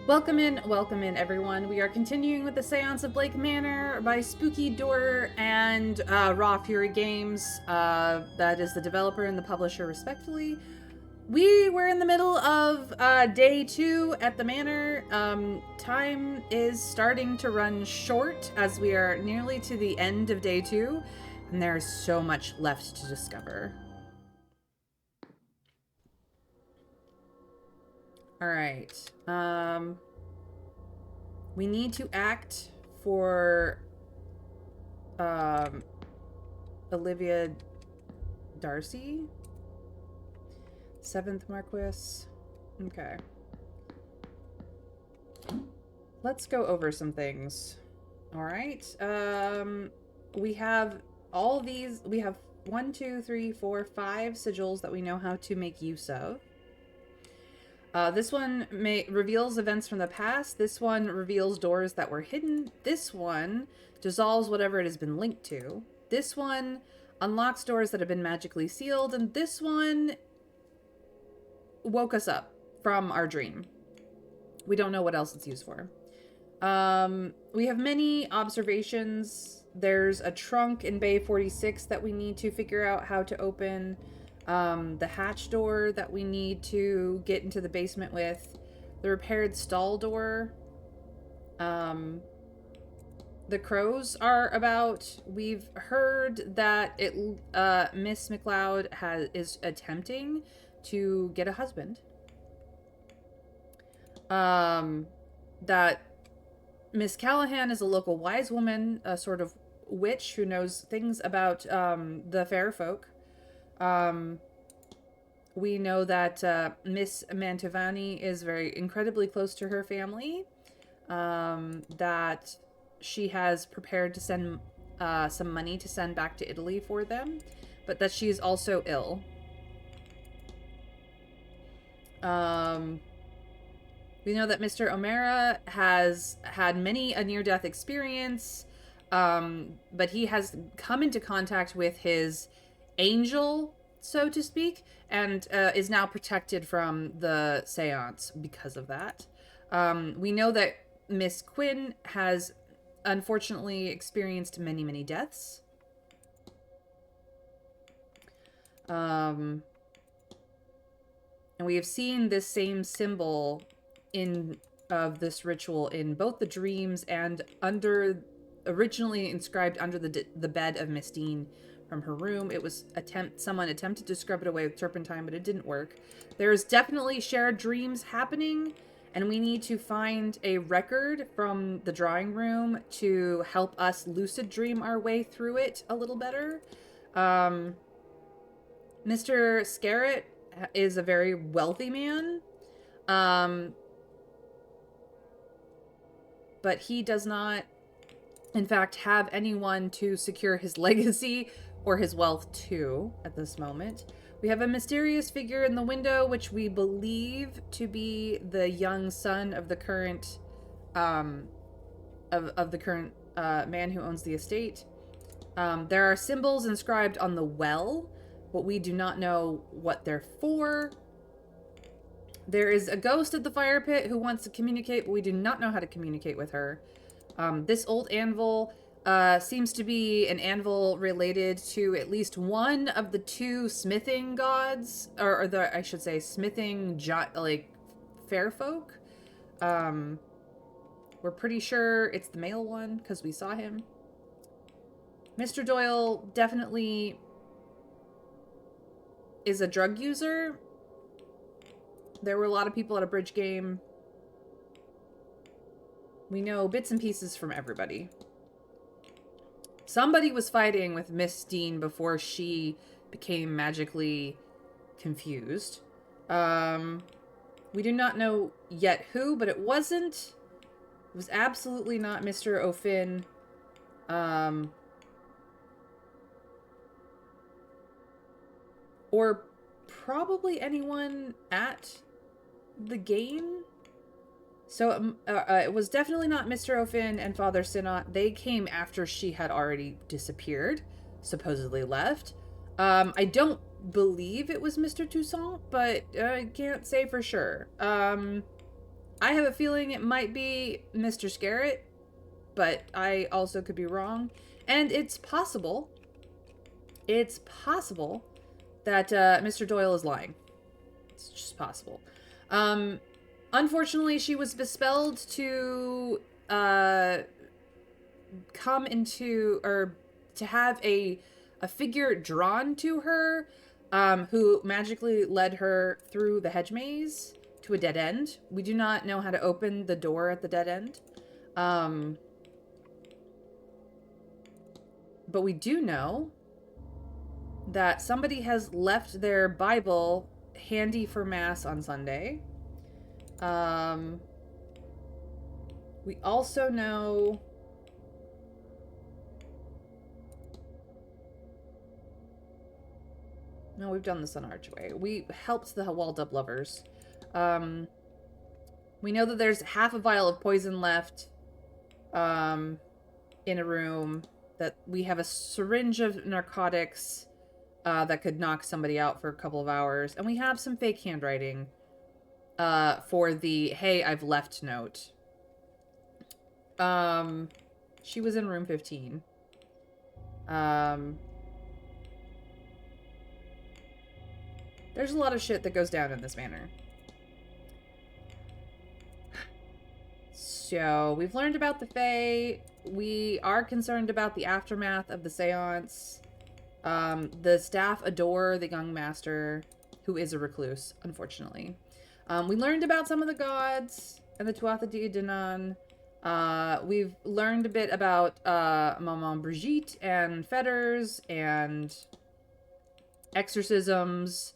Welcome in, everyone. We are continuing with the Seance of Blake Manor by Spooky Door and Raw Fury Games. That is the developer and the publisher, respectively. We were in the middle of day 2 at the Manor. Time is starting to run short as we are nearly to the end of day 2, and there is so much left to discover. All right. We need to act for Olivia Darcy, 7th Marquis. Okay. Let's go over some things. All right. We have all these. We have 1, 2, 3, 4, 5 sigils that we know how to make use of. This one reveals events from the past. This one reveals doors that were hidden. This one dissolves whatever it has been linked to. This one unlocks doors that have been magically sealed. And this one woke us up from our dream. We don't know what else it's used for. We have many observations. There's a trunk in Bay 46 that we need to figure out how to open. The hatch door that we need to get into the basement with, the repaired stall door. The crows are about. We've heard that Miss McLeod is attempting to get a husband. That Miss Callahan is a local wise woman, a sort of witch who knows things about the fair folk. We know that Miss Mantovani is very incredibly close to her family. That she has prepared to send some money to send back to Italy for them, but that she is also ill. We know that Mr. O'Mara has had many a near-death experience, but he has come into contact with his angel, so to speak, and is now protected from the seance because of that. We know that Miss Quinn has unfortunately experienced many, many deaths. And we have seen this same symbol of this ritual in both the dreams and originally inscribed under the bed of Miss Deane from her room. It was someone attempted to scrub it away with turpentine, but it didn't work. There's definitely shared dreams happening, and we need to find a record from the drawing room to help us lucid dream our way through it a little better. Mr. Scarrett is a very wealthy man. But he does not, in fact, have anyone to secure his legacy or his wealth to at this moment. We have a mysterious figure in the window, which we believe to be the young son of the current, man who owns the estate. There are symbols inscribed on the well, but we do not know what they're for. There is a ghost at the fire pit who wants to communicate, but we do not know how to communicate with her. This old anvil seems to be an anvil related to at least one of the 2 smithing gods, or I should say smithing, fair folk. We're pretty sure it's the male one because we saw him. Mr. Doyle definitely is a drug user. There were a lot of people at a bridge game. We know bits and pieces from everybody. Somebody was fighting with Miss Deane before she became magically confused. We do not know yet who, but it was absolutely not Mr. O'Finn. Or probably anyone at the game. So it was definitely not Mr. O'Finn and Father Sinnott. They came after she had already disappeared, supposedly left. I don't believe it was Mr. Toussaint, but I can't say for sure. I have a feeling it might be Mr. Scarrett, but I also could be wrong. And it's possible that Mr. Doyle is lying. It's just possible. Um, Unfortunately, she was bespelled to come into, or to have a figure drawn to her, who magically led her through the hedge maze to a dead end. We do not know how to open the door at the dead end. But we do know that somebody has left their Bible handy for Mass on Sunday. We also know... No, we've done this on Archway. We helped the Walled-Up Lovers. We know that there's half a vial of poison left in a room. That we have a syringe of narcotics that could knock somebody out for a couple of hours. And we have some fake handwriting for the, hey, I've left note. She was in room 15. There's a lot of shit that goes down in this manor. So, we've learned about the Fae. We are concerned about the aftermath of the Seance. The staff adore the young master, who is a recluse, unfortunately. We learned about some of the gods and the Tuatha De Danann. We've learned a bit about Maman Brigitte and fetters and exorcisms.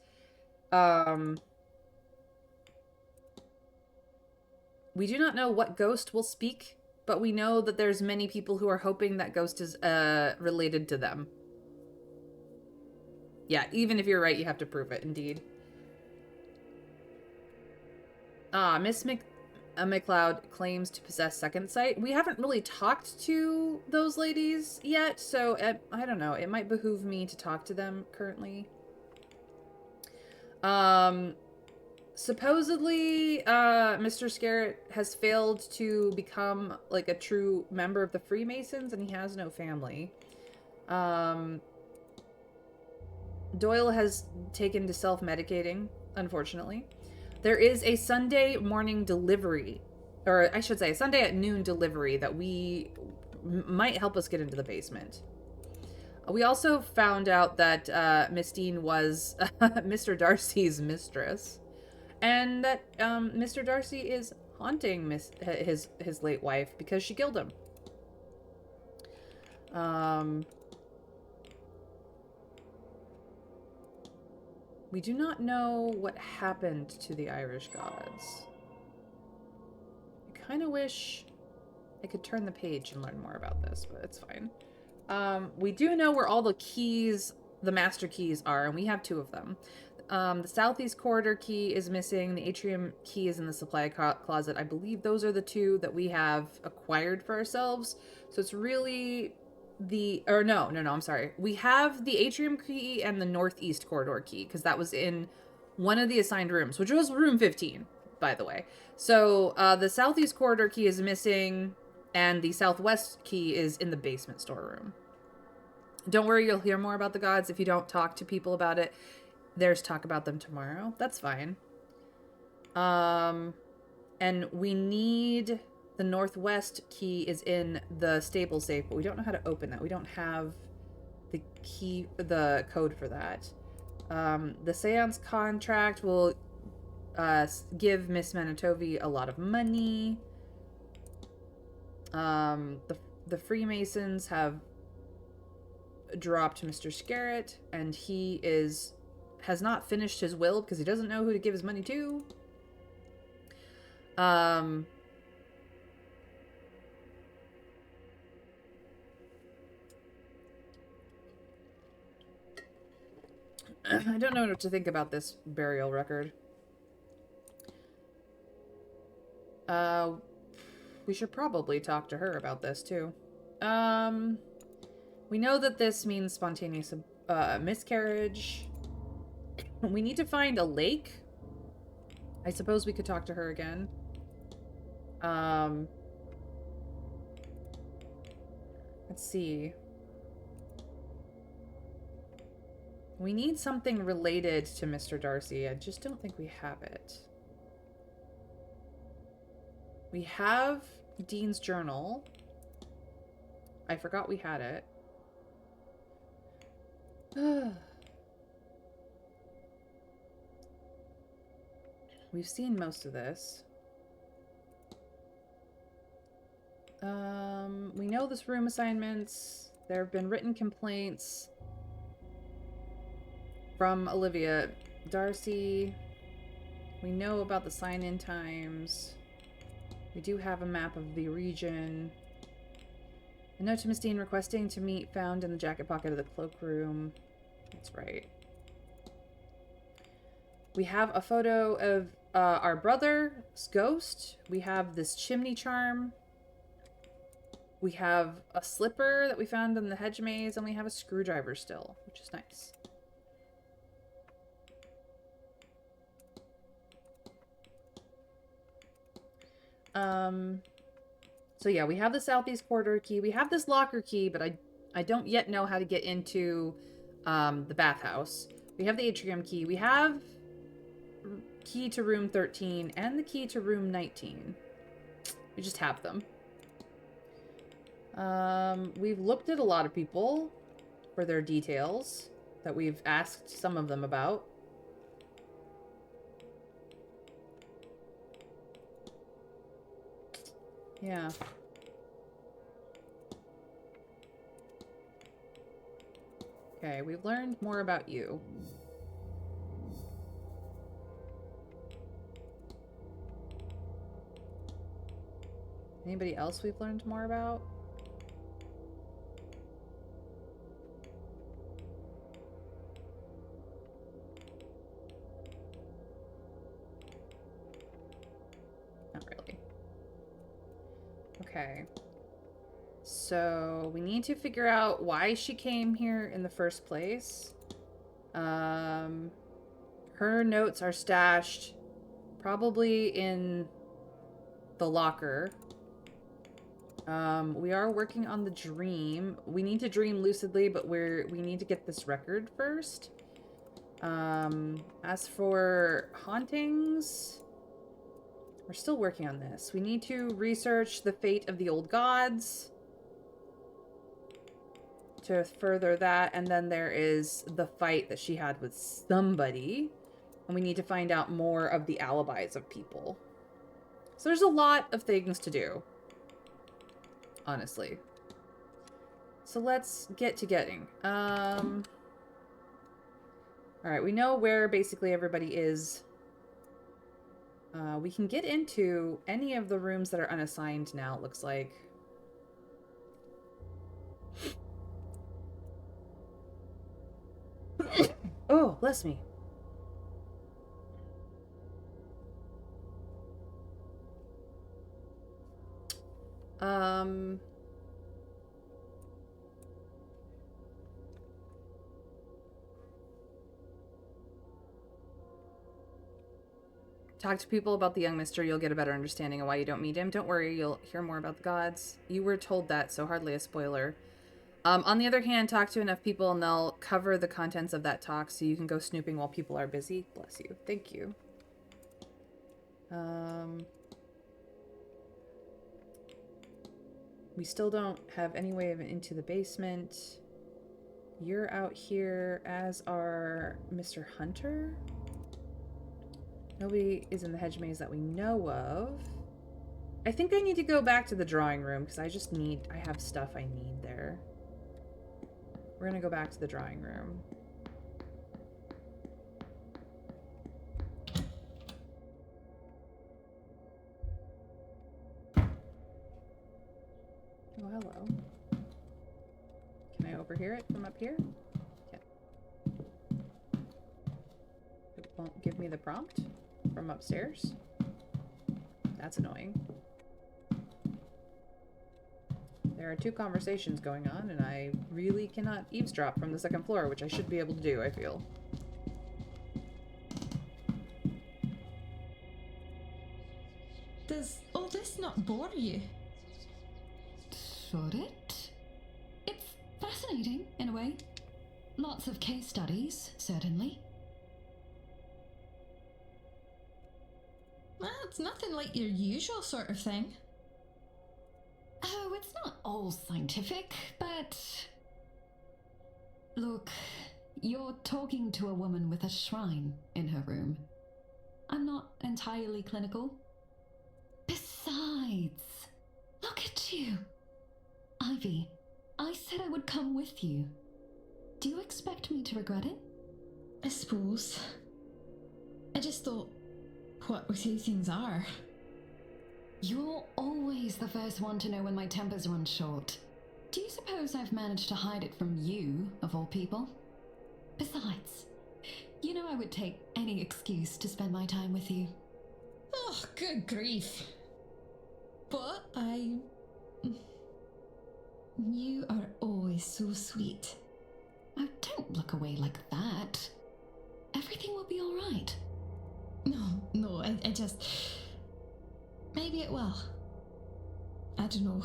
We do not know what ghost will speak, but we know that there's many people who are hoping that ghost is related to them. Yeah, even if you're right, you have to prove it, indeed. Miss McLeod claims to possess second sight. We haven't really talked to those ladies yet, so I don't know. It might behoove me to talk to them currently. Supposedly, Mr. Scarrett has failed to become, like, a true member of the Freemasons, and he has no family. Doyle has taken to self-medicating, unfortunately. There is a Sunday morning delivery, or I should say a Sunday at noon delivery that might help us get into the basement. We also found out that Miss Deane was Mr. Darcy's mistress, and that Mr. Darcy is haunting his late wife because she killed him. We do not know what happened to the Irish gods. I kind of wish I could turn the page and learn more about this, but it's fine. We do know where all the keys, the master keys, are, and we have 2 of them. The southeast corridor key is missing. The atrium key is in the supply closet. I believe those are the 2 that we have acquired for ourselves. So it's really I'm sorry. We have the atrium key and the northeast corridor key, because that was in one of the assigned rooms, which was room 15, by the way. So the southeast corridor key is missing, and the southwest key is in the basement storeroom. Don't worry, you'll hear more about the gods if you don't talk to people about it. There's talk about them tomorrow. That's fine. And we need... The northwest key is in the stable safe, but we don't know how to open that. We don't have the key, the code for that. The Seance contract will give Miss Manitovi a lot of money. The Freemasons have dropped Mr. Scarrett, and he has not finished his will because he doesn't know who to give his money to. I don't know what to think about this burial record. We should probably talk to her about this, too. We know that this means spontaneous miscarriage. We need to find a lake. I suppose we could talk to her again. Let's see. We need something related to Mr. Darcy. I just don't think we have it. We have Deane's journal. I forgot we had it. We've seen most of this. We know this room assignments. There have been written complaints from Olivia. Darcy. We know about the sign-in times. We do have a map of the region. A note to Miss Deane requesting to meet found in the jacket pocket of the cloakroom. That's right. We have a photo of our brother's ghost. We have this chimney charm. We have a slipper that we found in the hedge maze, and we have a screwdriver still, which is nice. So yeah, we have the southeast corridor key. We have this locker key, but I don't yet know how to get into the bathhouse. We have the atrium key. We have key to room 13 and the key to room 19. We just have them. We've looked at a lot of people for their details that we've asked some of them about. Yeah. Okay, we've learned more about you. Anybody else we've learned more about? Not really. Okay. So we need to figure out why she came here in the first place. Her notes are stashed probably in the locker. We are working on the dream. We need to dream lucidly, but we need to get this record first. As for hauntings, we're still working on this. We need to research the fate of the old gods to further that, and then there is the fight that she had with somebody, and we need to find out more of the alibis of people. So there's a lot of things to do, honestly. So let's get to getting. Alright, we know where basically everybody is. We can get into any of the rooms that are unassigned now, it looks like. Oh, bless me. Talk to people about the young mister. You'll get a better understanding of why you don't meet him. Don't worry, you'll hear more about the gods. You were told that, so hardly a spoiler. On the other hand, talk to enough people and they'll cover the contents of that talk so you can go snooping while people are busy. Bless you. Thank you. We still don't have any way of into the basement. You're out here, as are Mr. Hunter. Nobody is in the hedge maze that we know of. I think I need to go back to the drawing room because I have stuff I need there. We're gonna go back to the drawing room. Oh, hello. Can I overhear it from up here? Yeah. It won't give me the prompt from upstairs. That's annoying. There are two conversations going on, and I really cannot eavesdrop from the second floor, which I should be able to do, I feel. Does all this not bore you? Should it? It's fascinating, in a way. Lots of case studies, certainly. Well, it's nothing like your usual sort of thing. Oh, it's not all scientific, but... Look, you're talking to a woman with a shrine in her room. I'm not entirely clinical. Besides, look at you. Ivy, I said I would come with you. Do you expect me to regret it? I suppose. I just thought, what with who things are? You're always the first one to know when my tempers run short. Do you suppose I've managed to hide it from you, of all people? Besides, you know I would take any excuse to spend my time with you. Oh, good grief. But you are always so sweet. Oh, don't look away like that. Everything will be all right. No, I just... Maybe it will. I don't know.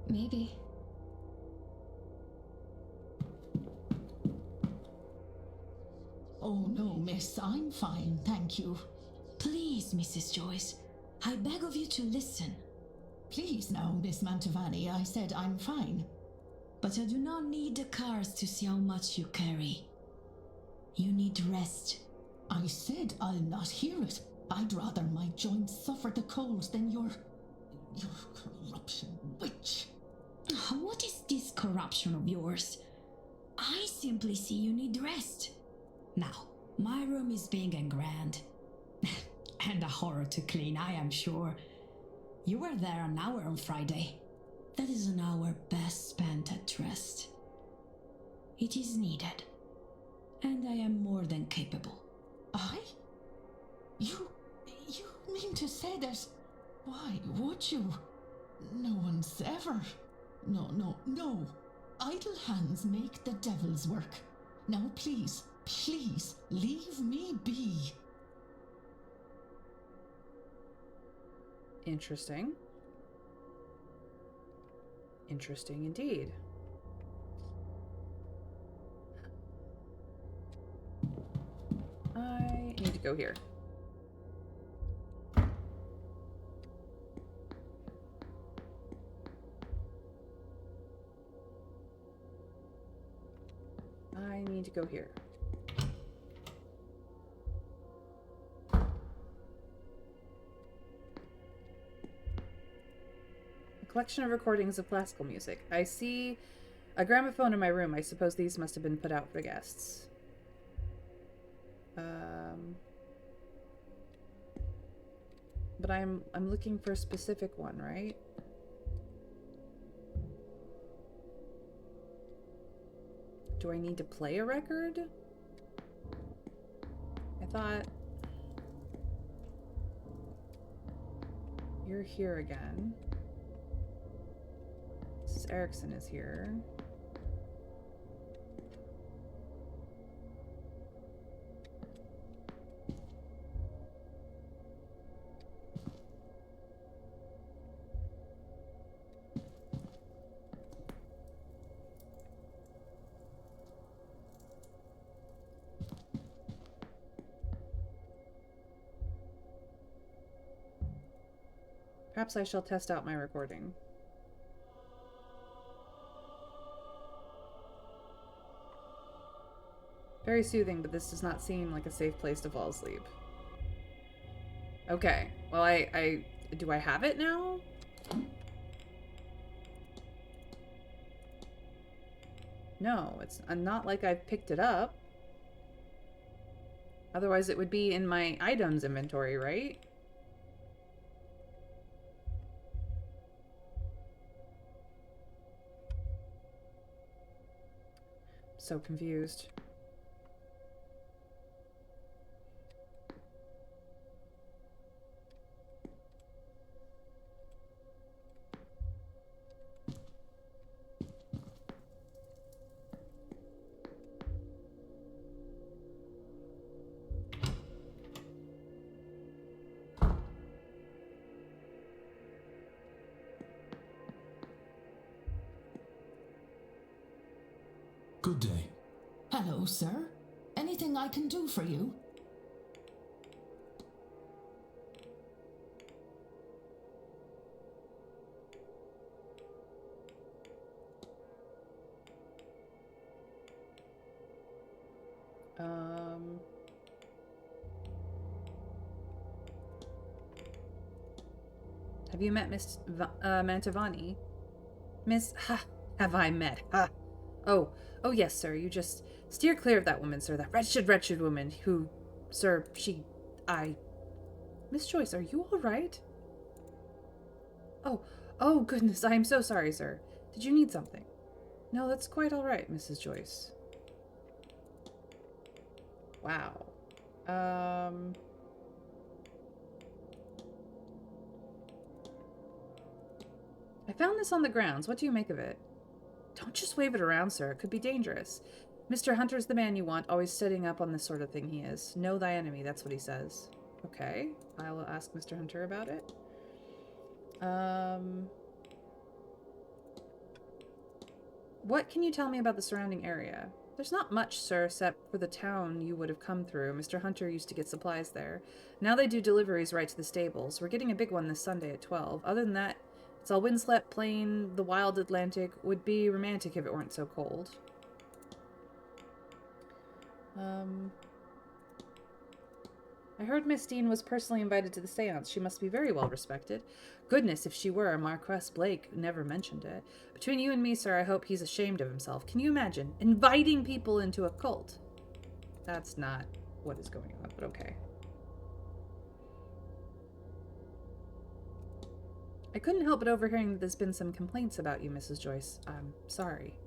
Maybe. Oh no, miss, I'm fine, thank you. Please, Mrs. Joyce, I beg of you to listen. Please now, Miss Mantovani, I said I'm fine. But I do not need the cars to see how much you carry. You need rest. I said I'll not hear it. I'd rather my joints suffer the cold than your corruption witch. What is this corruption of yours? I simply see you need rest. Now, my room is big and grand. And a horror to clean, I am sure. You were there an hour on Friday. That is an hour best spent at rest. It is needed. And I am more than capable. I? You mean to say that... Why would you? No one's ever... No. Idle hands make the devil's work. Now please, leave me be. Interesting. Interesting indeed. I need to go here. I need to go here. A collection of recordings of classical music. I see a gramophone in my room. I suppose these must have been put out for guests. But I'm looking for a specific one, right? Do I need to play a record? I thought... You're here again. Mrs. Erickson is here. Perhaps I shall test out my recording. Very soothing, but this does not seem like a safe place to fall asleep. Okay. Well, I do I have it now? No, it's not like I've picked it up. Otherwise it would be in my items inventory, right? So confused. Good day. Hello, sir. Anything I can do for you? Have you met Miss Mantovani? Miss... Ha! Have I met? Ha! Oh, yes, sir. You just steer clear of that woman, sir. That wretched woman who... Sir, Miss Joyce, are you all right? Oh, goodness, I am so sorry, sir. Did you need something? No, that's quite all right, Mrs. Joyce. Wow. I found this on the grounds. What do you make of it? Don't just wave it around, sir. It could be dangerous. Mr. Hunter's the man you want, always setting up on this sort of thing he is. Know thy enemy, that's what he says. Okay, I will ask Mr. Hunter about it. What can you tell me about the surrounding area? There's not much, sir, except for the town you would have come through. Mr. Hunter used to get supplies there. Now they do deliveries right to the stables. We're getting a big one this Sunday at 12. Other than that, it's all windswept, plain, the wild Atlantic. Would be romantic if it weren't so cold. I heard Miss Deane was personally invited to the seance. She must be very well respected. Goodness, if she were, Marquess Blake never mentioned it. Between you and me, sir, I hope he's ashamed of himself. Can you imagine? Inviting people into a cult. That's not what is going on, but okay. I couldn't help but overhearing that there's been some complaints about you, Mrs. Joyce. I'm sorry.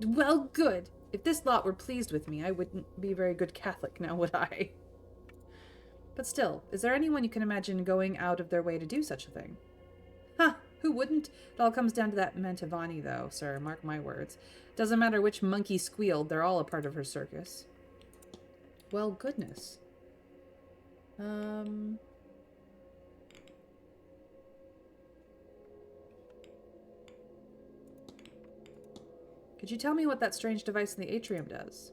Well, good. If this lot were pleased with me, I wouldn't be a very good Catholic now, would I? But still, is there anyone you can imagine going out of their way to do such a thing? Huh, who wouldn't? It all comes down to that Mantovani, though, sir, mark my words. Doesn't matter which monkey squealed, they're all a part of her circus. Well, goodness. Could you tell me what that strange device in the atrium does?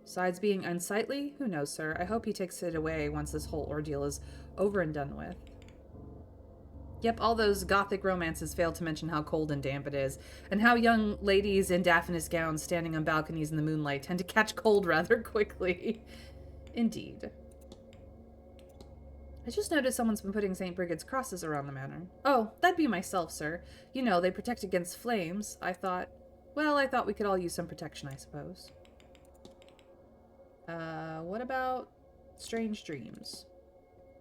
Besides being unsightly, who knows, sir? I hope he takes it away once this whole ordeal is over and done with. Yep, all those gothic romances fail to mention how cold and damp it is, and how young ladies in daphnis gowns standing on balconies in the moonlight tend to catch cold rather quickly. Indeed. I just noticed someone's been putting St. Brigid's crosses around the manor. Oh, that'd be myself, sir. You know, they protect against flames. I thought we could all use some protection, I suppose. What about strange dreams?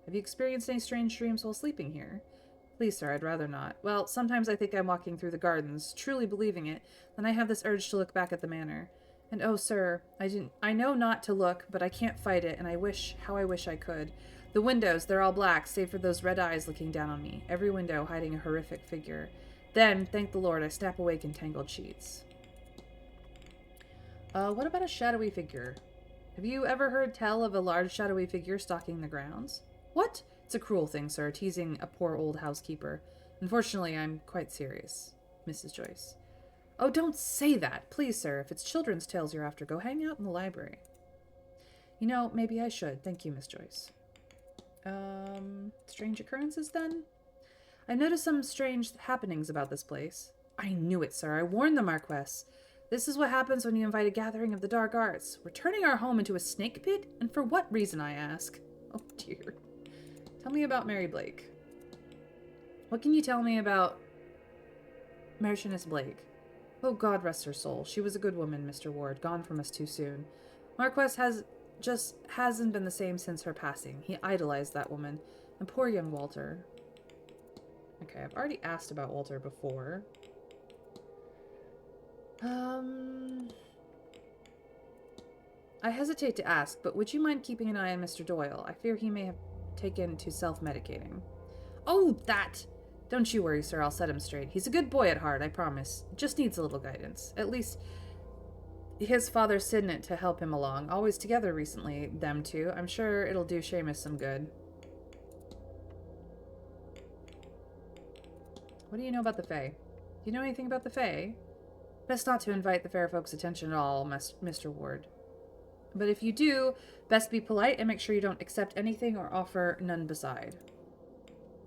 Have you experienced any strange dreams while sleeping here? Please, sir, I'd rather not. Well, sometimes I think I'm walking through the gardens, truly believing it, then I have this urge to look back at the manor. And oh, sir, I know not to look, but I can't fight it, and I wish I could. The windows, they're all black, save for those red eyes looking down on me, every window hiding a horrific figure. Then, thank the Lord, I snap awake in tangled sheets. What about a shadowy figure? Have you ever heard tell of a large shadowy figure stalking the grounds? What? It's a cruel thing, sir, teasing a poor old housekeeper. Unfortunately, I'm quite serious, Mrs. Joyce. Oh, don't say that. Please, sir, if it's children's tales you're after, go hang out in the library. You know, maybe I should. Thank you, Miss Joyce. Strange occurrences, then? I've noticed some strange happenings about this place. I knew it, sir. I warned the Marquess. This is what happens when you invite a gathering of the dark arts. We're turning our home into a snake pit? And for what reason, I ask? Oh, dear. Tell me about Mary Blake. What can you tell me about Marchioness Blake? Oh, God rest her soul. She was a good woman, Mr. Ward, gone from us too soon. Marquess hasn't been the same since her passing. He idolized that woman. And poor young Walter. Okay, I've already asked about Walter before. I hesitate to ask, but would you mind keeping an eye on Mr. Doyle? I fear he may have taken to self-medicating. Oh, that! Don't you worry, sir. I'll set him straight. He's a good boy at heart, I promise. Just needs a little guidance. At least his father Sidney to help him along. Always together recently, them two. I'm sure it'll do Seamus some good. What do you know about the Fae? Do you know anything about the Fae? Best not to invite the fair folks' attention at all, Mr. Ward. But if you do, best be polite and make sure you don't accept anything or offer none beside.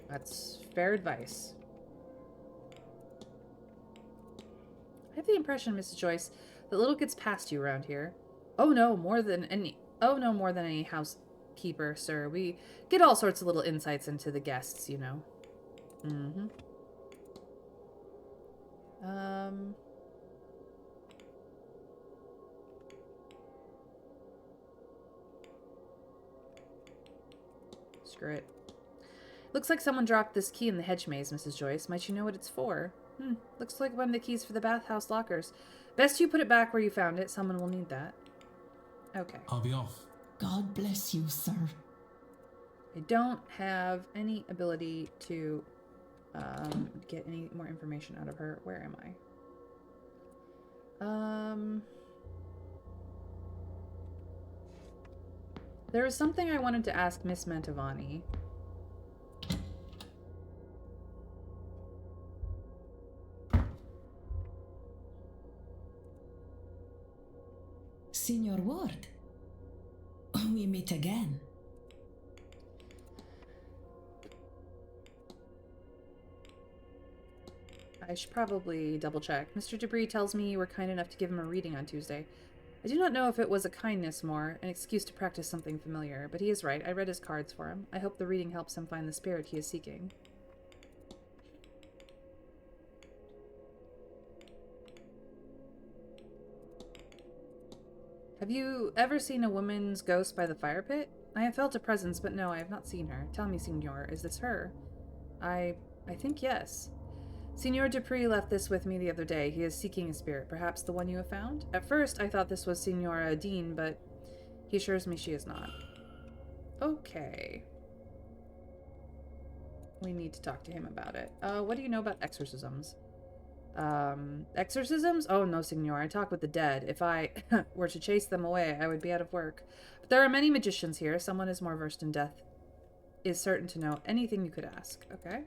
That's fair advice. I have the impression, Mrs. Joyce, that little gets past you around here. Oh no, more than any housekeeper, sir. We get all sorts of little insights into the guests, you know. Mm-hmm. Screw it. Looks like someone dropped this key in the hedge maze, Mrs. Joyce. Might you know what it's for? Looks like one of the keys for the bathhouse lockers. Best you put it back where you found it. Someone will need that. Okay. I'll be off. God bless you, sir. I don't have any ability to get any more information out of her. Where am I? There was something I wanted to ask Miss Mantovani. Signor Ward, we meet again. I should probably double check. Mr. Debris tells me you were kind enough to give him a reading on Tuesday. I do not know if it was a kindness more, an excuse to practice something familiar, but he is right. I read his cards for him. I hope the reading helps him find the spirit he is seeking. Have you ever seen a woman's ghost by the fire pit? I have felt a presence, but no, I have not seen her. Tell me, Signor, is this her? I think yes. Signor Dupree left this with me the other day. He is seeking a spirit, perhaps the one you have found? At first, I thought this was Signora Deane, but he assures me she is not. Okay. We need to talk to him about it. What do you know about exorcisms? Exorcisms? Oh, no, Signor. I talk with the dead. If I were to chase them away, I would be out of work. But there are many magicians here. Someone is more versed in death is certain to know anything you could ask. Okay.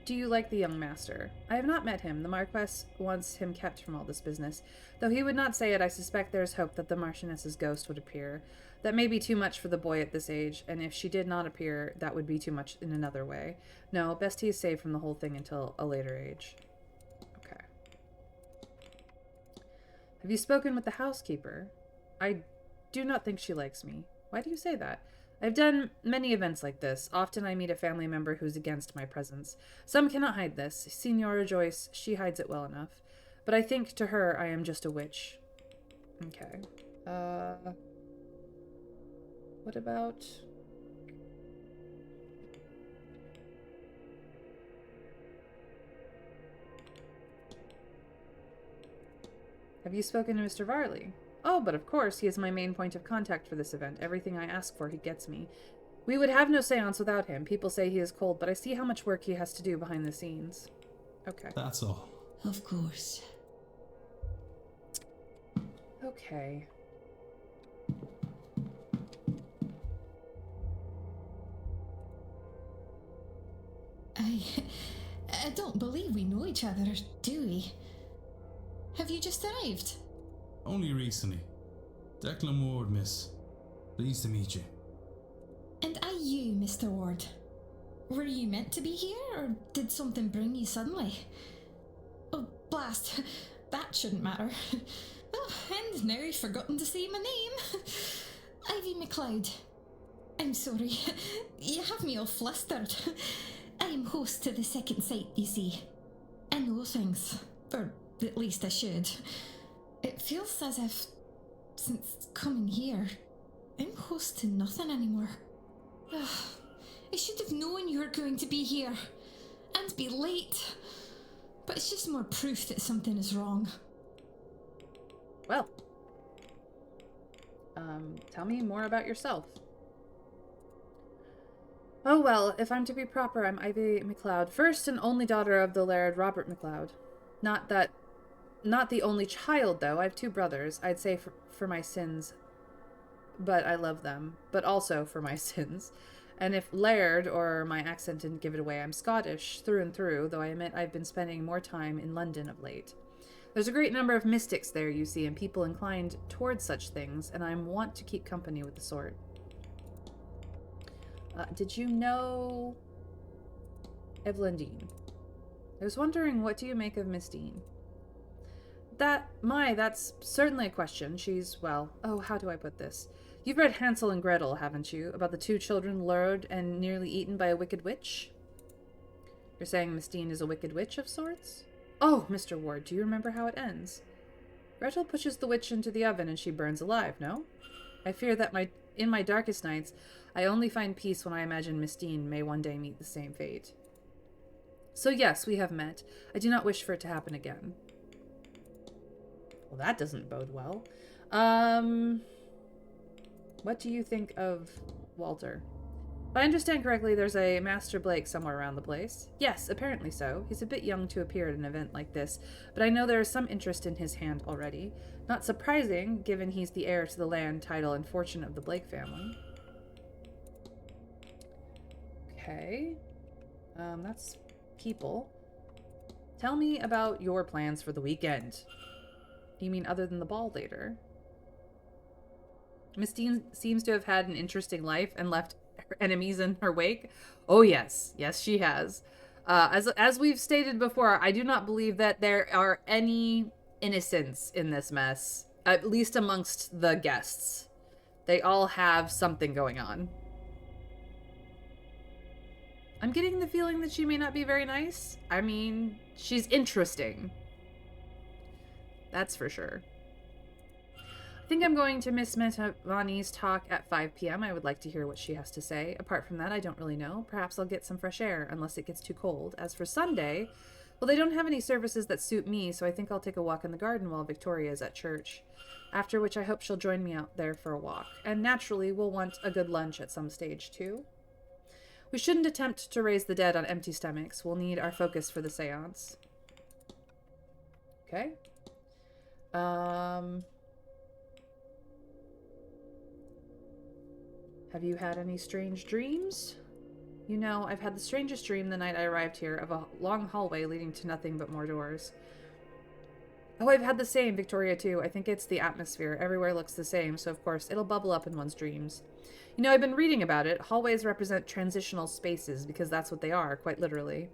Do you like the young master? I have not met him. The Marquess wants him kept from all this business. Though he would not say it, I suspect there is hope that the Marchioness's ghost would appear. That may be too much for the boy at this age, and if she did not appear, that would be too much in another way. No, best he is saved from the whole thing until a later age. Okay. Have you spoken with the housekeeper? I do not think she likes me. Why do you say that? I've done many events like this. Often I meet a family member who's against my presence. Some cannot hide this. Signora Joyce, she hides it well enough. But I think to her I am just a witch. Okay. What about... Have you spoken to Mr. Varley? Oh, but of course, he is my main point of contact for this event. Everything I ask for, he gets me. We would have no seance without him. People say he is cold, but I see how much work he has to do behind the scenes. Okay. That's all. Of course. Okay. I don't believe we know each other, do we? Have you just arrived? Only recently. Declan Ward, miss. Pleased to meet you. And are you, Mr. Ward? Were you meant to be here, or did something bring you suddenly? Oh, blast. That shouldn't matter. Oh, and now you've forgotten to say my name. Ivy MacLeod. I'm sorry. You have me all flustered. I am host to the second sight, you see. I know things. Or at least I should. It feels as if, since coming here, I'm host to nothing anymore. I should have known you were going to be here. And be late. But it's just more proof that something is wrong. Well. Tell me more about yourself. Oh well, if I'm to be proper, I'm Ivy MacLeod, first and only daughter of the Laird Robert MacLeod. Not the only child, though. I have 2 brothers. I'd say for my sins, but I love them. But also for my sins. And if Laird, or my accent didn't give it away, I'm Scottish through and through, though I admit I've been spending more time in London of late. There's a great number of mystics there, you see, and people inclined towards such things, and I want to keep company with the sort. Did you know Evelyn Deane? I was wondering, what do you make of Miss Deane? That's certainly a question. She's, well, oh, how do I put this? You've read Hansel and Gretel, haven't you? About the 2 children lured and nearly eaten by a wicked witch? You're saying Miss Deane is a wicked witch of sorts? Oh, Mr. Ward, do you remember how it ends? Gretel pushes the witch into the oven and she burns alive, no? I fear that in my darkest nights, I only find peace when I imagine Miss Deane may one day meet the same fate. So yes, we have met. I do not wish for it to happen again. Well, that doesn't bode well. What do you think of Walter? If I understand correctly, there's a Master Blake somewhere around the place. Yes, apparently so. He's a bit young to appear at an event like this, but I know there is some interest in his hand already. Not surprising, given he's the heir to the land, title, and fortune of the Blake family. Okay. That's people. Tell me about your plans for the weekend. You mean other than the ball later? Miss Deane seems to have had an interesting life and left her enemies in her wake. Oh yes, yes she has. As we've stated before, I do not believe that there are any innocents in this mess, at least amongst the guests. They all have something going on. I'm getting the feeling that she may not be very nice. I mean, she's interesting. That's for sure. I think I'm going to Miss Metavani's talk at 5 p.m. I would like to hear what she has to say. Apart from that, I don't really know. Perhaps I'll get some fresh air, unless it gets too cold. As for Sunday, well, they don't have any services that suit me, so I think I'll take a walk in the garden while Victoria is at church. After which I hope she'll join me out there for a walk. And naturally, we'll want a good lunch at some stage, too. We shouldn't attempt to raise the dead on empty stomachs. We'll need our focus for the seance. Okay. Have you had any strange dreams? You know, I've had the strangest dream the night I arrived here, of a long hallway leading to nothing but more doors. Oh, I've had the same, Victoria, too. I think it's the atmosphere. Everywhere looks the same, so of course it'll bubble up in one's dreams. You know, I've been reading about it. Hallways represent transitional spaces, because that's what they are, quite literally.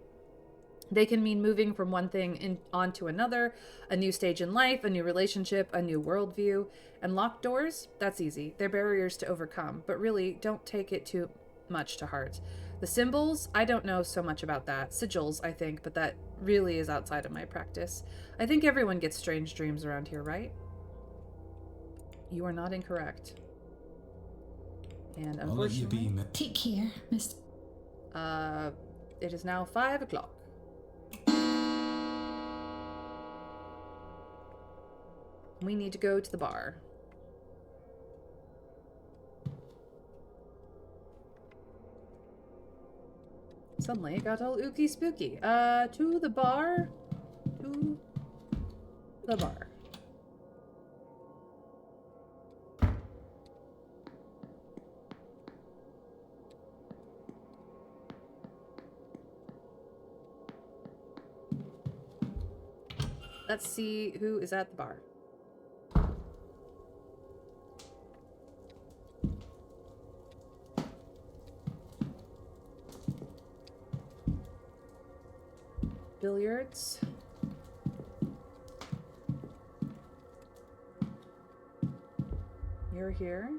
They can mean moving from one thing onto another, a new stage in life, a new relationship, a new worldview. And locked doors? That's easy. They're barriers to overcome, but really, don't take it too much to heart. The symbols? I don't know so much about that. Sigils, I think, but that really is outside of my practice. I think everyone gets strange dreams around here, right? You are not incorrect. And I'll let you unfortunately... be, Take care, Miss... it is now 5 o'clock. We need to go to the bar. Suddenly it got all ooky spooky. To the bar. To the bar. Let's see who is at the bar. Billiards. You're here.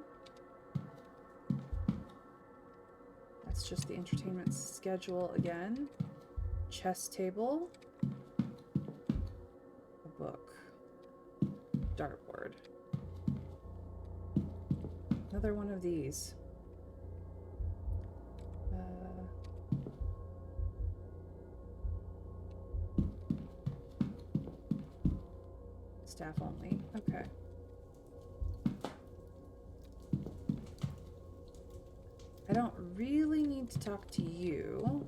That's just the entertainment schedule again. Chess table. A book. Dartboard. Another one of these. Staff only. Okay. I don't really need to talk to you.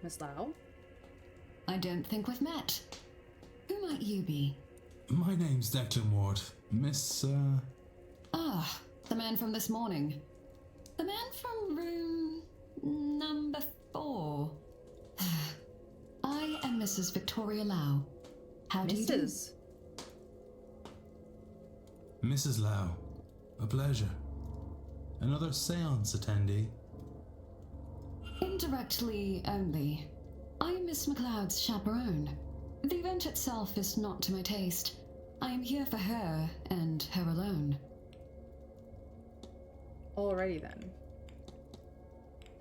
Miss Lau? I don't think we've met. Who might you be? My name's Declan Ward. Miss, Ah, the man from this morning. The man from room number 4. I am Mrs. Victoria Lau. How do you do? Mrs. Lau. A pleasure. Another seance attendee. Indirectly only. I am Miss McLeod's chaperone. The event itself is not to my taste. I am here for her and her alone. Alrighty then.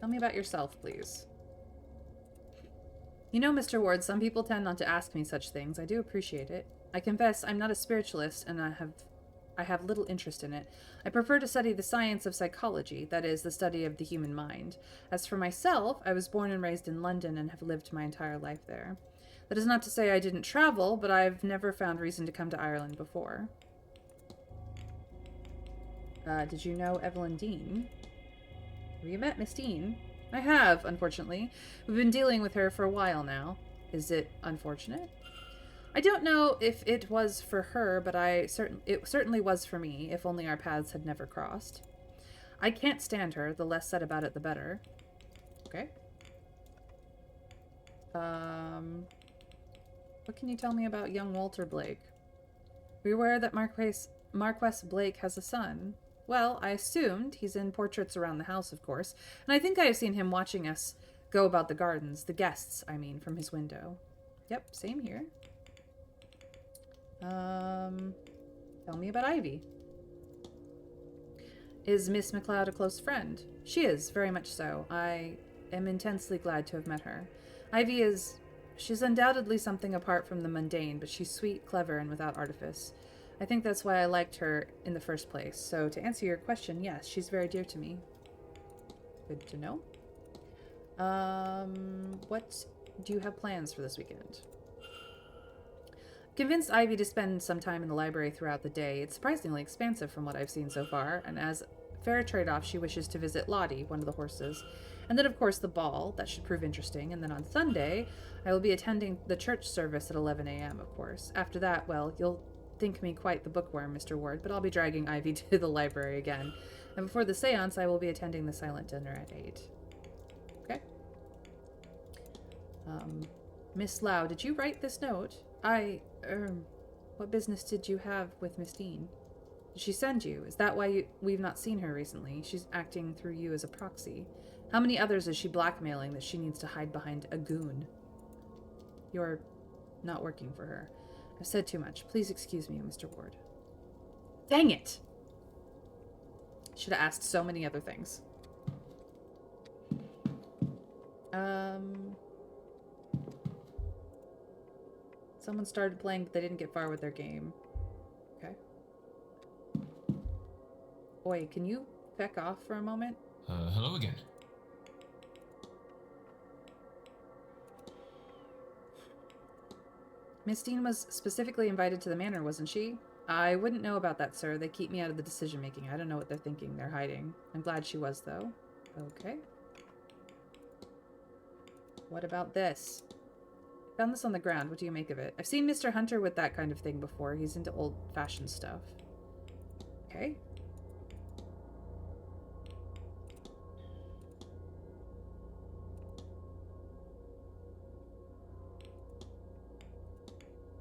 Tell me about yourself, please. You know, Mr. Ward, some people tend not to ask me such things. I do appreciate it. I confess I'm not a spiritualist, and I have little interest in it. I prefer to study the science of psychology, that is, the study of the human mind. As for myself, I was born and raised in London and have lived my entire life there. That is not to say I didn't travel, but I've never found reason to come to Ireland before. Did you know Evelyn Deane? Have you met Miss Deane? I have, unfortunately. We've been dealing with her for a while now. Is it unfortunate? I don't know if it was for her, but it certainly was for me, if only our paths had never crossed. I can't stand her. The less said about it, the better. Okay. What can you tell me about young Walter Blake? Are you aware that Marquess Blake has a son? Well, I assumed. He's in portraits around the house, of course, and I think I have seen him watching us go about the gardens, the guests, I mean, from his window. Yep, same here. Tell me about Ivy. Is Miss McLeod a close friend? She is, very much so. I am intensely glad to have met her. Ivy she's undoubtedly something apart from the mundane, but she's sweet, clever, and without artifice. I think that's why I liked her in the first place. So to answer your question, yes, she's very dear to me. Good to know. What do you have plans for this weekend? Convinced Ivy to spend some time in the library throughout the day. It's surprisingly expansive from what I've seen so far, and as fair trade-off, she wishes to visit Lottie, one of the horses. And then, of course, the ball. That should prove interesting. And then on Sunday, I will be attending the church service at 11 a.m., of course. After that, well, you'll think me quite the bookworm, Mr. Ward, but I'll be dragging Ivy to the library again. And before the seance, I will be attending the silent dinner at 8. Okay. Miss Lau, did you write this note? What business did you have with Miss Deane? Did she send you? Is that why we've not seen her recently? She's acting through you as a proxy. How many others is she blackmailing that she needs to hide behind a goon? You're not working for her. I've said too much. Please excuse me, Mr. Ward. Dang it! Should have asked so many other things. Someone started playing, but they didn't get far with their game. Okay. Oi, can you back off for a moment? Hello again. Miss Deane was specifically invited to the Manor, wasn't she? I wouldn't know about that, sir. They keep me out of the decision-making. I don't know what they're thinking. They're hiding. I'm glad she was, though. Okay. What about this? Found this on the ground. What do you make of it? I've seen Mr. Hunter with that kind of thing before. He's into old-fashioned stuff. Okay.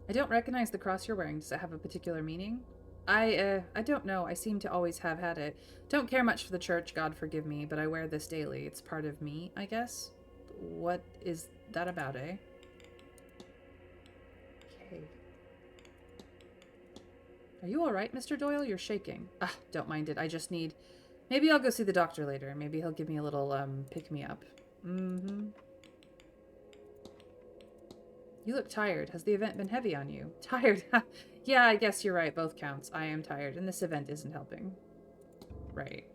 I don't recognize the cross you're wearing. Does it have a particular meaning? I don't know. I seem to always have had it. Don't care much for the church, God forgive me, but I wear this daily. It's part of me, I guess. What is that about, eh? Okay. Are you alright, Mr. Doyle? You're shaking. Ah, don't mind it. I just need... Maybe I'll go see the doctor later. Maybe he'll give me a little, pick-me-up. Mm-hmm. You look tired. Has the event been heavy on you? Tired? Yeah, I guess you're right. Both counts. I am tired, and this event isn't helping. Right.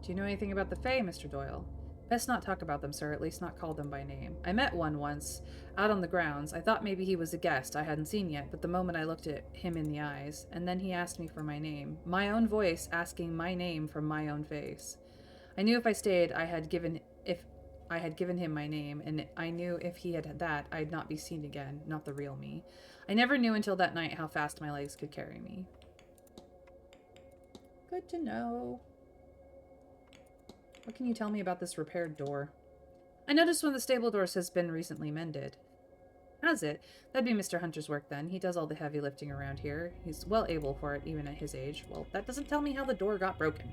Do you know anything about the Fae, Mr. Doyle? Best not talk about them, sir, at least not call them by name. I met one once, out on the grounds. I thought maybe he was a guest I hadn't seen yet, but the moment I looked at him in the eyes, and then he asked me for my name. My own voice asking my name from my own face. I knew if I stayed, I had given him my name, and I knew if he had that, I'd not be seen again, not the real me. I never knew until that night how fast my legs could carry me. Good to know. What can you tell me about this repaired door? I noticed one of the stable doors has been recently mended. Has it? That'd be Mr. Hunter's work then. He does all the heavy lifting around here. He's well able for it, even at his age. Well, that doesn't tell me how the door got broken.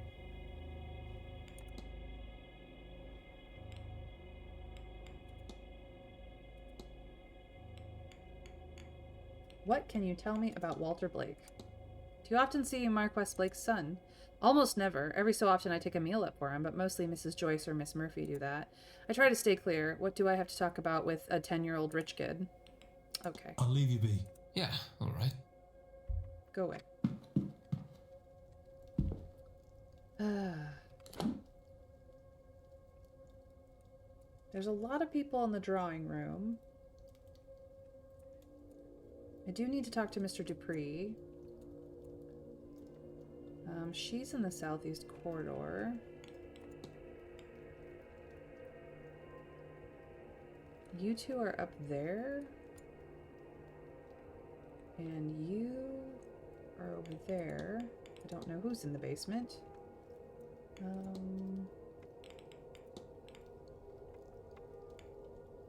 What can you tell me about Walter Blake? Do you often see Marquess Blake's son? Almost never. Every so often I take a meal up for him, but mostly Mrs. Joyce or Miss Murphy do that. I try to stay clear. What do I have to talk about with a 10-year-old rich kid? Okay. I'll leave you be. Yeah, alright. Go away. There's a lot of people in the drawing room. I do need to talk to Mr. Dupree. She's in the southeast corridor. You two are up there. And you are over there. I don't know who's in the basement.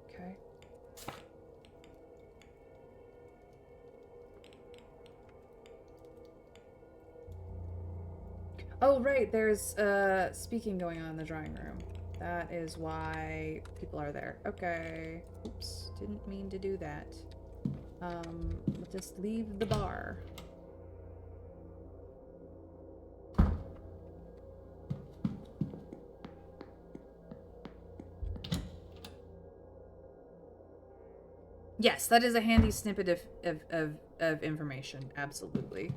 Okay. Oh, right, there's speaking going on in the drawing room. That is why people are there. Okay. Oops, didn't mean to do that. We'll just leave the bar. Yes, that is a handy snippet of information. Absolutely.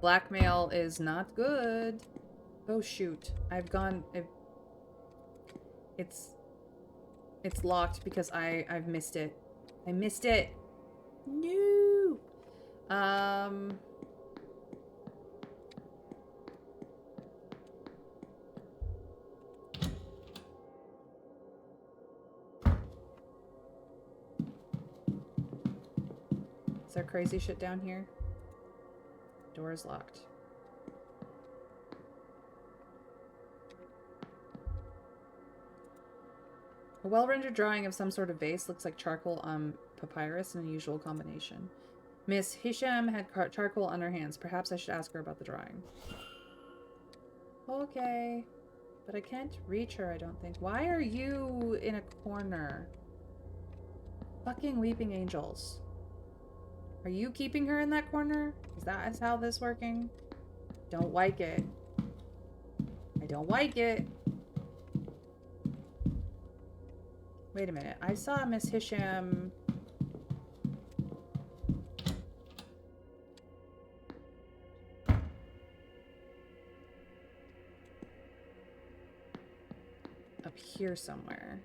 Blackmail is not good. Oh shoot. It's locked because I've missed it. I missed it. No. Is there crazy shit down here? Door is locked. A well-rendered drawing of some sort of vase looks like charcoal on papyrus, an unusual combination. Miss Hisham had charcoal on her hands. Perhaps I should ask her about the drawing. Okay. But I can't reach her, I don't think. Why are you in a corner? Fucking weeping angels. Are you keeping her in that corner? Is that how this is working? Don't like it. I don't like it. Wait a minute. I saw Miss Hisham. Up here somewhere.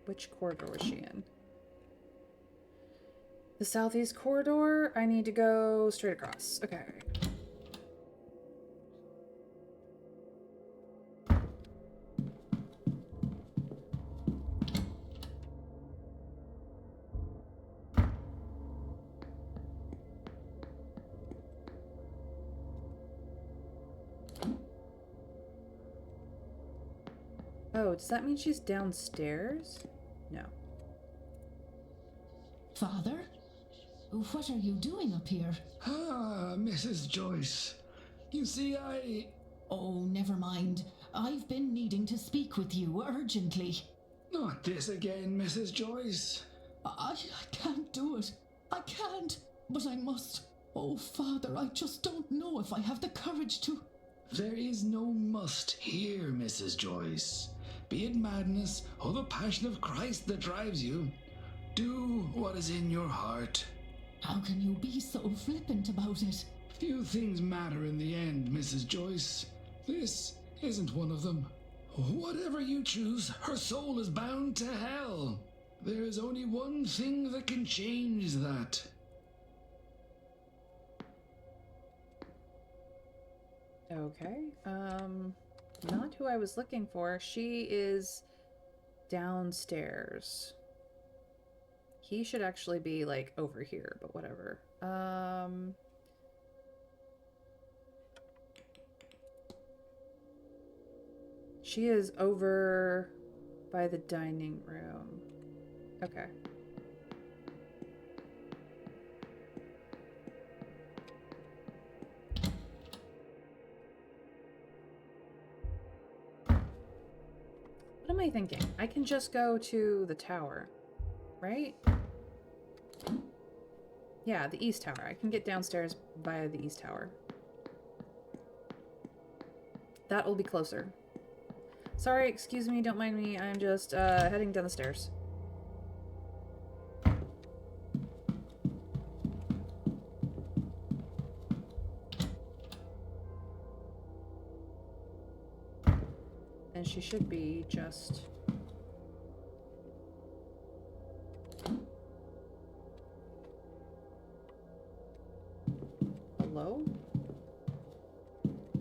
Which corridor was she in? The southeast corridor? I need to go straight across. Okay. Oh, does that mean she's downstairs? No. Father? What are you doing up here? Ah, Mrs. Joyce. You see, Oh, never mind. I've been needing to speak with you urgently. Not this again, Mrs. Joyce. I can't do it. I can't. But I must. Oh, Father, I just don't know if I have the courage to... There is no must here, Mrs. Joyce. Be it madness or the passion of Christ that drives you, do what is in your heart. How can you be so flippant about it? Few things matter in the end, Mrs. Joyce. This isn't one of them. Whatever you choose, her soul is bound to hell. There is only one thing that can change that. Okay. Not who I was looking for. She is downstairs. He should actually be, like, over here, but whatever. She is over by the dining room. Okay. What am I thinking? I can just go to the tower, right? Yeah, the east tower. I can get downstairs via the east tower. That will be closer. Sorry, excuse me, don't mind me. I'm just heading down the stairs. And she should be just... Hello?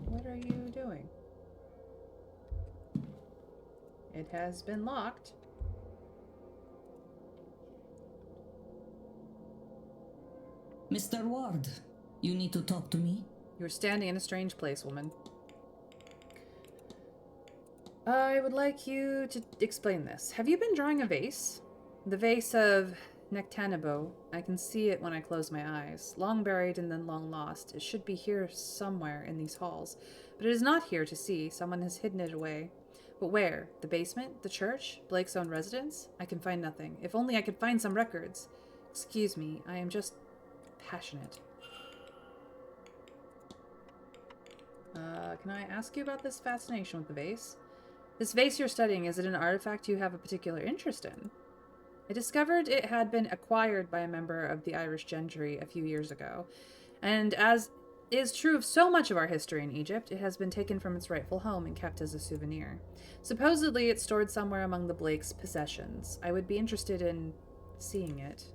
What are you doing? It has been locked. Mr. Ward, you need to talk to me? You're standing in a strange place, woman. I would like you to explain this. Have you been drawing a vase? The vase of Nectanebo. I can see it when I close my eyes. Long buried and then long lost. It should be here somewhere in these halls. But it is not here to see. Someone has hidden it away. But where? The basement? The church? Blake's own residence? I can find nothing. If only I could find some records. Excuse me, I am just passionate. Can I ask you about this fascination with the vase? This vase you're studying, is it an artifact you have a particular interest in? I discovered it had been acquired by a member of the Irish gentry a few years ago, and as is true of so much of our history in Egypt, it has been taken from its rightful home and kept as a souvenir. Supposedly, it's stored somewhere among the Blake's possessions. I would be interested in seeing it.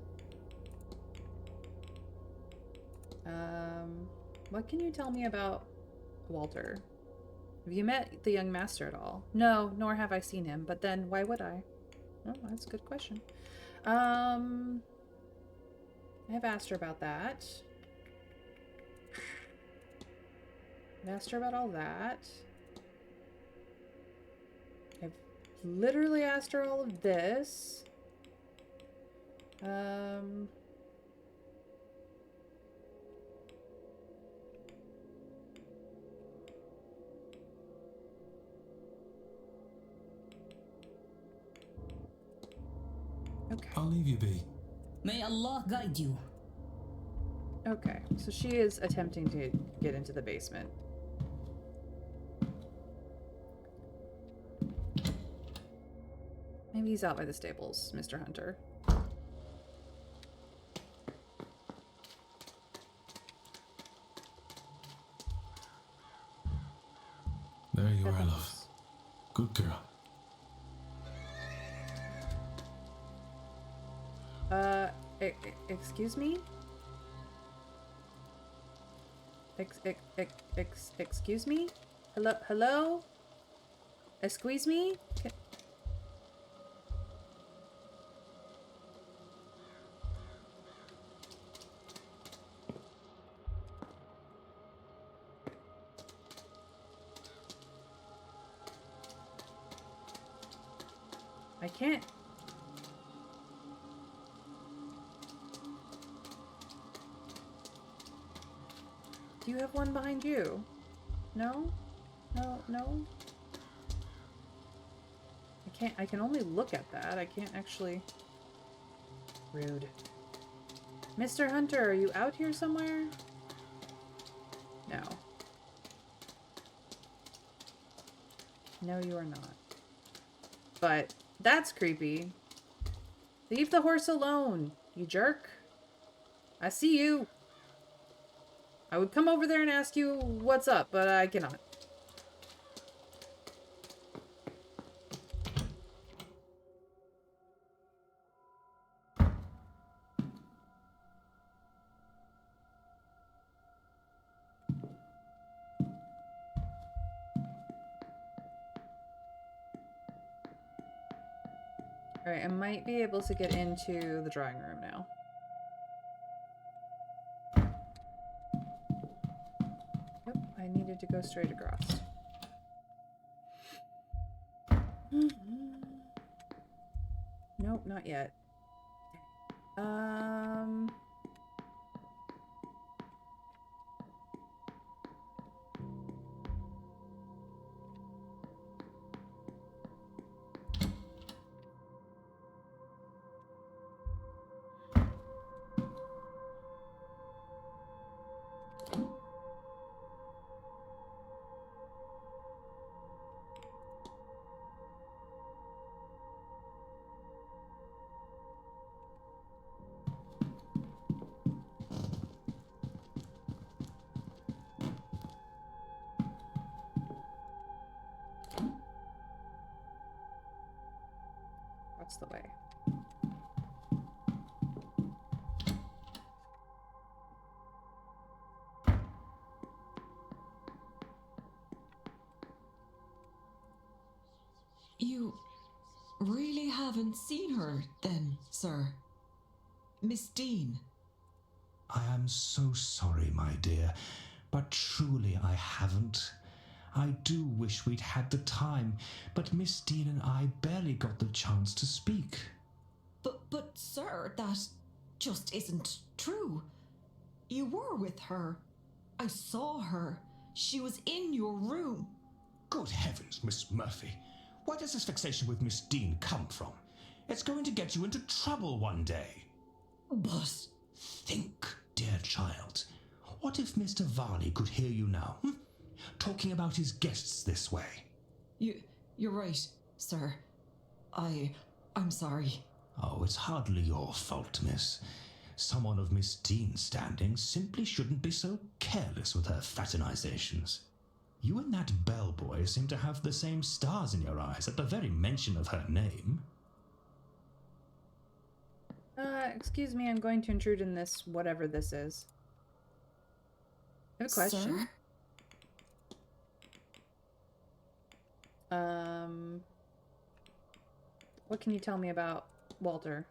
What can you tell me about Walter? Have you met the young master at all? No, nor have I seen him, but then why would I? Oh, that's a good question. I've asked her about that. I've asked her about all that. I've literally asked her all of this. Okay. I'll leave you be. May Allah guide you. Okay, so she is attempting to get into the basement. Maybe he's out by the stables, Mr. Hunter. There you are, love. Good girl. Excuse me? Excuse me? Hello? Squeeze me? I can't. Do you have one behind you? No? No? I can only look at that. I can't actually... Rude. Mr. Hunter, are you out here somewhere? No. No, you are not. But that's creepy. Leave the horse alone, you jerk. I see you. I would come over there and ask you what's up, but I cannot. Alright, I might be able to get into the drawing room now. Yep, I needed to go straight across. Nope, not yet. What's the way? You really haven't seen her, then, sir? Miss Deane? I am so sorry, my dear, but truly I haven't. I do wish we'd had the time, but Miss Deane and I barely got the chance to speak. But, sir, that just isn't true. You were with her. I saw her. She was in your room. Good heavens, Miss Murphy. Where does this fixation with Miss Deane come from? It's going to get you into trouble one day. But... Think, dear child. What if Mr. Varley could hear you now, talking about his guests this way? You're right, sir. I'm sorry. Oh, it's hardly your fault, miss. Someone of Miss Deane's standing simply shouldn't be so careless with her fraternizations. You and that bellboy seem to have the same stars in your eyes at the very mention of her name. Excuse me, I'm going to intrude in this, whatever this is. I have a question. Sir? What can you tell me about Walter?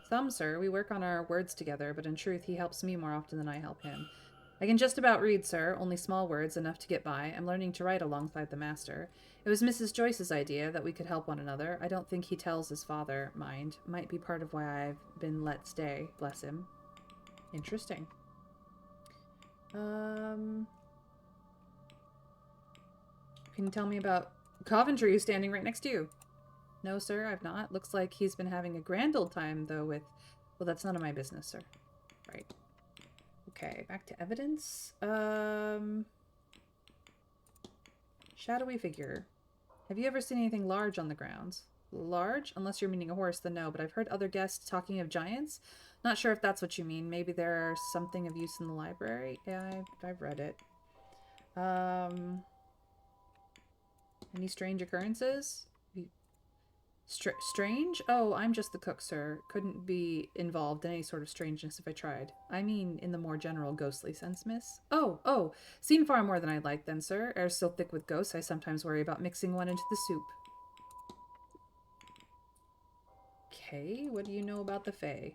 Some, sir. We work on our words together, but in truth, he helps me more often than I help him. I can just about read, sir, only small words, enough to get by. I'm learning to write alongside the master. It was Mrs. Joyce's idea that we could help one another. I don't think he tells his father, mind. Might be part of why I've been let stay, bless him. Interesting. Can you tell me about Coventry, who's standing right next to you? No, sir, I've not. Looks like he's been having a grand old time, though, with... Well, that's none of my business, sir. Right. Okay, back to evidence. Shadowy figure. Have you ever seen anything large on the grounds? Large? Unless you're meaning a horse, then no, but I've heard other guests talking of giants. Not sure if that's what you mean. Maybe there's something of use in the library? Yeah, I've read it. Any strange occurrences? Strange? Oh, I'm just the cook, sir. Couldn't be involved in any sort of strangeness if I tried. I mean, in the more general ghostly sense, miss. Oh, seen far more than I'd like then, sir. Air's so thick with ghosts, I sometimes worry about mixing one into the soup. Okay, what do you know about the Fae?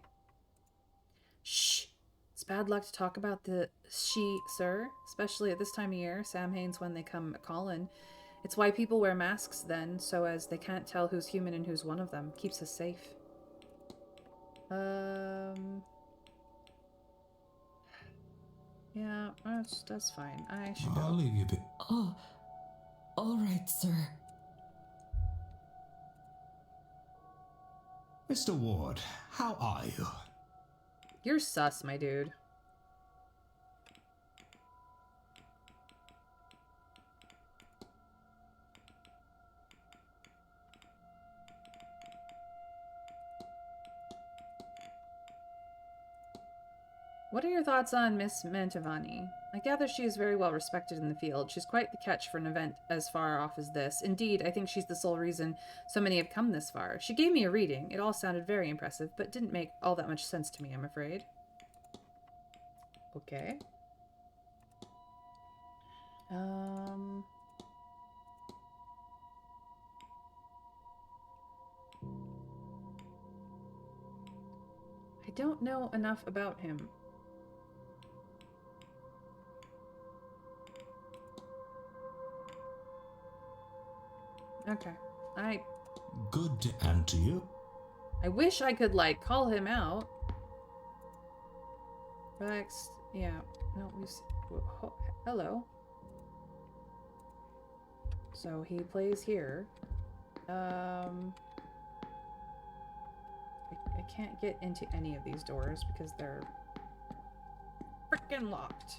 Shh! It's bad luck to talk about the she, sir. Especially at this time of year. Sam Haines when they come callin'. It's why people wear masks then, so as they can't tell who's human and who's one of them. Keeps us safe. Yeah, that's fine. I should go. I'll leave you be. Oh, all right, sir. Mr. Ward, how are you? You're sus, my dude. What are your thoughts on Miss Mantovani? I gather she is very well respected in the field. She's quite the catch for an event as far off as this. Indeed, I think she's the sole reason so many have come this far. She gave me a reading. It all sounded very impressive, but didn't make all that much sense to me, I'm afraid. Okay. I don't know enough about him. Okay. Good, and to you? I wish I could, like, call him out. Relaxed. Yeah. No, hello. So he plays here. I can't get into any of these doors because they're freaking locked.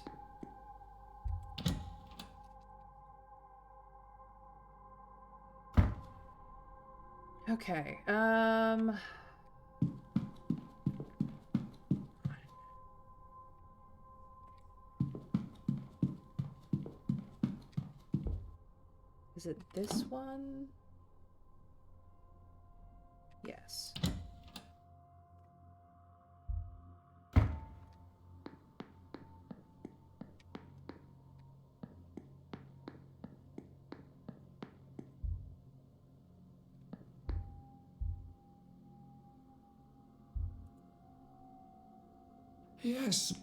Okay, is it this one? Yes. Yes.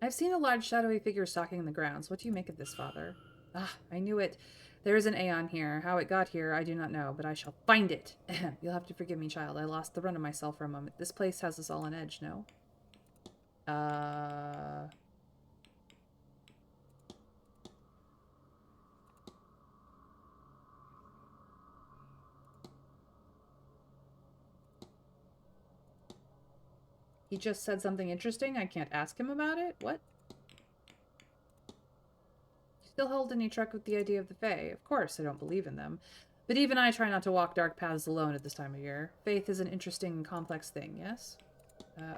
I've seen a large shadowy figure stalking the grounds. What do you make of this, Father? Ah, I knew it. There is an Aeon here. How it got here, I do not know, but I shall find it. You'll have to forgive me, child. I lost the run of myself for a moment. This place has us all on edge, no? He just said something interesting. I can't ask him about it? What? You still hold any truck with the idea of the Fae? Of course, I don't believe in them. But even I try not to walk dark paths alone at this time of year. Faith is an interesting and complex thing, yes?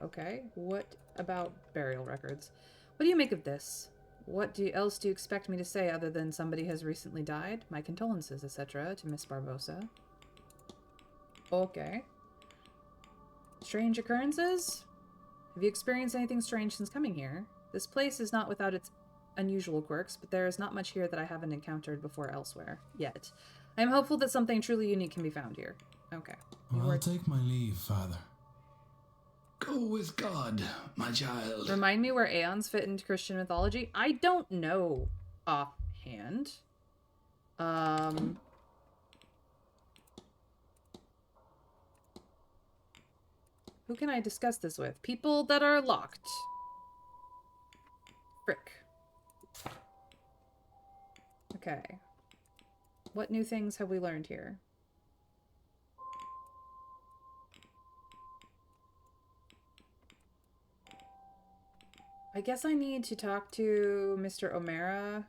Okay. What about burial records? What do you make of this? What else do you expect me to say other than somebody has recently died? My condolences, etc. to Miss Barbosa. Okay. Strange occurrences? Have you experienced anything strange since coming here? This place is not without its unusual quirks, but there is not much here that I haven't encountered before elsewhere, yet. I am hopeful that something truly unique can be found here. Okay. I'll take my leave, Father. Go with God, my child. Remind me where Aeons fit into Christian mythology? I don't know offhand. Who can I discuss this with? People that are locked. Frick. Okay. What new things have we learned here? I guess I need to talk to Mr. O'Mara.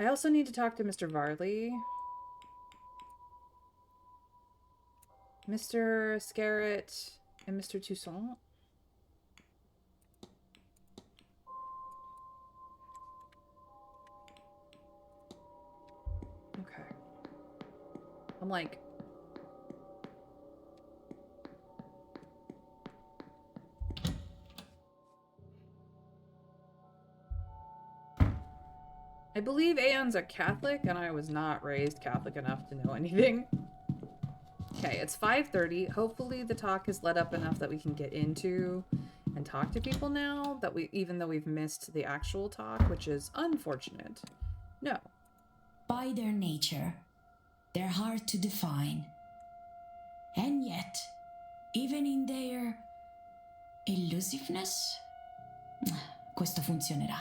I also need to talk to Mr. Varley. Mr. Scarrett and Mr. Toussaint. Okay. I'm like... I believe Aeons are Catholic, and I was not raised Catholic enough to know anything. Okay, it's 5:30. Hopefully the talk is let up enough that we can get into and talk to people now, that even though we've missed the actual talk, which is unfortunate. No. By their nature, they're hard to define. And yet, even in their elusiveness, questo funzionerà.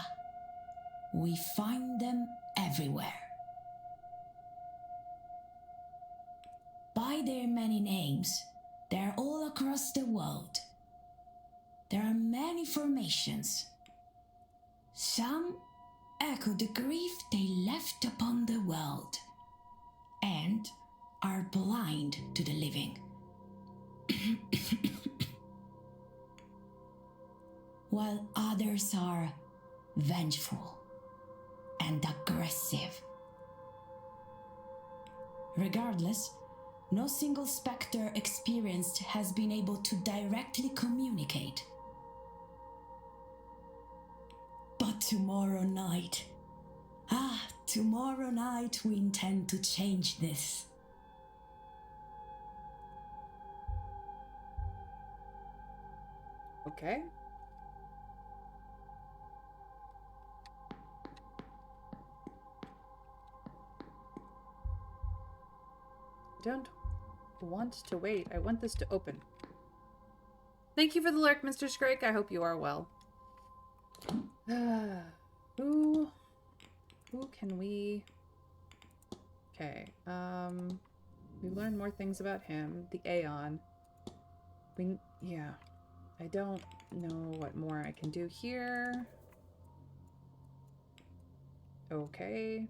We find them everywhere. By their many names, they're all across the world. There are many formations. Some echo the grief they left upon the world, and are blind to the living. While others are vengeful and aggressive. Regardless, no single spectre experienced has been able to directly communicate. But tomorrow night we intend to change this. Okay. I don't want to wait. I want this to open. Thank you for the lurk, Mr. Scrake. I hope you are well. Who can we... Okay, we learned more things about him. The Aeon. Yeah. I don't know what more I can do here. Okay.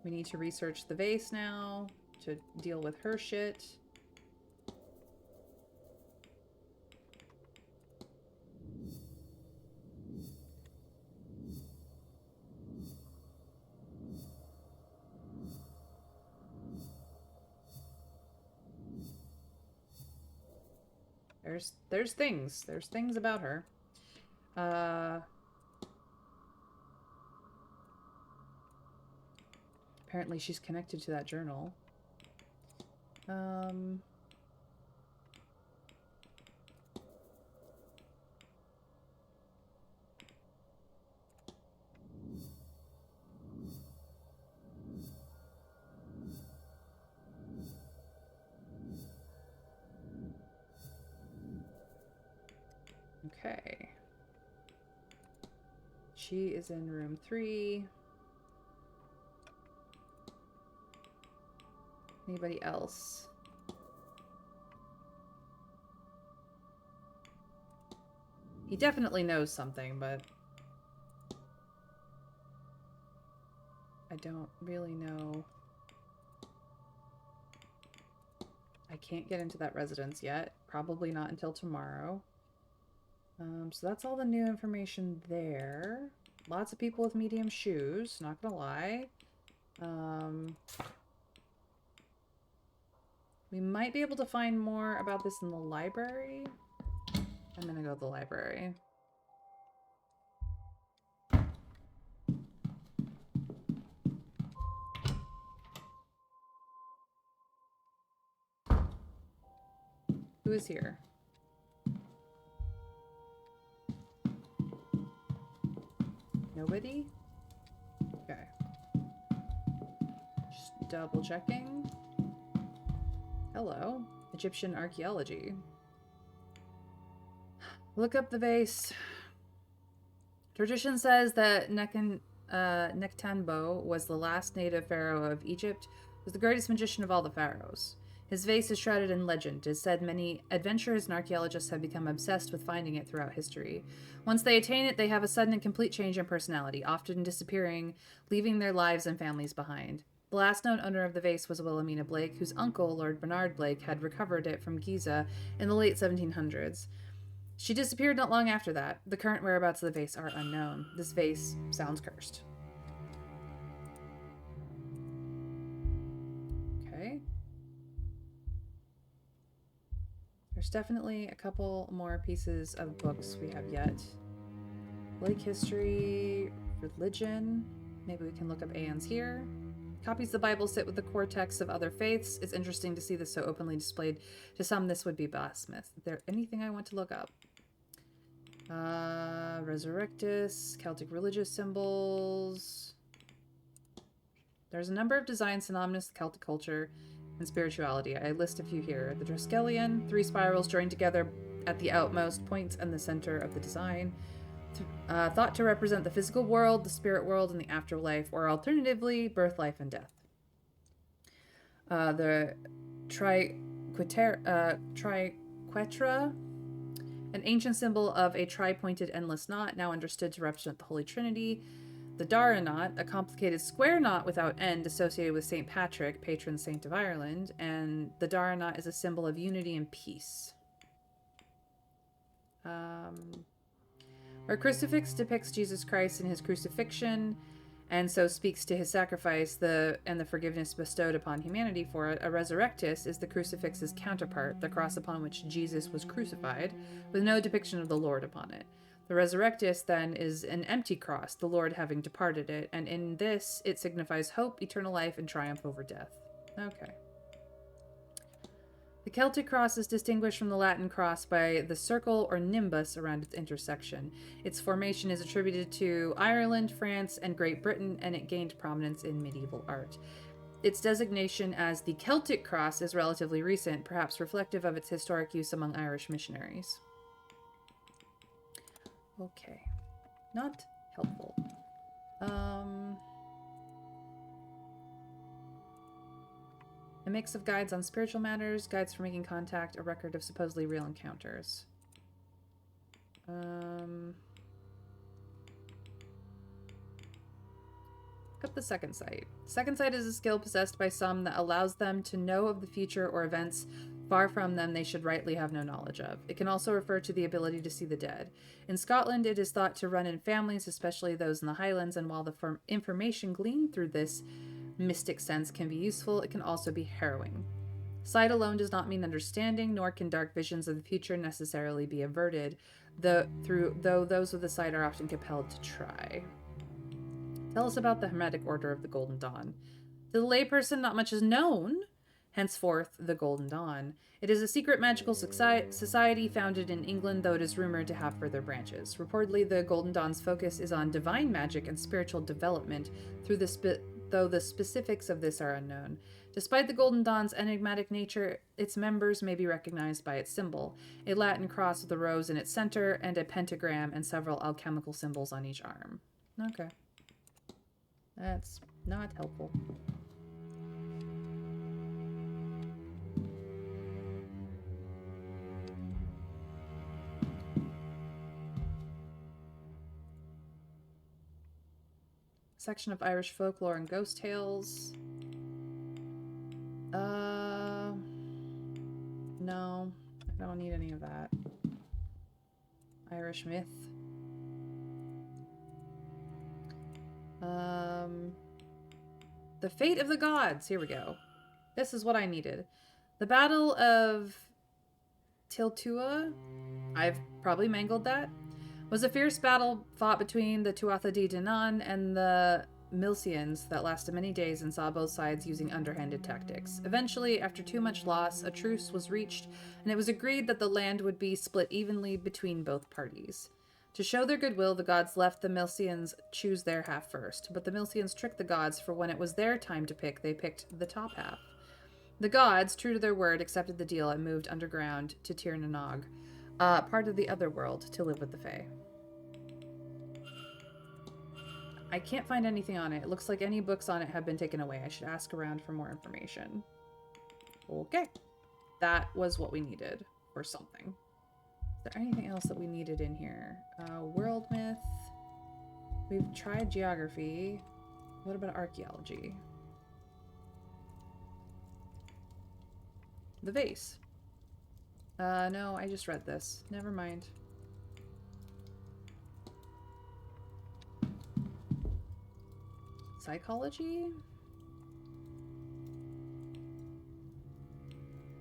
We need to research the vase now to deal with her shit. There's things. There's things about her. Apparently she's connected to that journal. Okay. She is in room 3. Anybody else? He definitely knows something, but I don't really know. I can't get into that residence yet. Probably not until tomorrow. So that's all the new information there. Lots of people with medium shoes, not gonna lie. We might be able to find more about this in the library. I'm gonna go to the library. Who is here? Nobody? Okay. Just double checking. Hello. Egyptian archaeology. Look up the vase. Tradition says that Nectanebo was the last native pharaoh of Egypt, was the greatest magician of all the pharaohs. His vase is shrouded in legend. It is said many adventurers and archaeologists have become obsessed with finding it throughout history. Once they attain it, they have a sudden and complete change in personality, often disappearing, leaving their lives and families behind. The last known owner of the vase was Wilhelmina Blake, whose uncle, Lord Bernard Blake, had recovered it from Giza in the late 1700s. She disappeared not long after that. The current whereabouts of the vase are unknown. This vase sounds cursed. Okay. There's definitely a couple more pieces of books we have yet. Blake history, religion. Maybe we can look up Aeons here. Copies of the Bible sit with the core texts of other faiths. It's interesting to see this so openly displayed. To some, this would be blasphemous. Is there anything I want to look up? Resurrectus, Celtic religious symbols. There's a number of designs synonymous with Celtic culture and spirituality. I list a few here. The Draskelion, 3 spirals joined together at the outmost points and the center of the design. Thought to represent the physical world, the spirit world, and the afterlife, or alternatively, birth, life, and death. The triquetra An ancient symbol of a tri-pointed endless knot, now understood to represent the Holy Trinity. The Dara knot, a complicated square knot without end associated with St. Patrick, patron saint of Ireland, and the Dara knot is a symbol of unity and peace. Our crucifix depicts Jesus Christ in his crucifixion, and so speaks to his sacrifice and the forgiveness bestowed upon humanity for it. A resurrectus is the crucifix's counterpart, the cross upon which Jesus was crucified, with no depiction of the Lord upon it. The resurrectus, then, is an empty cross, the Lord having departed it, and in this it signifies hope, eternal life, and triumph over death. Okay. The Celtic cross is distinguished from the Latin cross by the circle or nimbus around its intersection. Its formation is attributed to Ireland, France, and Great Britain, and it gained prominence in medieval art. Its designation as the Celtic cross is relatively recent, perhaps reflective of its historic use among Irish missionaries. Okay. Not helpful. A mix of guides on spiritual matters, guides for making contact, a record of supposedly real encounters. Up the second sight. Second sight is a skill possessed by some that allows them to know of the future or events far from them they should rightly have no knowledge of. It can also refer to the ability to see the dead. In Scotland, it is thought to run in families, especially those in the Highlands, and while the information gleaned through this mystic sense can be useful, it can also be harrowing. Sight alone does not mean understanding, nor can dark visions of the future necessarily be averted, though those with the sight are often compelled to try. Tell us about the Hermetic Order of the Golden Dawn. To the layperson, not much is known, henceforth the Golden Dawn. It is a secret magical society founded in England, though it is rumored to have further branches. Reportedly, the Golden Dawn's focus is on divine magic and spiritual development, though the specifics of this are unknown. Despite the Golden Dawn's enigmatic nature, its members may be recognized by its symbol, a Latin cross with a rose in its center, and a pentagram and several alchemical symbols on each arm. Okay. That's not helpful. Section of Irish folklore and ghost tales. No, I don't need any of that. Irish myth. The Fate of the Gods. Here we go. This is what I needed. The Battle of Tiltua, I've probably mangled that, was a fierce battle fought between the Tuatha De Danann and the Milesians that lasted many days and saw both sides using underhanded tactics. Eventually, after too much loss, a truce was reached, and it was agreed that the land would be split evenly between both parties. To show their goodwill, the gods left the Milesians choose their half first, but the Milesians tricked the gods, for when it was their time to pick, they picked the top half. The gods, true to their word, accepted the deal and moved underground to Tir na Nog, part of the other world, to live with the Fae. I can't find anything on it. It looks like any books on it have been taken away. I should ask around for more information. Okay. That was what we needed, or something. Is there anything else that we needed in here? World myth. We've tried geography. What about archaeology? The vase. No, I just read this. Never mind. Psychology?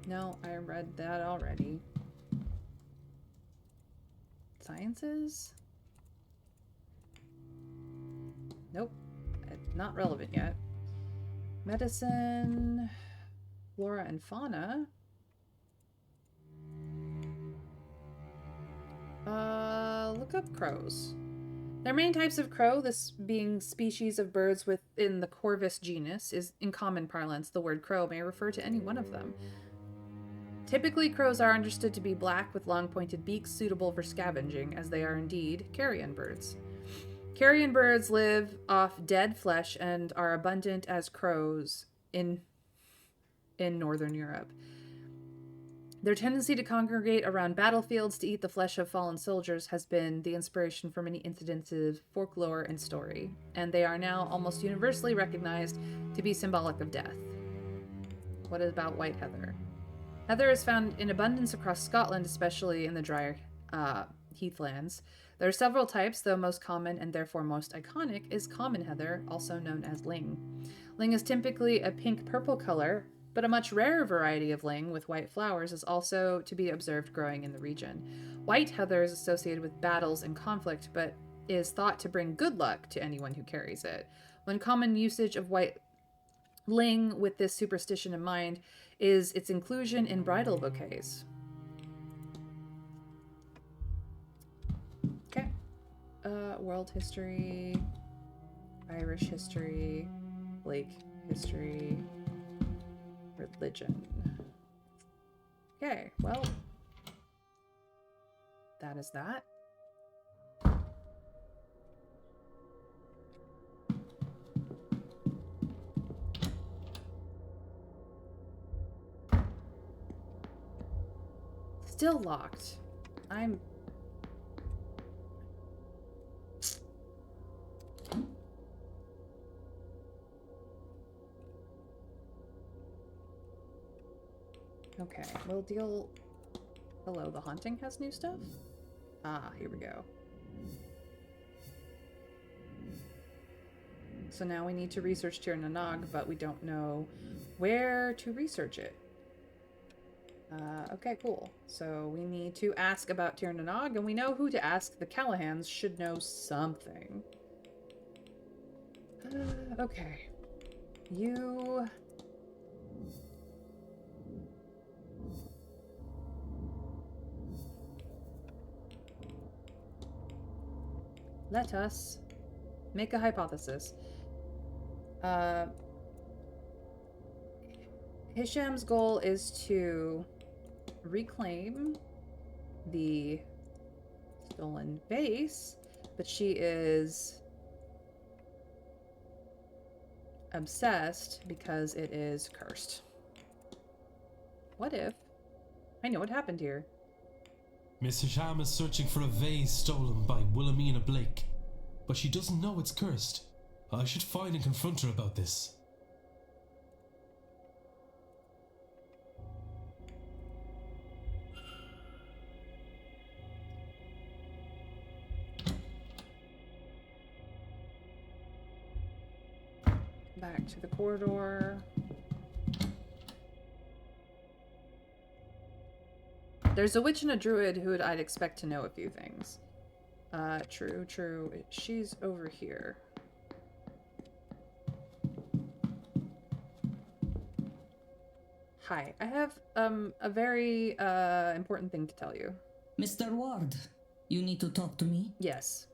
No, I read that already. Sciences? Nope. Not relevant yet. Medicine, flora and fauna. Look up crows. Their main types of crow, this being species of birds within the Corvus genus, is in common parlance. The word crow may refer to any one of them. Typically, crows are understood to be black with long pointed beaks suitable for scavenging, as they are indeed carrion birds. Carrion birds live off dead flesh and are abundant as crows in Northern Europe. Their tendency to congregate around battlefields to eat the flesh of fallen soldiers has been the inspiration for many incidents of folklore and story, and they are now almost universally recognized to be symbolic of death. What about white heather? Heather is found in abundance across Scotland, especially in the drier heathlands. There are several types, though most common and therefore most iconic is common heather, also known as ling. Ling is typically a pink-purple color, but a much rarer variety of ling with white flowers is also to be observed growing in the region. White heather is associated with battles and conflict, but is thought to bring good luck to anyone who carries it. One common usage of white ling with this superstition in mind is its inclusion in bridal bouquets. Okay. World history, Irish history, Blake history, religion. Okay, well, that is that. Still locked. I'm... Okay, we'll deal... Hello, the haunting has new stuff? Ah, here we go. So now we need to research Tir na Nog, but we don't know where to research it. Okay, cool. So we need to ask about Tir na Nog, and we know who to ask. The Callahans should know something. Okay. You... Let us make a hypothesis. Hisham's goal is to reclaim the stolen vase, but she is obsessed because it is cursed. What if? I know what happened here. Miss Hisham is searching for a vase stolen by Wilhelmina Blake, but she doesn't know it's cursed. I should find and confront her about this. Back to the corridor. There's a witch and a druid who I'd expect to know a few things. True. She's over here. Hi, I have a very important thing to tell you. Mr. Ward, you need to talk to me? Yes.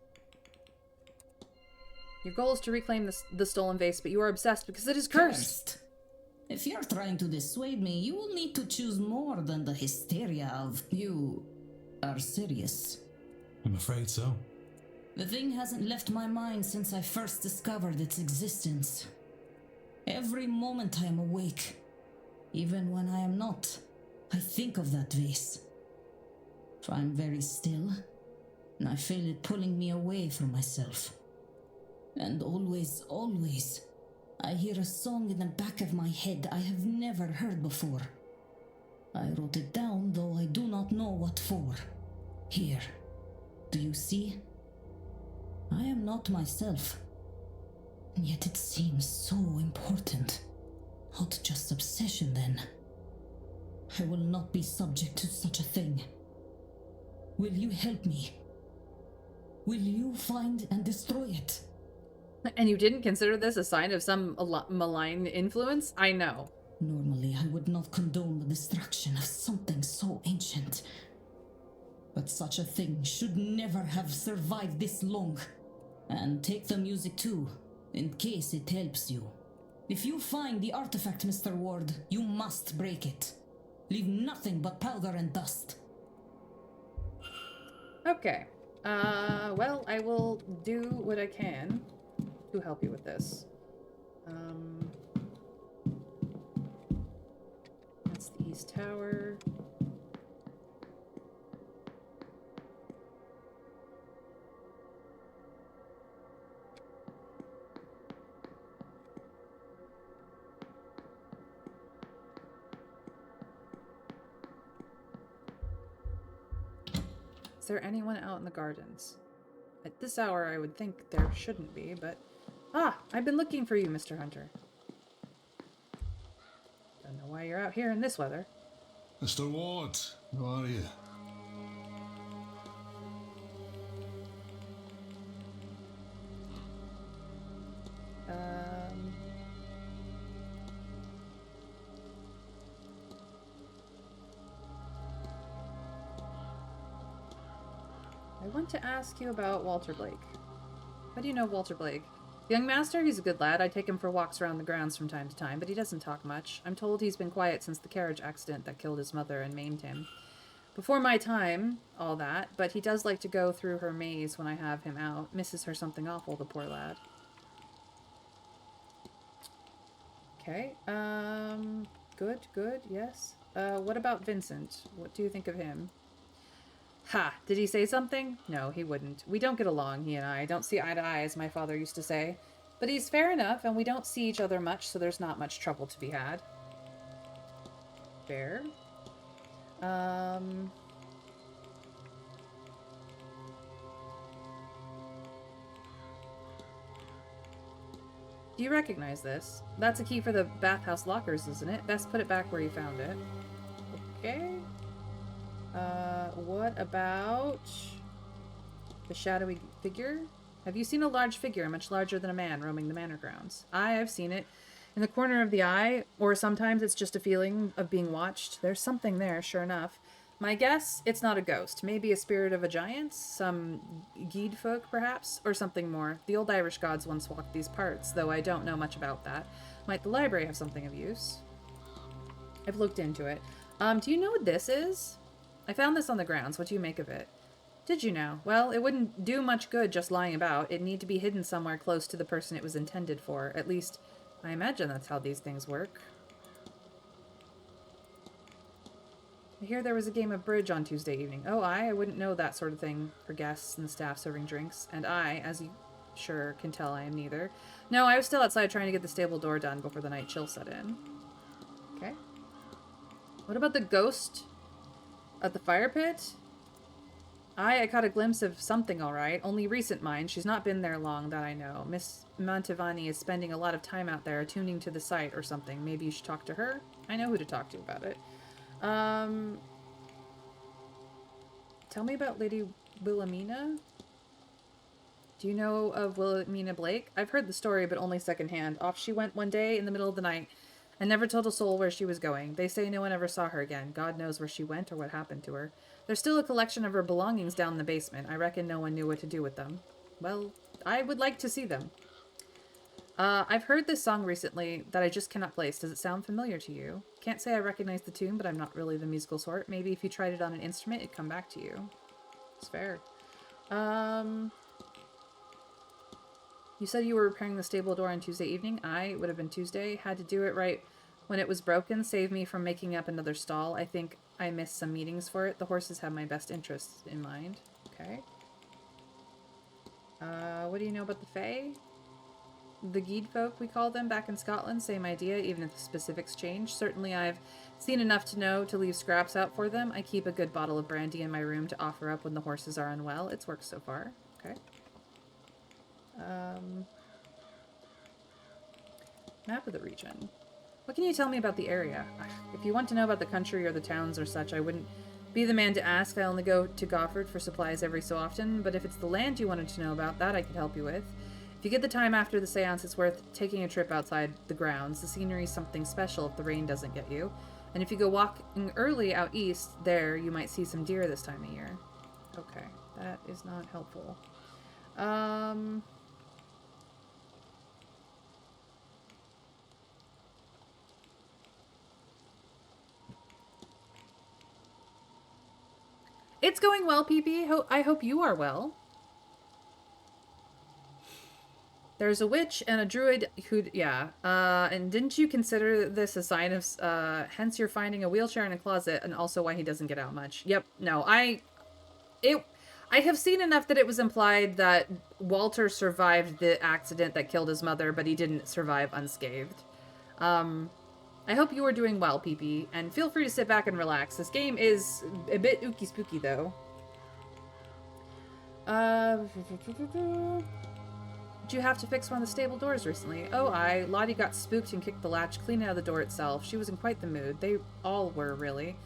Your goal is to reclaim the stolen vase, but you are obsessed because it is cursed. If you're trying to dissuade me, you will need to choose more than the hysteria of you are serious. I'm afraid so. The thing hasn't left my mind since I first discovered its existence. Every moment I am awake, even when I am not, I think of that vase. If I'm very still, and I feel it pulling me away from myself. And always, I hear a song in the back of my head I have never heard before. I wrote it down, though I do not know what for. Here. Do you see? I am not myself. And yet it seems so important. Not just obsession, then. I will not be subject to such a thing. Will you help me? Will you find and destroy it? And you didn't consider this a sign of some malign influence? I know. Normally, I would not condone the destruction of something so ancient. But such a thing should never have survived this long. And take the music too, in case it helps you. If you find the artifact, Mr. Ward, you must break it. Leave nothing but powder and dust. Okay. Well, I will do what I can to help you with this. That's the East Tower. there anyone out in the gardens? At this hour, I would think there shouldn't be, but... Ah! I've been looking for you, Mr. Hunter. Don't know why you're out here in this weather. Mr. Ward, how are you? I want to ask you about Walter Blake. How do you know Walter Blake? Young master, he's a good lad. I take him for walks around the grounds from time to time, but he doesn't talk much. I'm told he's been quiet since the carriage accident that killed his mother and maimed him. Before my time, all that, but he does like to go through her maze when I have him out. Misses her something awful, the poor lad. Okay, good, yes. What about Vincent? What do you think of him? Ha! Did he say something? No, he wouldn't. We don't get along, he and I. Don't see eye to eye, as my father used to say. But he's fair enough, and we don't see each other much, so there's not much trouble to be had. Fair. Do you recognize this? That's a key for the bathhouse lockers, isn't it? Best put it back where you found it. Okay. What about the shadowy figure? Have you seen a large figure, much larger than a man, roaming the manor grounds? I've seen it. In the corner of the eye, or sometimes it's just a feeling of being watched. There's something there, sure enough. My guess, it's not a ghost. Maybe a spirit of a giant? Some Geed folk, perhaps? Or something more. The old Irish gods once walked these parts, though I don't know much about that. Might the library have something of use? I've looked into it. Do you know what this is? I found this on the grounds. What do you make of it? Did you know? Well, it wouldn't do much good just lying about. It'd need to be hidden somewhere close to the person it was intended for. At least, I imagine that's how these things work. I hear there was a game of bridge on Tuesday evening. Oh, I wouldn't know that sort of thing for guests and the staff serving drinks. And I, as you sure can tell, I am neither. No, I was still outside trying to get the stable door done before the night chill set in. Okay. What about the ghost at the fire pit? I caught a glimpse of something, all right. Only recent, mind. She's not been there long, that I know. Miss Mantovani is spending a lot of time out there, tuning to the site or something. Maybe you should talk to her? I know who to talk to about it. Tell me about Lady Wilhelmina. Do you know of Wilhelmina Blake? I've heard the story, but only secondhand. Off she went one day in the middle of the night and never told a soul where she was going. They say no one ever saw her again. God knows where she went or what happened to her. There's still a collection of her belongings down in the basement. I reckon no one knew what to do with them. Well, I would like to see them. I've heard this song recently that I just cannot place. Does it sound familiar to you? Can't say I recognize the tune, but I'm not really the musical sort. Maybe if you tried it on an instrument, it'd come back to you. It's fair. You said you were repairing the stable door on Tuesday evening. It would have been Tuesday. Had to do it right when it was broken. Save me from making up another stall. I think I missed some meetings for it. The horses have my best interests in mind. Okay. What do you know about the Fae? The Geed folk, we call them back in Scotland. Same idea, even if the specifics change. Certainly I've seen enough to know to leave scraps out for them. I keep a good bottle of brandy in my room to offer up when the horses are unwell. It's worked so far. Okay. Map of the region. What can you tell me about the area? If you want to know about the country or the towns or such, I wouldn't be the man to ask. I only go to Gofford for supplies every so often, but if it's the land you wanted to know about, that I could help you with. If you get the time after the seance, it's worth taking a trip outside the grounds. The scenery's something special if the rain doesn't get you. And if you go walking early out east, there, you might see some deer this time of year. Okay, that is not helpful. It's going well, PP. I hope you are well. There's a witch and a druid who'd, yeah. And didn't you consider this a sign of, hence you're finding a wheelchair in a closet and also why he doesn't get out much. Yep, no, I have seen enough that it was implied that Walter survived the accident that killed his mother, but he didn't survive unscathed. I hope you are doing well, PP, and feel free to sit back and relax. This game is a bit ooky spooky, though. Did you have to fix one of the stable doors recently? Oh, Lottie got spooked and kicked the latch clean out of the door itself. She was in quite the mood. They all were, really.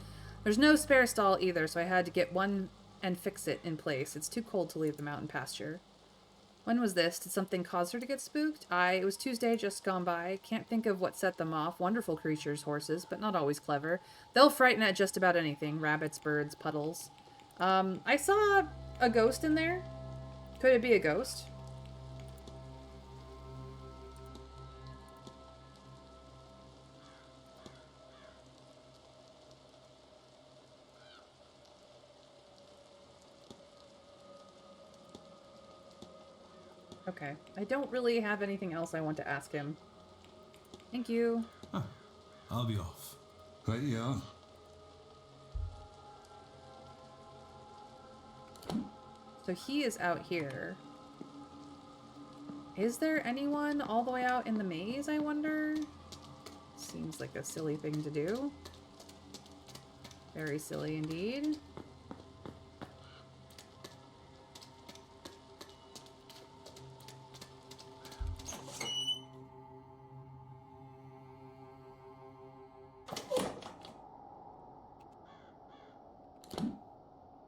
There's no spare stall either, so I had to get one and fix it in place. It's too cold to leave the mountain pasture. When was this? Did something cause her to get spooked? It was Tuesday just gone by. Can't think of what set them off. Wonderful creatures, horses, but not always clever. They'll frighten at just about anything. Rabbits, birds, puddles. I saw a ghost in there. Could it be a ghost? Okay. I don't really have anything else I want to ask him. Thank you. Huh. I'll be off. Right you are. So he is out here. Is there anyone all the way out in the maze, I wonder? Seems like a silly thing to do. Very silly indeed.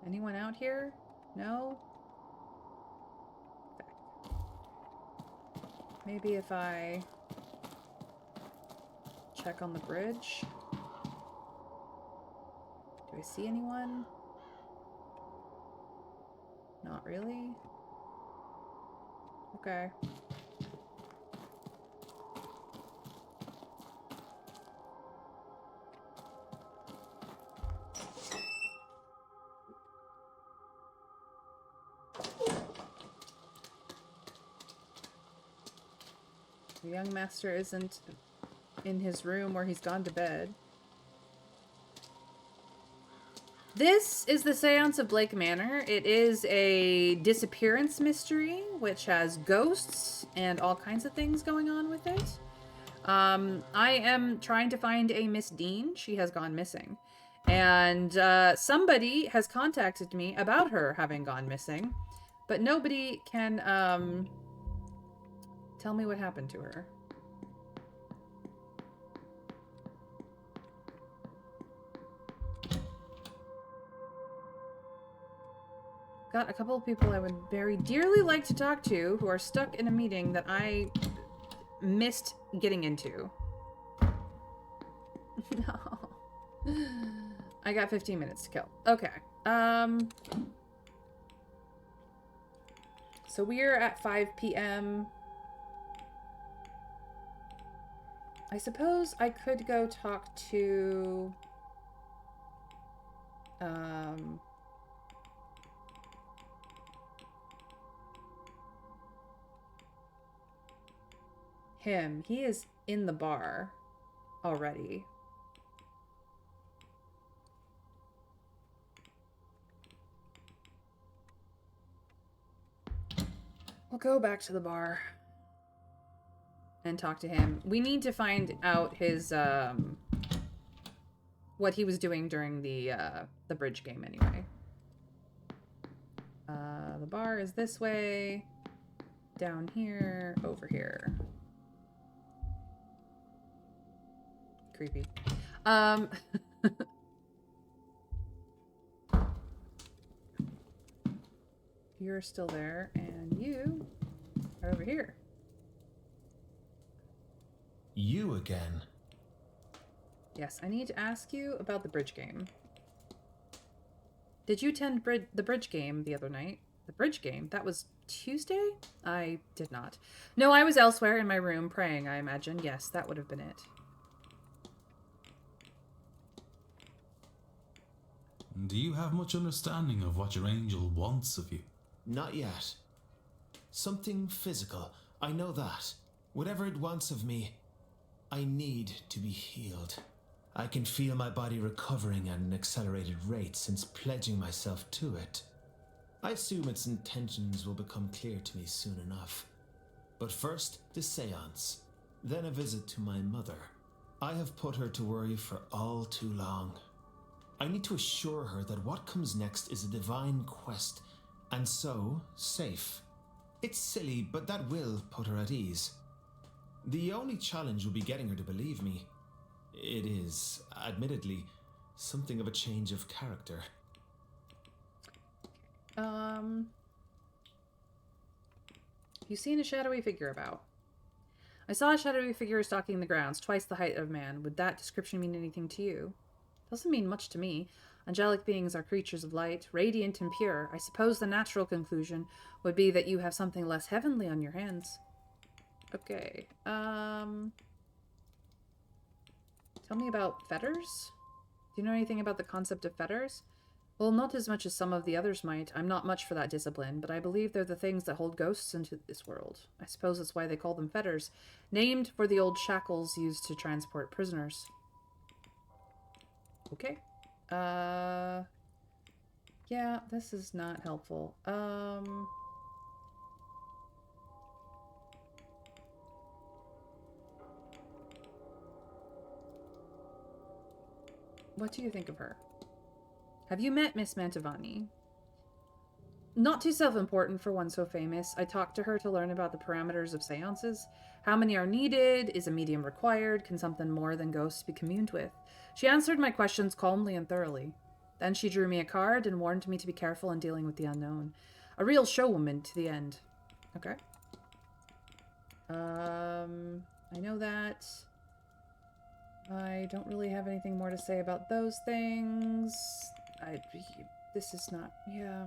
Anyone out here? No? Okay. Maybe if I check on the bridge. Do I see anyone? Not really. Okay. The young master isn't in his room where he's gone to bed. This is the Seance of Blake Manor. It is a disappearance mystery, which has ghosts and all kinds of things going on with it. I am trying to find a Miss Deane. She has gone missing. And somebody has contacted me about her having gone missing, but nobody can tell me what happened to her. Got a couple of people I would very dearly like to talk to who are stuck in a meeting that I missed getting into. No. I got 15 minutes to kill. Okay. So we're at 5 p.m. I suppose I could go talk to him. He is in the bar already. We'll go back to the bar and talk to him. We need to find out his what he was doing during the bridge game anyway. The bar is this way, down here, over here. Creepy. You're still there, and you are over here. You again? Yes, I need to ask you about the bridge game. Did you attend the bridge game the other night? The bridge game? That was Tuesday? I did not. No, I was elsewhere in my room praying, I imagine. Yes, that would have been it. Do you have much understanding of what your angel wants of you? Not yet. Something physical, I know that. Whatever it wants of me, I need to be healed. I can feel my body recovering at an accelerated rate since pledging myself to it. I assume its intentions will become clear to me soon enough. But first, the seance, then a visit to my mother. I have put her to worry for all too long. I need to assure her that what comes next is a divine quest And so, safe. It's silly, but that will put her at ease. The only challenge will be getting her to believe me. It is, admittedly, something of a change of character. You seen a shadowy figure about? I saw a shadowy figure stalking the grounds, twice the height of man. Would that description mean anything to you? Doesn't mean much to me. Angelic beings are creatures of light, radiant and pure. I suppose the natural conclusion would be that you have something less heavenly on your hands. Okay. Tell me about fetters? Do you know anything about the concept of fetters? Well, not as much as some of the others might. I'm not much for that discipline, but I believe they're the things that hold ghosts into this world. I suppose that's why they call them fetters, named for the old shackles used to transport prisoners. Okay. Yeah, this is not helpful. What do you think of her? Have you met Miss Mantovani? Not too self-important for one so famous. I talked to her to learn about the parameters of seances. How many are needed? Is a medium required? Can something more than ghosts be communed with? She answered my questions calmly and thoroughly. Then she drew me a card and warned me to be careful in dealing with the unknown. A real showwoman to the end. Okay. I know that. I don't really have anything more to say about those things. This is not, yeah.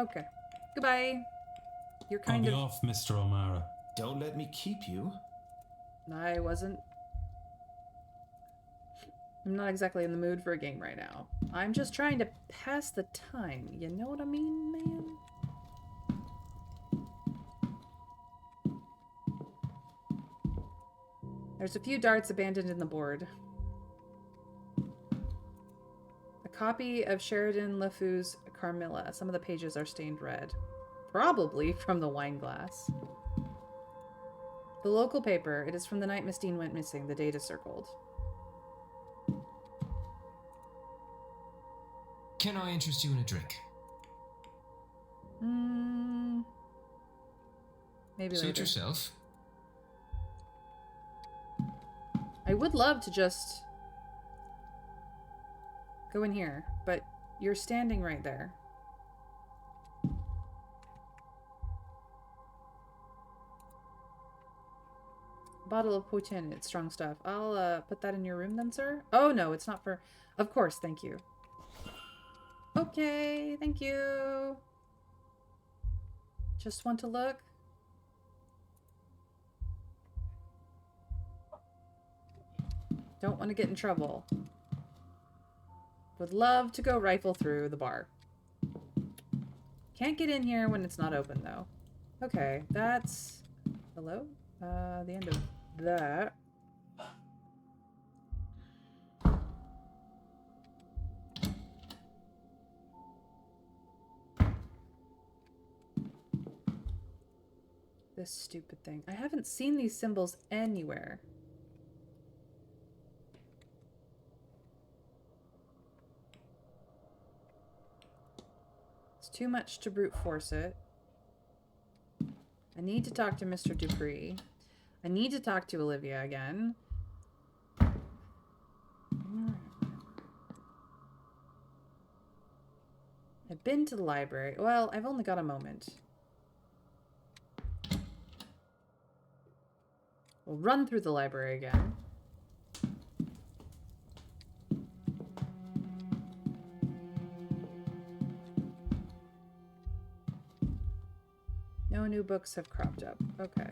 Okay. Goodbye. You're I'll kind be of... off, Mr. O'Mara. Don't let me keep you. I wasn't... I'm not exactly in the mood for a game right now. I'm just trying to pass the time. You know what I mean, man? There's a few darts abandoned in the board. A copy of Sheridan LeFou's Carmilla. Some of the pages are stained red. Probably from the wine glass. The local paper. It is from the night Miss Deane went missing. The date is circled. Can I interest you in a drink? Maybe Suit later. yourself. I would love to just go in here, but you're standing right there. Bottle of potion. It's strong stuff. I'll put that in your room then, sir. Oh no, it's not for... Of course, thank you. Okay, thank you. Just want to look. Don't want to get in trouble. Would love to go rifle through the bar. Can't get in here when it's not open, though. Okay, that's... Hello? The end of that. This stupid thing. I haven't seen these symbols anywhere. It's too much to brute force it. I need to talk to Mr. Dupree. I need to talk to Olivia again. I've been to the library. Well, I've only got a moment. We'll run through the library again. No new books have cropped up. Okay.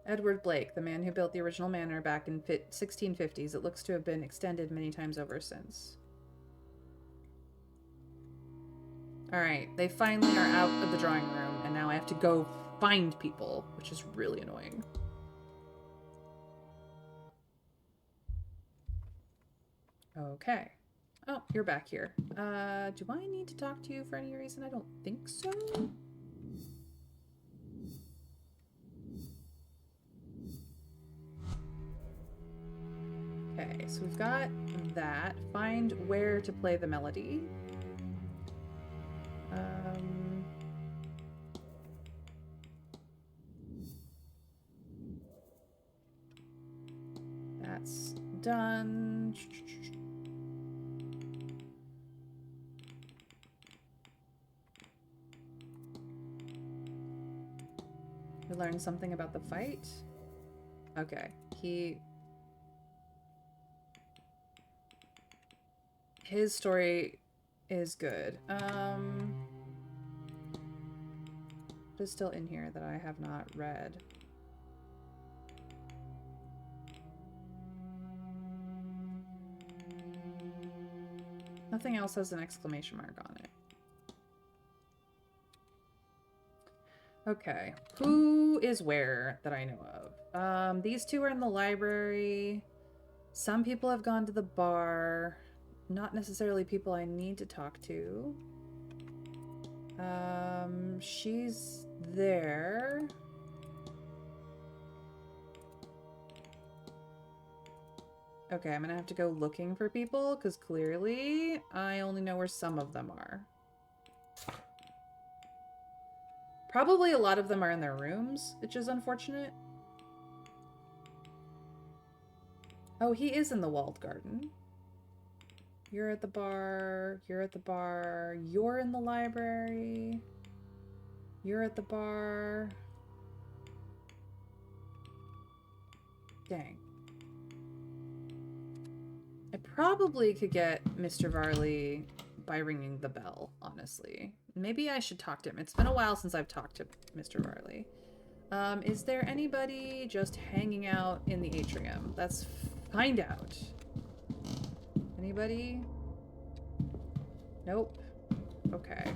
Edward Blake, the man who built the original manor back in 1650s. It looks to have been extended many times over since. Alright, they finally are out of the drawing room, and now I have to go find people, which is really annoying. Okay. Oh, you're back here. Do I need to talk to you for any reason? I don't think so. Okay, so we've got that. Find where to play the melody. That's done. We learned something about the fight. Okay, his story is good. What is still in here that I have not read? Nothing else has an exclamation mark on it. Okay, who is where that I know of? These two are in the library. Some people have gone to the bar. Not necessarily people I need to talk to. She's there. Okay, I'm gonna have to go looking for people, because clearly I only know where some of them are. Probably a lot of them are in their rooms, which is unfortunate. Oh, he is in the walled garden. You're at the bar. You're at the bar. You're in the library. You're at the bar. Dang. I probably could get Mr. Varley by ringing the bell, honestly. Maybe I should talk to him. It's been a while since I've talked to Mr. Varley. Is there anybody just hanging out in the atrium? Let's find out. Anybody? Nope. Okay.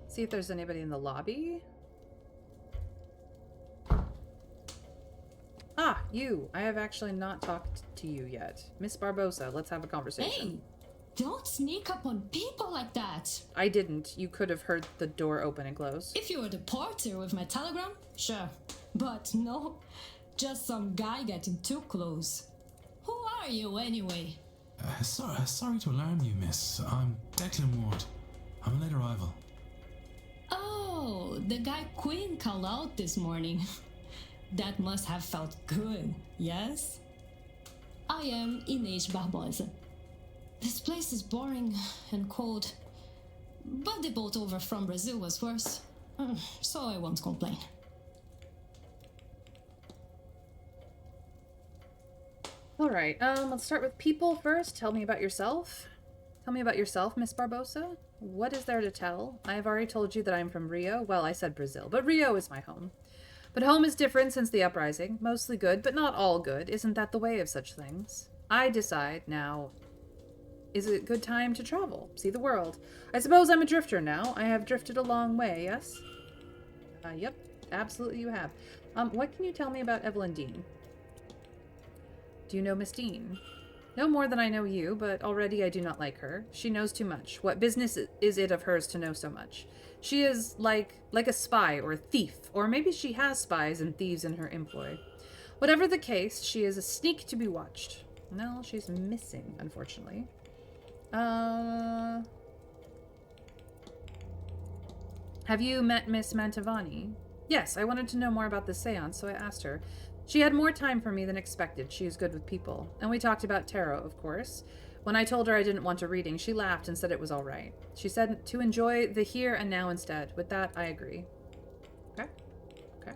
See if there's anybody in the lobby. Ah, you. I have actually not talked to you yet. Miss Barbosa, let's have a conversation. Hey, don't sneak up on people like that. I didn't. You could have heard the door open and close. If you were the porter with my telegram, sure. But no, just some guy getting too close. Who are you anyway? Sorry to alarm you, miss. I'm Declan Ward. I'm a late arrival. Oh, the guy Quinn called out this morning. That must have felt good, yes? I am Inês Barbosa. This place is boring and cold, but the boat over from Brazil was worse, so I won't complain. Alright, let's start with people first. Tell me about yourself. Tell me about yourself, Miss Barbosa. What is there to tell? I have already told you that I'm from Rio. Well, I said Brazil, but Rio is my home. But home is different since the uprising. Mostly good, but not all good. Isn't that the way of such things? I decide now, is it a good time to travel? See the world. I suppose I'm a drifter now. I have drifted a long way, yes? Yep, absolutely you have. What can you tell me about Evelyn Deane? Do you know Miss Deane? No more than I know you, but already I do not like her. She knows too much. What business is it of hers to know so much? She is like a spy or a thief, or maybe she has spies and thieves in her employ. Whatever the case, she is a sneak to be watched. No, she's missing, unfortunately. Have you met Miss Mantovani? Yes, I wanted to know more about the seance, so I asked her. She had more time for me than expected. She is good with people. And we talked about tarot, of course. When I told her I didn't want a reading, she laughed and said it was all right. She said to enjoy the here and now instead. With that, I agree. Okay. Okay.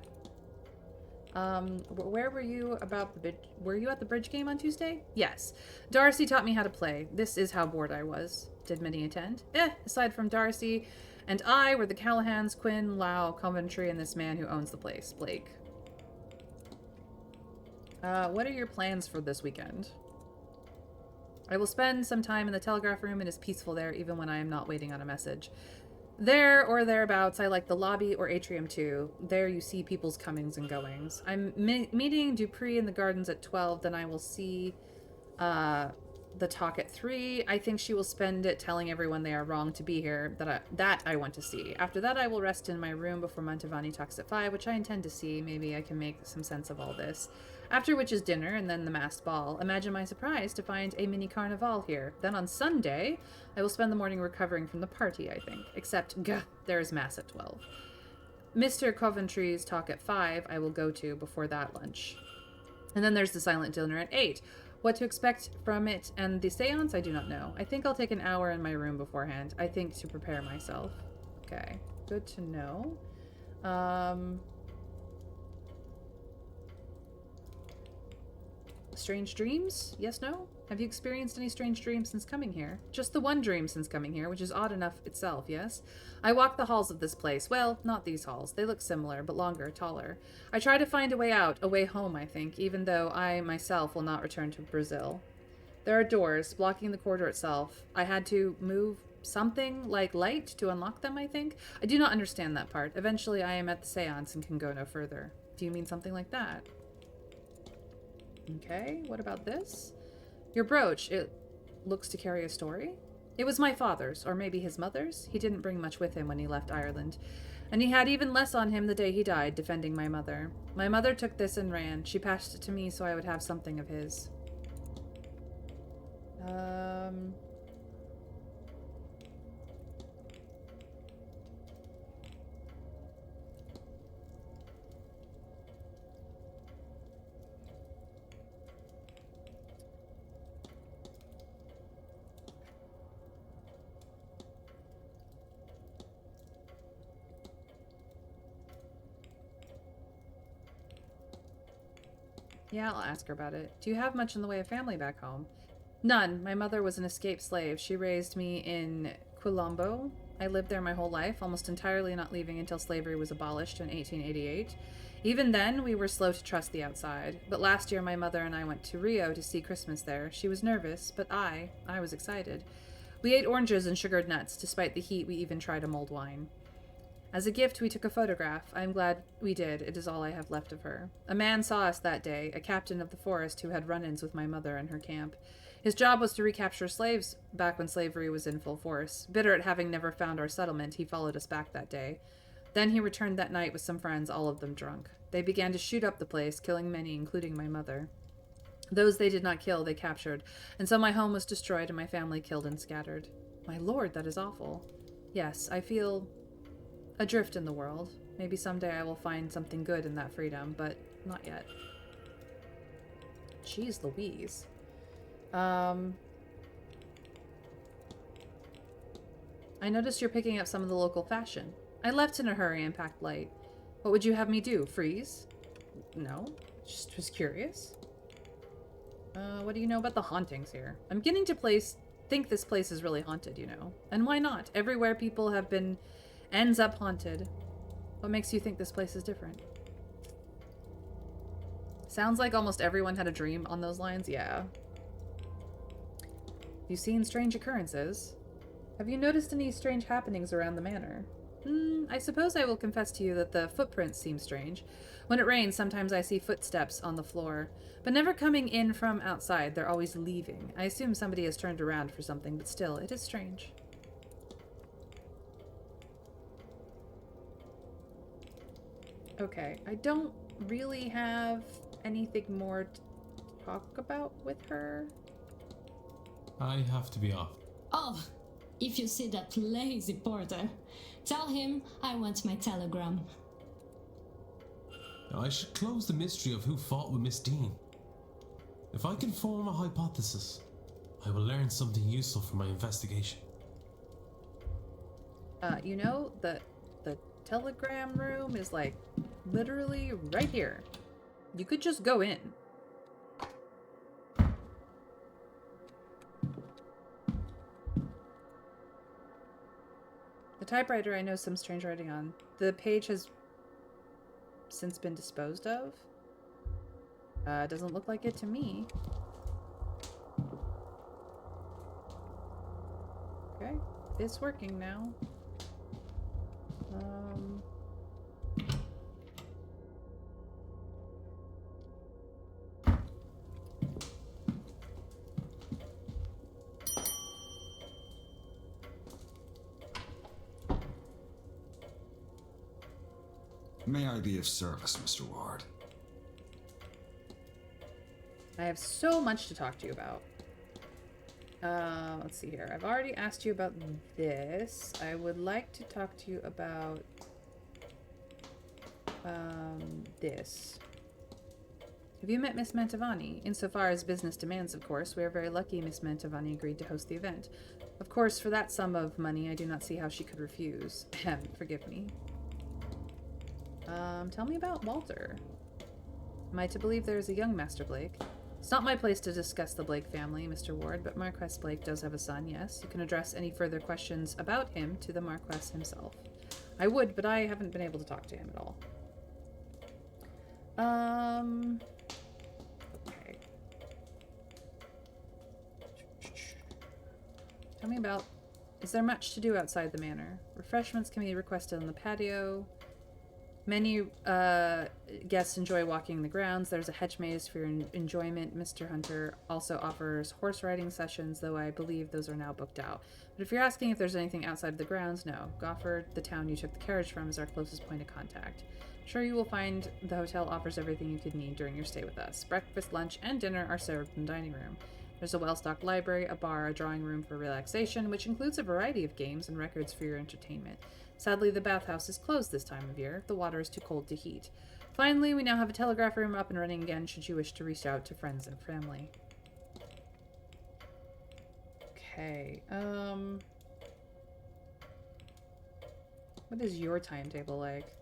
Where were you about the were you at the bridge game on Tuesday? Yes. Darcy taught me how to play. This is how bored I was. Did many attend? Aside from Darcy and I were the Callahans, Quinn, Lau, Coventry, and this man who owns the place, Blake. What are your plans for this weekend? I will spend some time in the telegraph room. It is peaceful there, even when I am not waiting on a message. There or thereabouts, I like the lobby or atrium too. There you see people's comings and goings. I'm meeting Dupree in the gardens at 12, then I will see the talk at 3. I think she will spend it telling everyone they are wrong to be here, that I want to see. After that, I will rest in my room before Mantovani talks at 5, which I intend to see. Maybe I can make some sense of all this. After which is dinner, and then the masked ball. Imagine my surprise to find a mini carnival here. Then on Sunday, I will spend the morning recovering from the party, I think. Except, there is mass at 12. Mr. Coventry's talk at 5, I will go to before that lunch. And then there's the silent dinner at 8. What to expect from it and the seance, I do not know. I think I'll take an hour in my room beforehand. I think to prepare myself. Okay, good to know. Strange dreams? Yes, no? Have you experienced any strange dreams since coming here? Just the one dream since coming here, which is odd enough itself, yes? I walk the halls of this place. Well, not these halls. They look similar, but longer, taller. I try to find a way out, a way home, I think, even though I myself will not return to Brazil. There are doors blocking the corridor itself. I had to move something like light to unlock them, I think. I do not understand that part. Eventually, I am at the seance and can go no further. Do you mean something like that? Okay, what about this? Your brooch, it looks to carry a story? It was my father's, or maybe his mother's. He didn't bring much with him when he left Ireland. And he had even less on him the day he died, defending my mother. My mother took this and ran. She passed it to me so I would have something of his. Yeah, I'll ask her about it. Do you have much in the way of family back home? None. My mother was an escaped slave. She raised me in Quilombo. I lived there my whole life, almost entirely not leaving until slavery was abolished in 1888. Even then, we were slow to trust the outside. But last year, my mother and I went to Rio to see Christmas there. She was nervous, but I was excited. We ate oranges and sugared nuts. Despite the heat, we even tried a mulled wine. As a gift, we took a photograph. I'm glad we did. It is all I have left of her. A man saw us that day, a captain of the forest who had run-ins with my mother and her camp. His job was to recapture slaves back when slavery was in full force. Bitter at having never found our settlement, he followed us back that day. Then he returned that night with some friends, all of them drunk. They began to shoot up the place, killing many, including my mother. Those they did not kill, they captured, and so my home was destroyed and my family killed and scattered. My lord, that is awful. Yes, I feel adrift in the world. Maybe someday I will find something good in that freedom, but not yet. Jeez Louise. I noticed you're picking up some of the local fashion. I left in a hurry and packed light. What would you have me do? Freeze? No. Just was curious. What do you know about the hauntings here? I'm getting to think this place is really haunted, you know. And why not? Everywhere people have been ends up haunted. What makes you think this place is different? Sounds like almost everyone had a dream on those lines. Yeah. You seen strange occurrences? Have you noticed any strange happenings around the manor? I suppose I will confess to you that the footprints seem strange. When it rains, sometimes I see footsteps on the floor, but never coming in from outside. They're always leaving. I assume somebody has turned around for something, but still, it is strange. Okay, I don't really have anything more to talk about with her. I have to be off. Oh, if you see that lazy porter, tell him I want my telegram. Now, I should close the mystery of who fought with Miss Deane. If I can form a hypothesis, I will learn something useful for my investigation. You know, the telegram room is like literally right here. You could just go in. The typewriter I know some strange writing on. The page has since been disposed of. Doesn't look like it to me. Okay, it's working now. may I be of service, Mr. Ward? I have so much to talk to you about. Let's see here. I've already asked you about this. I would like to talk to you about this. Have you met Miss Mantovani? Insofar as business demands, of course. We are very lucky Miss Mantovani agreed to host the event. Of course, for that sum of money, I do not see how she could refuse. Forgive me. Tell me about Walter. Am I to believe there is a young Master Blake? It's not my place to discuss the Blake family, Mr. Ward, but Marquess Blake does have a son, yes. You can address any further questions about him to the Marquess himself. I would, but I haven't been able to talk to him at all. Okay. Tell me about... Is there much to do outside the manor? Refreshments can be requested on the patio. Many guests enjoy walking the grounds. There's a hedge maze for your enjoyment. Mr. Hunter also offers horse riding sessions, though I believe those are now booked out. But if you're asking if there's anything outside the grounds, no. Gofford, the town you took the carriage from, is our closest point of contact. I'm sure you will find the hotel offers everything you could need during your stay with us. Breakfast, lunch, and dinner are served in the dining room. There's a well-stocked library, a bar, a drawing room for relaxation, which includes a variety of games and records for your entertainment. Sadly, the bathhouse is closed this time of year. The water is too cold to heat. Finally, we now have a telegraph room up and running again should you wish to reach out to friends and family. Okay, what is your timetable like?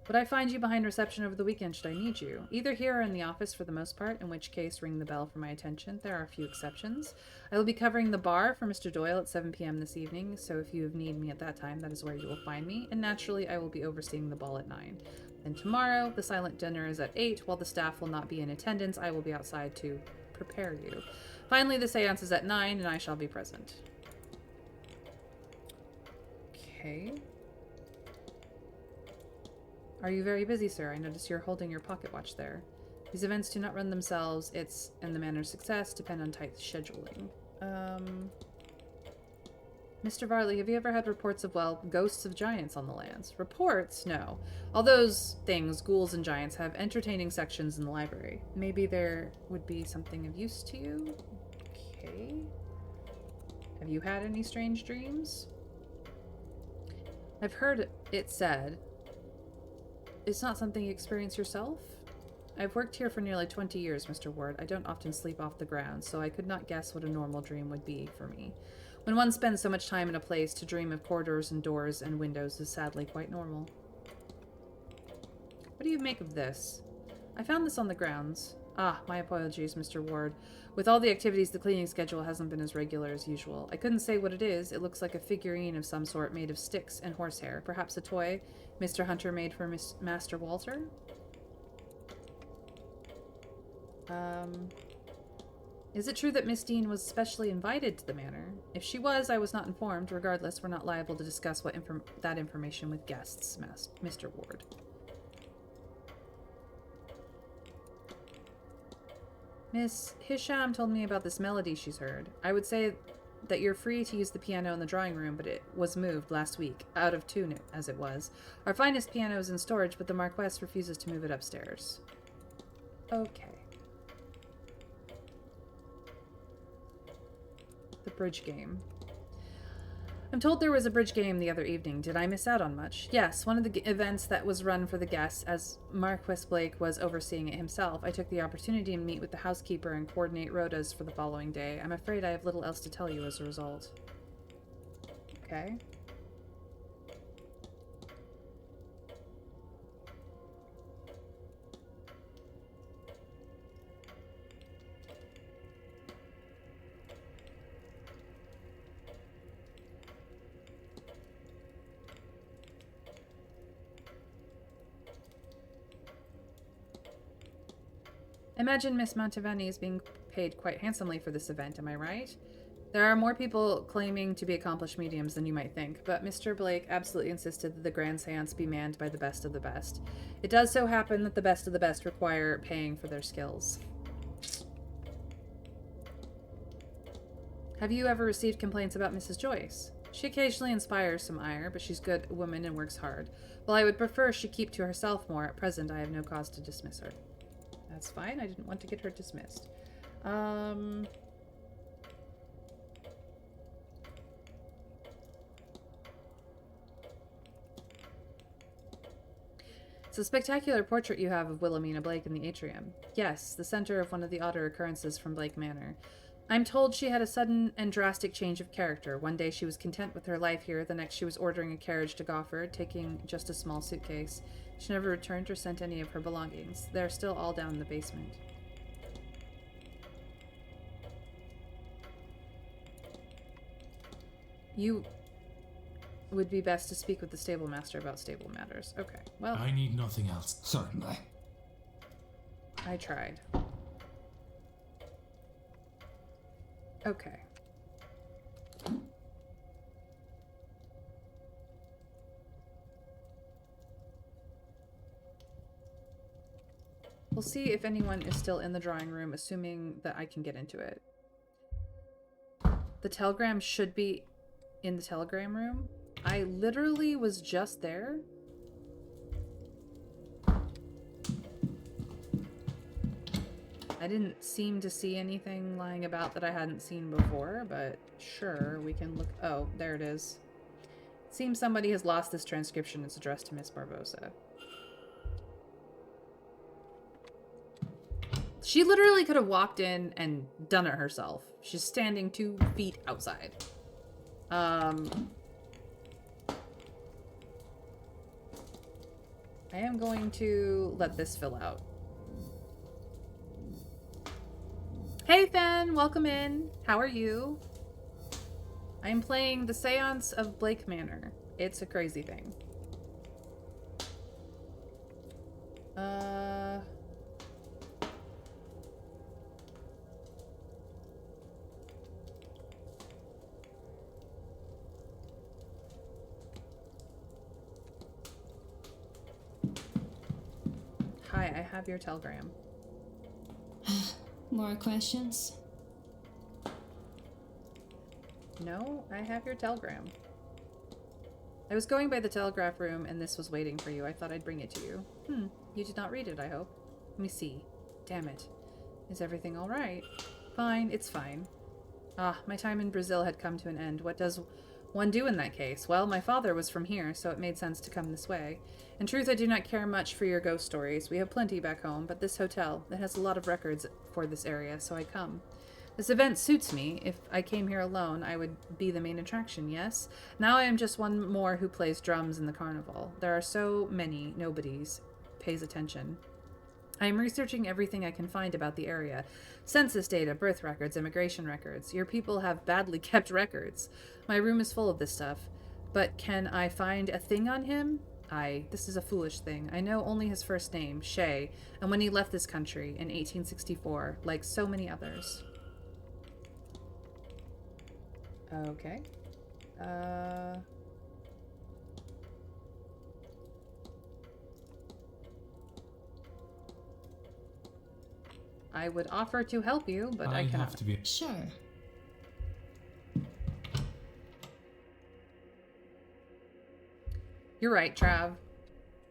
Would I find you behind reception over the weekend should I need you? Either here or in the office for the most part, in which case ring the bell for my attention. There are a few exceptions. I will be covering the bar for Mr. Doyle at 7 p.m. this evening, so if you need me at that time, that is where you will find me, and naturally I will be overseeing the ball at 9. Then tomorrow, the silent dinner is at 8. While the staff will not be in attendance, I will be outside to prepare you. Finally, the seance is at 9, and I shall be present. Okay. Are you very busy, sir? I notice you're holding your pocket watch there. These events do not run themselves. Its and the Manor's success depend on tight scheduling. Mr. Varley, have you ever had reports of, well, ghosts of giants on the lands? Reports? No. All those things, ghouls and giants, have entertaining sections in the library. Maybe there would be something of use to you? Okay. Have you had any strange dreams? I've heard it said... It's not something you experience yourself? I've worked here for nearly 20 years, Mr. Ward. I don't often sleep off the ground, so I could not guess what a normal dream would be for me. When one spends so much time in a place, to dream of corridors and doors and windows is sadly quite normal. What do you make of this? I found this on the grounds. Ah, my apologies, Mr. Ward. With all the activities, the cleaning schedule hasn't been as regular as usual. I couldn't say what it is. It looks like a figurine of some sort made of sticks and horsehair. Perhaps a toy Mr. Hunter made for Master Walter? Is it true that Miss Deane was specially invited to the manor? If she was, I was not informed. Regardless, we're not liable to discuss that information with guests, Mr. Ward. Miss Hisham told me about this melody she's heard. I would say that you're free to use the piano in the drawing room, but it was moved last week, out of tune as it was. Our finest piano is in storage, but the Marquess refuses to move it upstairs. Okay. The bridge game. I'm told there was a bridge game the other evening. Did I miss out on much? Yes, one of the events that was run for the guests, as Marquess Blake was overseeing it himself. I took the opportunity to meet with the housekeeper and coordinate rotas for the following day. I'm afraid I have little else to tell you as a result. Okay. Imagine Miss Mantovani is being paid quite handsomely for this event, am I right? There are more people claiming to be accomplished mediums than you might think, but Mr. Blake absolutely insisted that the grand seance be manned by the best of the best. It does so happen that the best of the best require paying for their skills. Have you ever received complaints about Mrs. Joyce? She occasionally inspires some ire, but she's a good woman and works hard. While I would prefer she keep to herself more, at present I have no cause to dismiss her. That's fine, I didn't want to get her dismissed. It's a spectacular portrait you have of Wilhelmina Blake in the atrium. Yes, the center of one of the odder occurrences from Blake Manor. I'm told she had a sudden and drastic change of character. One day she was content with her life here, the next she was ordering a carriage to Gofford, taking just a small suitcase. She never returned or sent any of her belongings. They're still all down in the basement. You would be best to speak with the stable master about stable matters. Okay, well... I need nothing else. Certainly. I tried. Okay. We'll see if anyone is still in the drawing room, assuming that I can get into it. The telegram should be in the telegram room. I literally was just there. I didn't seem to see anything lying about that I hadn't seen before, but sure, we can look. Oh, there it is. It seems somebody has lost this transcription. It's addressed to Miss Barbosa. She literally could have walked in and done it herself. She's standing 2 feet outside. I am going to let this fill out. Hey Fen, welcome in. How are you? I'm playing the Seance of Blake Manor. It's a crazy thing. Hi, I have your telegram. More questions? No, I have your telegram. I was going by the telegraph room and this was waiting for you. I thought I'd bring it to you. You did not read it, I hope. Let me see. Damn it. Is everything all right? Fine, it's fine. Ah, my time in Brazil had come to an end. What does one do in that case? Well, my father was from here, so it made sense to come this way. In truth, I do not care much for your ghost stories. We have plenty back home, but this hotel, it has a lot of records for this area, so I come. This event suits me. If I came here alone, I would be the main attraction, yes? Now I am just one more who plays drums in the carnival. There are so many nobodies pays attention. I am researching everything I can find about the area. Census data, birth records, immigration records. Your people have badly kept records. My room is full of this stuff. But can I find a thing on him? This is a foolish thing. I know only his first name, Shay, and when he left this country in 1864, like so many others. Okay. I would offer to help you, but I cannot. Have to be. Sure. You're right, Trav.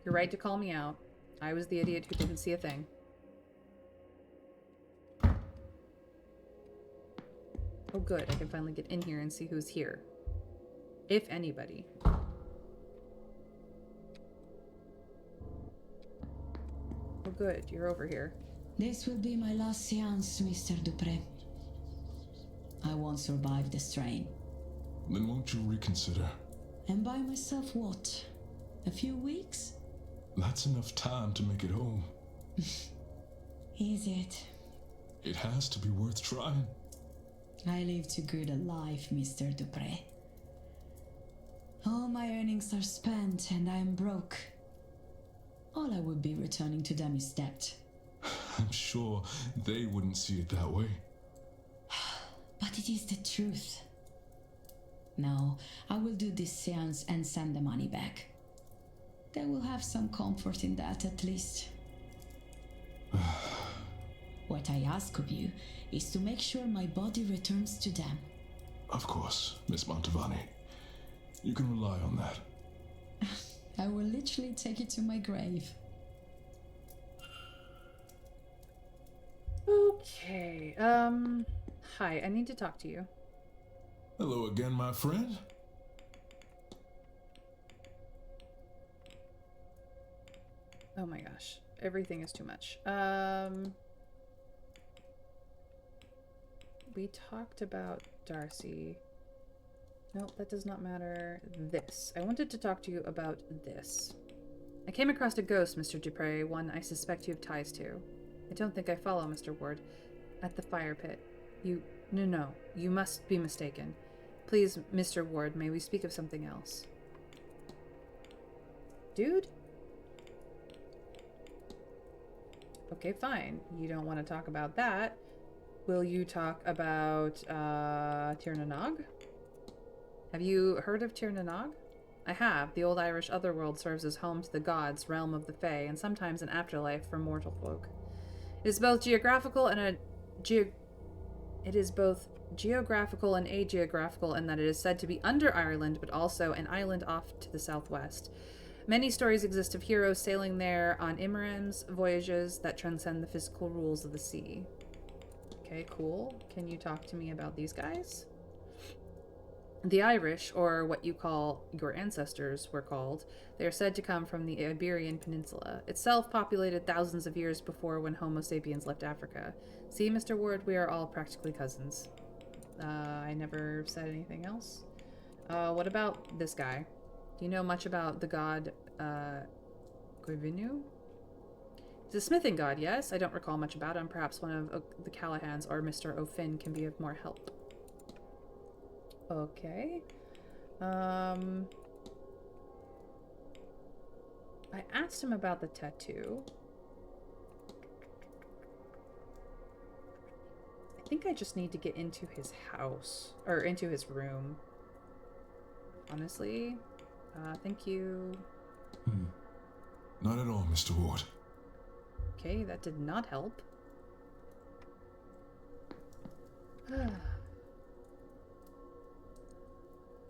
You're right to call me out. I was the idiot who didn't see a thing. Oh good, I can finally get in here and see who's here. If anybody. Oh good, you're over here. This will be my last seance, Mr. Dupré. I won't survive the strain. Then won't you reconsider? And by myself what? A few weeks? That's enough time to make it home. Is it? It has to be worth trying. I live too good a life, Mr. Dupré. All my earnings are spent and I am broke. All I would be returning to them is debt. I'm sure they wouldn't see it that way. But it is the truth. No, I will do this seance and send the money back. They will have some comfort in that at least. What I ask of you is to make sure my body returns to them. Of course, Miss Montevani. You can rely on that. I will literally take it to my grave. Okay, hi, I need to talk to you. Hello again, my friend. Oh my gosh, everything is too much. We talked about Darcy. Nope, that does not matter. This. I wanted to talk to you about this. I came across a ghost, Mr. Dupre, one I suspect you have ties to. I don't think I follow, Mr. Ward. At the fire pit. No, you must be mistaken. Please, Mr. Ward, may we speak of something else? Dude? Okay, fine. You don't want to talk about that. Will you talk about, Tir na Nog? Have you heard of Tir na Nog? I have. The old Irish otherworld serves as home to the gods, realm of the Fae, and sometimes an afterlife for mortal folk. It is both geographical and ageographical in that it is said to be under Ireland, but also an island off to the southwest. Many stories exist of heroes sailing there on Imrams voyages that transcend the physical rules of the sea. Okay, cool. Can you talk to me about these guys? The Irish, or what you call your ancestors were called, they are said to come from the Iberian Peninsula, itself populated thousands of years before when Homo sapiens left Africa. See, Mr. Ward, we are all practically cousins. I never said anything else. What about this guy? Do you know much about the god, Goivinu? He's a smithing god, yes? I don't recall much about him. Perhaps one of the Callahans or Mr. O'Finn can be of more help. Okay. I asked him about the tattoo. I think I just need to get into his house. Or into his room. Honestly. Thank you. Not at all, Mr. Ward. Okay, that did not help.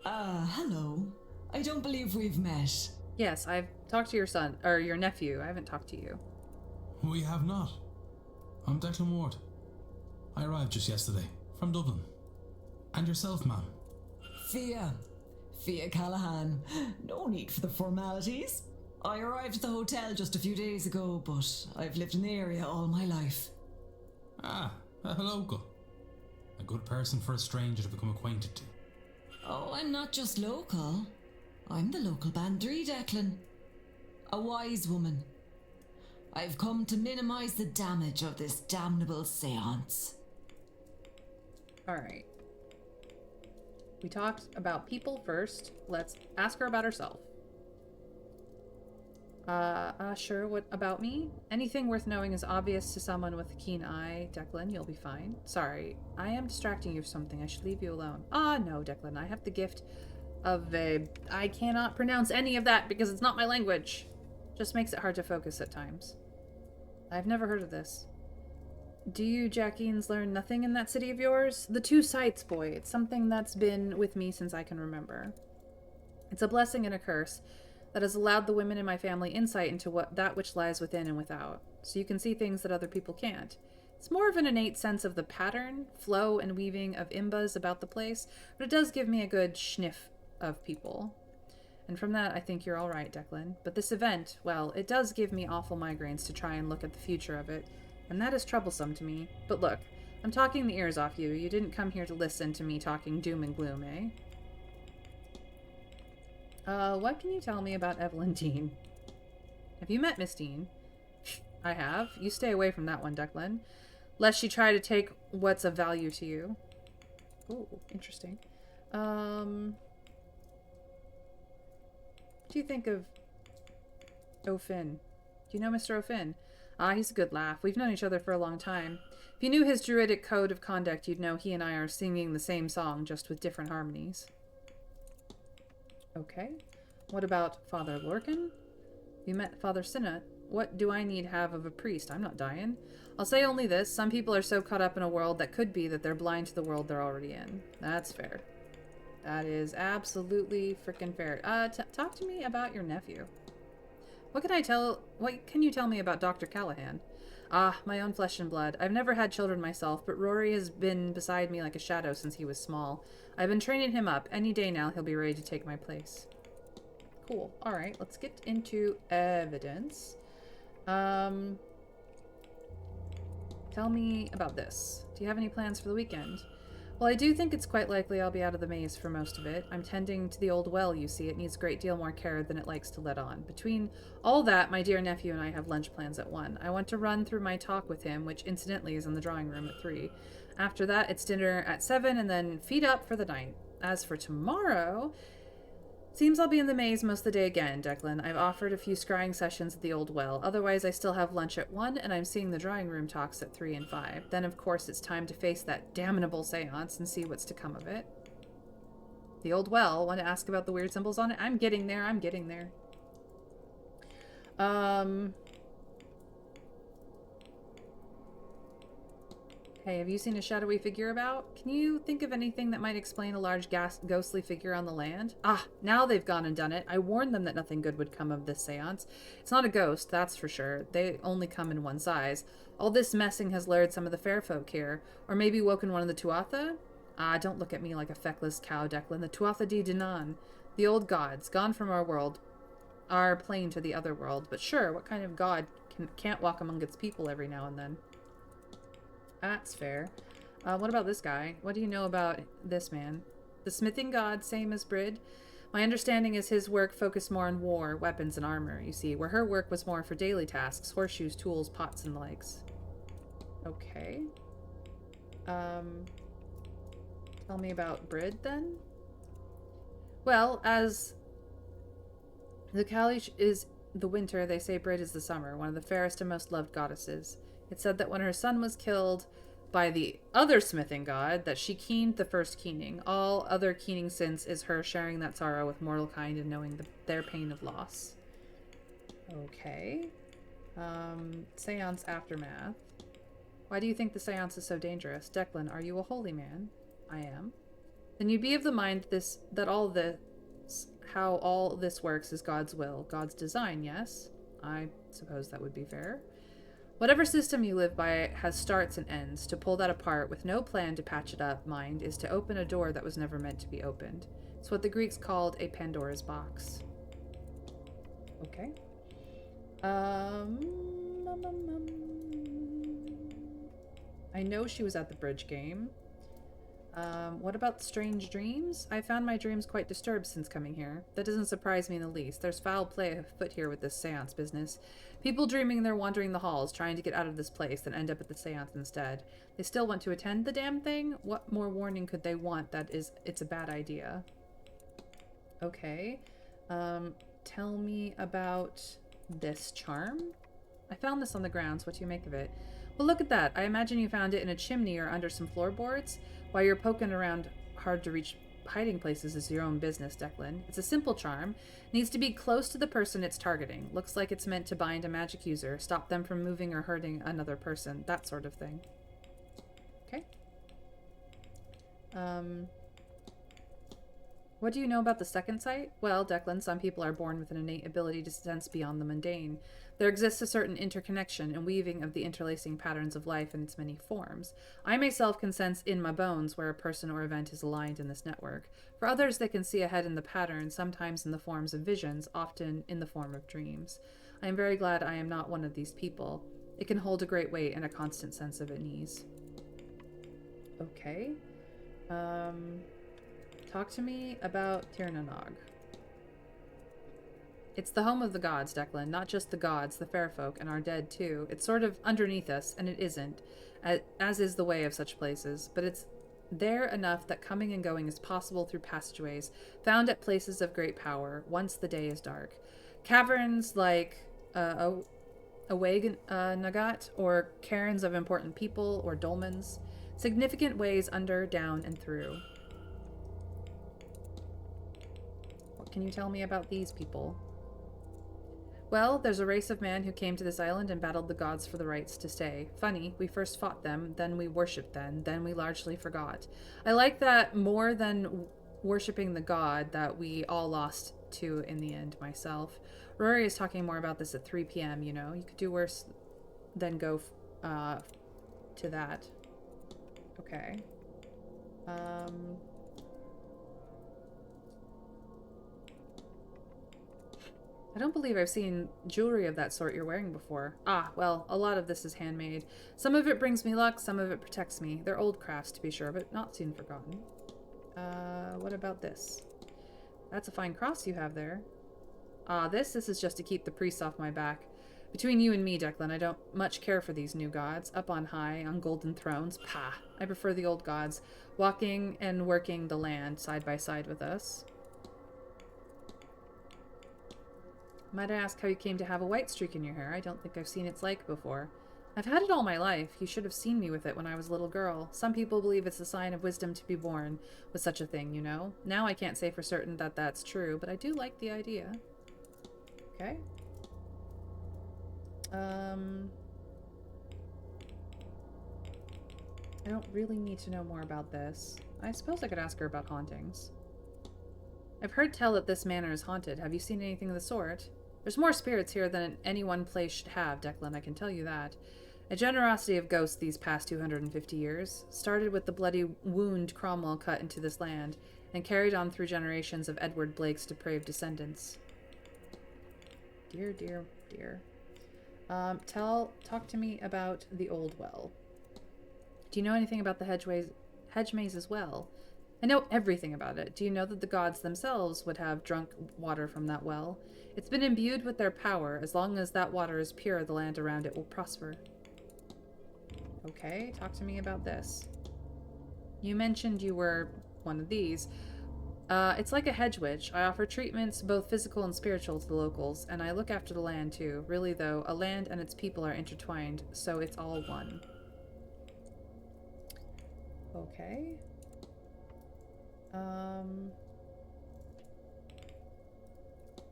Hello. I don't believe we've met. Yes, I've talked to your son, or your nephew. I haven't talked to you. We have not. I'm Declan Ward. I arrived just yesterday, from Dublin. And yourself, ma'am? Fia Callahan. No need for the formalities. I arrived at the hotel just a few days ago, but I've lived in the area all my life. Ah, a local. A good person for a stranger to become acquainted to. Oh, I'm not just local. I'm the local Bandri, Declan. A wise woman. I've come to minimize the damage of this damnable seance. Alright. We talked about people first. Let's ask her about herself. Sure, what about me? Anything worth knowing is obvious to someone with a keen eye. Declan, you'll be fine. Sorry, I am distracting you with something. I should leave you alone. No, Declan, I have the gift of I cannot pronounce any of that because it's not my language. Just makes it hard to focus at times. I've never heard of this. Do you, Jackines, learn nothing in that city of yours? The two sights, boy. It's something that's been with me since I can remember. It's a blessing and a curse that has allowed the women in my family insight into that which lies within and without, so you can see things that other people can't. It's more of an innate sense of the pattern, flow, and weaving of imbas about the place, but it does give me a good sniff of people. And from that, I think you're all right, Declan. But this event, well, it does give me awful migraines to try and look at the future of it, and that is troublesome to me. But look, I'm talking the ears off you. You didn't come here to listen to me talking doom and gloom, eh? What can you tell me about Evelyn Deane? Have you met Miss Deane? I have. You stay away from that one, Declan. Lest she try to take what's of value to you. Ooh, interesting. What do you think of O'Finn? Do you know Mr. O'Finn? He's a good laugh. We've known each other for a long time. If you knew his druidic code of conduct, you'd know he and I are singing the same song, just with different harmonies. Okay. What about Father Lorcan? You met Father Sinnott. What do I need have of a priest? I'm not dying. I'll say only this. Some people are so caught up in a world that could be that they're blind to the world they're already in. That's fair. That is absolutely freaking fair. Talk to me about your nephew. What can you tell me about Dr. Callahan? Ah, my own flesh and blood. I've never had children myself, but Rory has been beside me like a shadow since he was small. I've been training him up. Any day now he'll be ready to take my place. Cool. Alright, let's get into evidence. Tell me about this. Do you have any plans for the weekend? Well, I do think it's quite likely I'll be out of the maze for most of it. I'm tending to the old well, you see. It needs a great deal more care than it likes to let on. Between all that, my dear nephew and I have lunch plans at 1. I want to run through my talk with him, which incidentally is in the drawing room at 3. After that, it's dinner at 7, and then feed up for the night. As for tomorrow... Seems I'll be in the maze most of the day again, Declan. I've offered a few scrying sessions at the old well. Otherwise, I still have lunch at 1, and I'm seeing the drawing room talks at 3 and 5. Then, of course, it's time to face that damnable seance and see what's to come of it. The old well. Want to ask about the weird symbols on it? I'm getting there. I'm getting there. Hey, have you seen a shadowy figure about? Can you think of anything that might explain a large ghostly figure on the land? Ah, now they've gone and done it. I warned them that nothing good would come of this seance. It's not a ghost, that's for sure. They only come in one size. All this messing has lured some of the fair folk here. Or maybe woken one of the Tuatha? Ah, don't look at me like a feckless cow, Declan. The Tuatha de Danann. The old gods, gone from our world, are plane to the other world. But sure, what kind of god can't walk among its people every now and then? That's fair. What about this guy? What do you know about this man? The smithing god, same as Brid? My understanding is his work focused more on war, weapons, and armor, you see, where her work was more for daily tasks, horseshoes, tools, pots, and the likes. Okay. Tell me about Brid, then? Well, as the Kalish is the winter, they say Brid is the summer, one of the fairest and most loved goddesses. It said that when her son was killed by the other smithing god, that she keened the first keening. All other keening since is her sharing that sorrow with mortal kind and knowing their pain of loss. Okay. Seance aftermath. Why do you think the seance is so dangerous? Declan, are you a holy man? I am. Then you be of the mind how all this works is God's will, God's design, yes? I suppose that would be fair. Whatever system you live by has starts and ends. To pull that apart with no plan to patch it up, mind, is to open a door that was never meant to be opened. It's what the Greeks called a Pandora's box. Okay. I know she was at the bridge game. What about strange dreams? I found my dreams quite disturbed since coming here. That doesn't surprise me in the least. There's foul play afoot here with this seance business. People dreaming they're wandering the halls, trying to get out of this place, then end up at the seance instead. They still want to attend the damn thing? What more warning could they want that it's a bad idea? Okay. Tell me about this charm? I found this on the grounds. What do you make of it? Well, look at that. I imagine you found it in a chimney or under some floorboards. While you're poking around hard-to-reach hiding places is your own business, Declan. It's a simple charm. Needs to be close to the person it's targeting. Looks like it's meant to bind a magic user, stop them from moving or hurting another person, that sort of thing. Okay. What do you know about the second sight? Well, Declan, some people are born with an innate ability to sense beyond the mundane. There exists a certain interconnection and weaving of the interlacing patterns of life in its many forms. I myself can sense in my bones where a person or event is aligned in this network. For others, they can see ahead in the pattern, sometimes in the forms of visions, often in the form of dreams. I am very glad I am not one of these people. It can hold a great weight and a constant sense of unease. Okay. Talk to me about Tirnanog. It's the home of the gods, Declan. Not just the gods, the fair folk, and our dead, too. It's sort of underneath us, and it isn't, as is the way of such places. But it's there enough that coming and going is possible through passageways, found at places of great power, once the day is dark. Caverns like Nagat, or cairns of important people, or dolmens. Significant ways under, down, and through. What can you tell me about these people? Well, there's a race of man who came to this island and battled the gods for the rights to stay. Funny, we first fought them, then we worshipped them, then we largely forgot. I like that more than worshipping the god that we all lost to in the end, myself. Rory is talking more about this at 3 p.m., you know? You could do worse than go to that. Okay. I don't believe I've seen jewelry of that sort you're wearing before. Ah, well, a lot of this is handmade. Some of it brings me luck, some of it protects me. They're old crafts, to be sure, but not soon forgotten. What about this? That's a fine cross you have there. Ah, this is just to keep the priests off my back. Between you and me, Declan, I don't much care for these new gods. Up on high, on golden thrones, pah. I prefer the old gods, walking and working the land side by side with us. Might I ask how you came to have a white streak in your hair? I don't think I've seen its like before. I've had it all my life. You should have seen me with it when I was a little girl. Some people believe it's a sign of wisdom to be born with such a thing, you know? Now I can't say for certain that that's true, but I do like the idea. Okay. I don't really need to know more about this. I suppose I could ask her about hauntings. I've heard tell that this manor is haunted. Have you seen anything of the sort? There's more spirits here than any one place should have, Declan, I can tell you that. A generosity of ghosts these past 250 years started with the bloody wound Cromwell cut into this land, and carried on through generations of Edward Blake's depraved descendants. Dear, dear, dear. Talk to me about the old well. Do you know anything about the hedge maze as well? I know everything about it. Do you know that the gods themselves would have drunk water from that well? It's been imbued with their power. As long as that water is pure, the land around it will prosper. Okay, talk to me about this. You mentioned you were one of these. It's like a hedge witch. I offer treatments, both physical and spiritual, to the locals, and I look after the land too. Really, though, a land and its people are intertwined, so it's all one. Okay.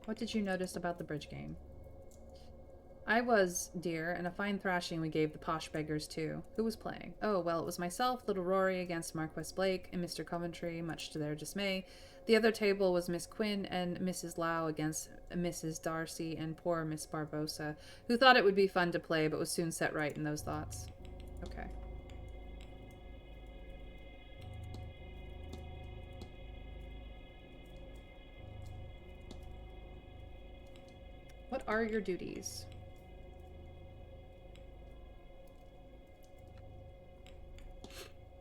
What did you notice about the bridge game? I was, dear, and a fine thrashing we gave the posh beggars too. Who was playing? Oh, well, it was myself, little Rory against Marquis Blake and Mr. Coventry, much to their dismay. The other table was Miss Quinn and Mrs. Lau against Mrs. Darcy and poor Miss Barbosa, who thought it would be fun to play, but was soon set right in those thoughts. Okay. What are your duties?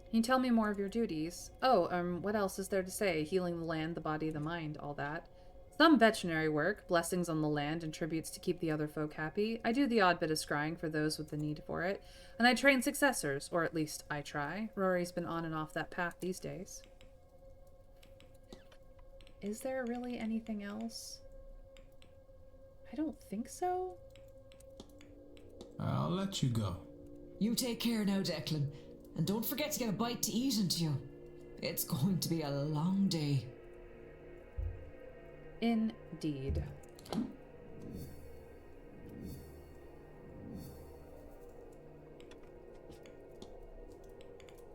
Can you tell me more of your duties? Oh, what else is there to say? Healing the land, the body, the mind, all that. Some veterinary work, blessings on the land, and tributes to keep the other folk happy. I do the odd bit of scrying for those with the need for it. And I train successors, or at least I try. Rory's been on and off that path these days. Is there really anything else? I don't think so. I'll let you go. You take care now, Declan. And don't forget to get a bite to eat into you. It's going to be a long day. Indeed.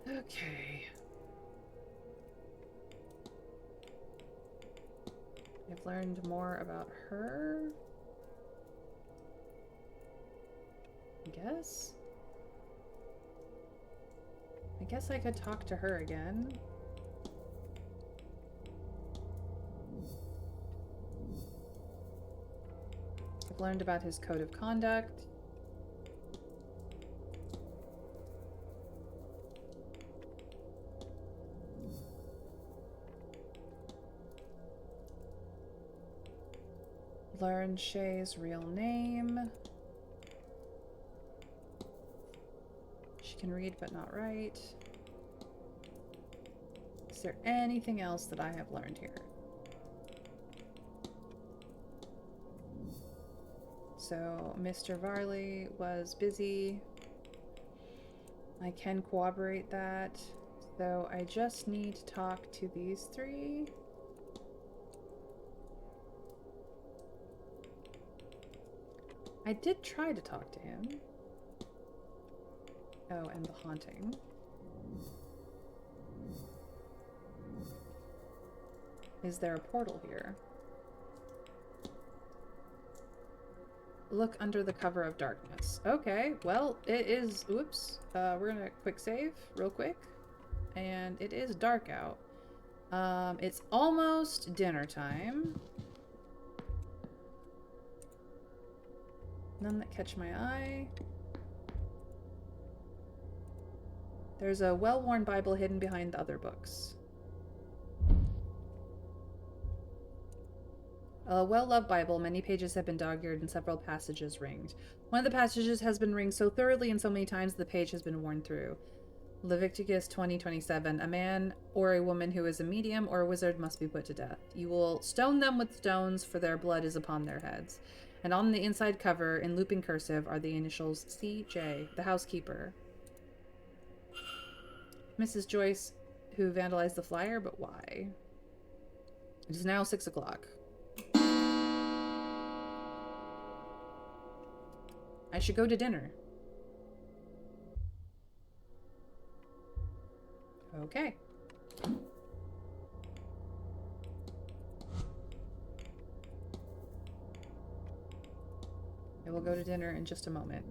Okay. I've learned more about her. I guess I could talk to her again. I've learned about his code of conduct. Learned Shay's real name. She can read but not write. Is there anything else that I have learned here? So, Mr. Varley was busy. I can corroborate that. So, I just need to talk to these three. I did try to talk to him. Oh, and the haunting. Is there a portal here? Look under the cover of darkness. Okay, well, it is... Oops. We're gonna quick save real quick. And it is dark out. It's almost dinner time. None that catch my eye. There's a well-worn Bible hidden behind the other books. A well-loved Bible, many pages have been dog-eared and several passages ringed. One of the passages has been ringed so thoroughly and so many times the page has been worn through. Leviticus 20:27. A man or a woman who is a medium or a wizard must be put to death. You will stone them with stones, for their blood is upon their heads. And on the inside cover, in looping cursive, are the initials C.J., the housekeeper. Mrs. Joyce, who vandalized the flyer, but why? It is now 6 o'clock. I should go to dinner. Okay. I will go to dinner in just a moment.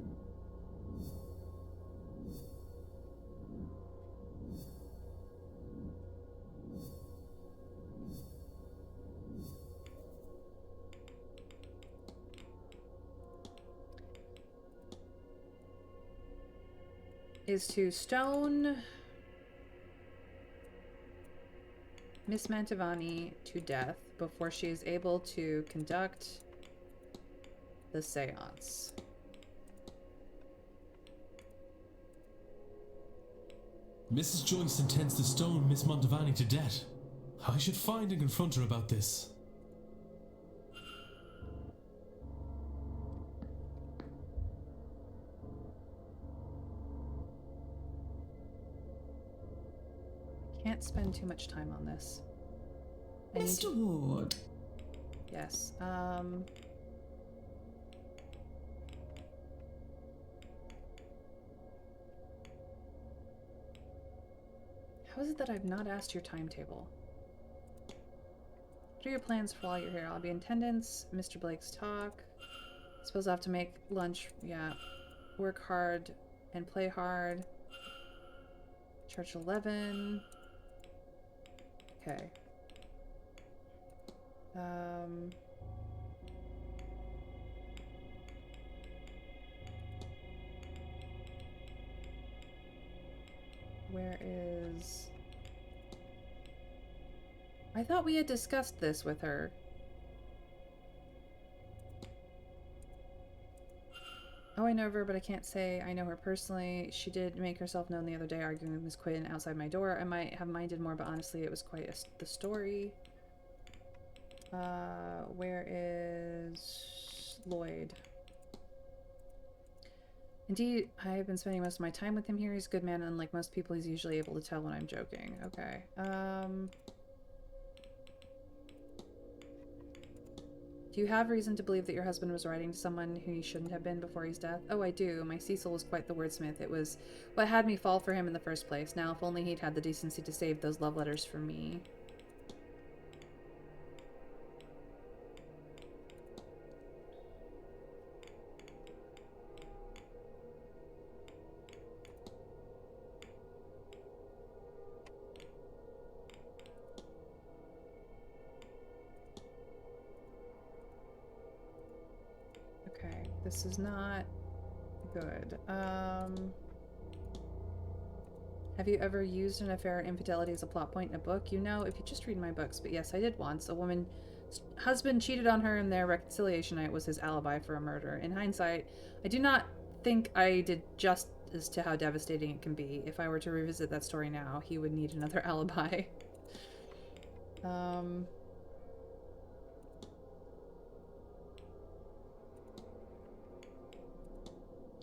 Is to stone Miss Mantovani to death before she is able to conduct the seance. Mrs. Joyce intends to stone Miss Mantovani to death. I should find and confront her about this. Can't spend too much time on this. Mr. Ward. Yes. How is it that I've not asked your timetable? What are your plans for while you're here? I'll be in attendance. Mr. Blake's talk. Suppose I'll have to make lunch. Yeah. Work hard and play hard. Church 11. Okay. Where is... I thought we had discussed this with her. Oh, I know her, but I can't say I know her personally. She did make herself known the other day arguing with Miss Quinn outside my door. I might have minded more, but honestly, it was quite the story. Where is Lloyd? Indeed, I have been spending most of my time with him here. He's a good man, and unlike most people, he's usually able to tell when I'm joking. Okay. Do you have reason to believe that your husband was writing to someone who he shouldn't have been before his death? Oh, I do. My Cecil was quite the wordsmith. It was what had me fall for him in the first place. Now, if only he'd had the decency to save those love letters for me. Okay, this is not good. Have you ever used an affair or infidelity as a plot point in a book? You know, if you just read my books. But yes, I did once. A woman's husband cheated on her, and their reconciliation night was his alibi for a murder. In hindsight, I do not think I did justice to how devastating it can be. If I were to revisit that story now, he would need another alibi.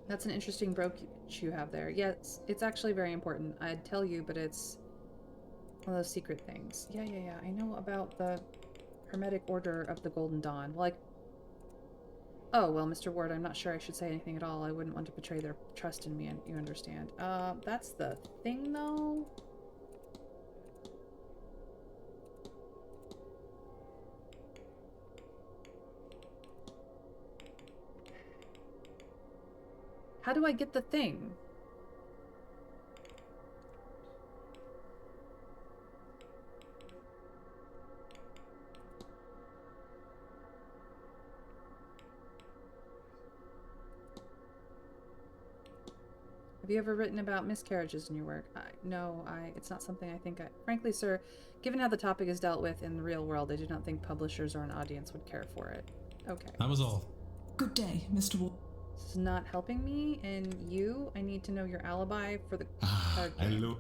That's an interesting brooch you have there. Yes, it's actually very important. I'd tell you, but it's one of those secret things. Yeah. I know about the Hermetic Order of the Golden Dawn. Like, oh, well, Mr. Ward, I'm not sure I should say anything at all. I wouldn't want to betray their trust in me, and you understand. That's the thing, though. How do I get the thing? Have you ever written about miscarriages in your work? No, it's not something I think frankly, sir, given how the topic is dealt with in the real world, I do not think publishers or an audience would care for it. Okay. That was all. Good day, Mr. Ward. This is not helping me, and I need to know your alibi for the card game. Hello.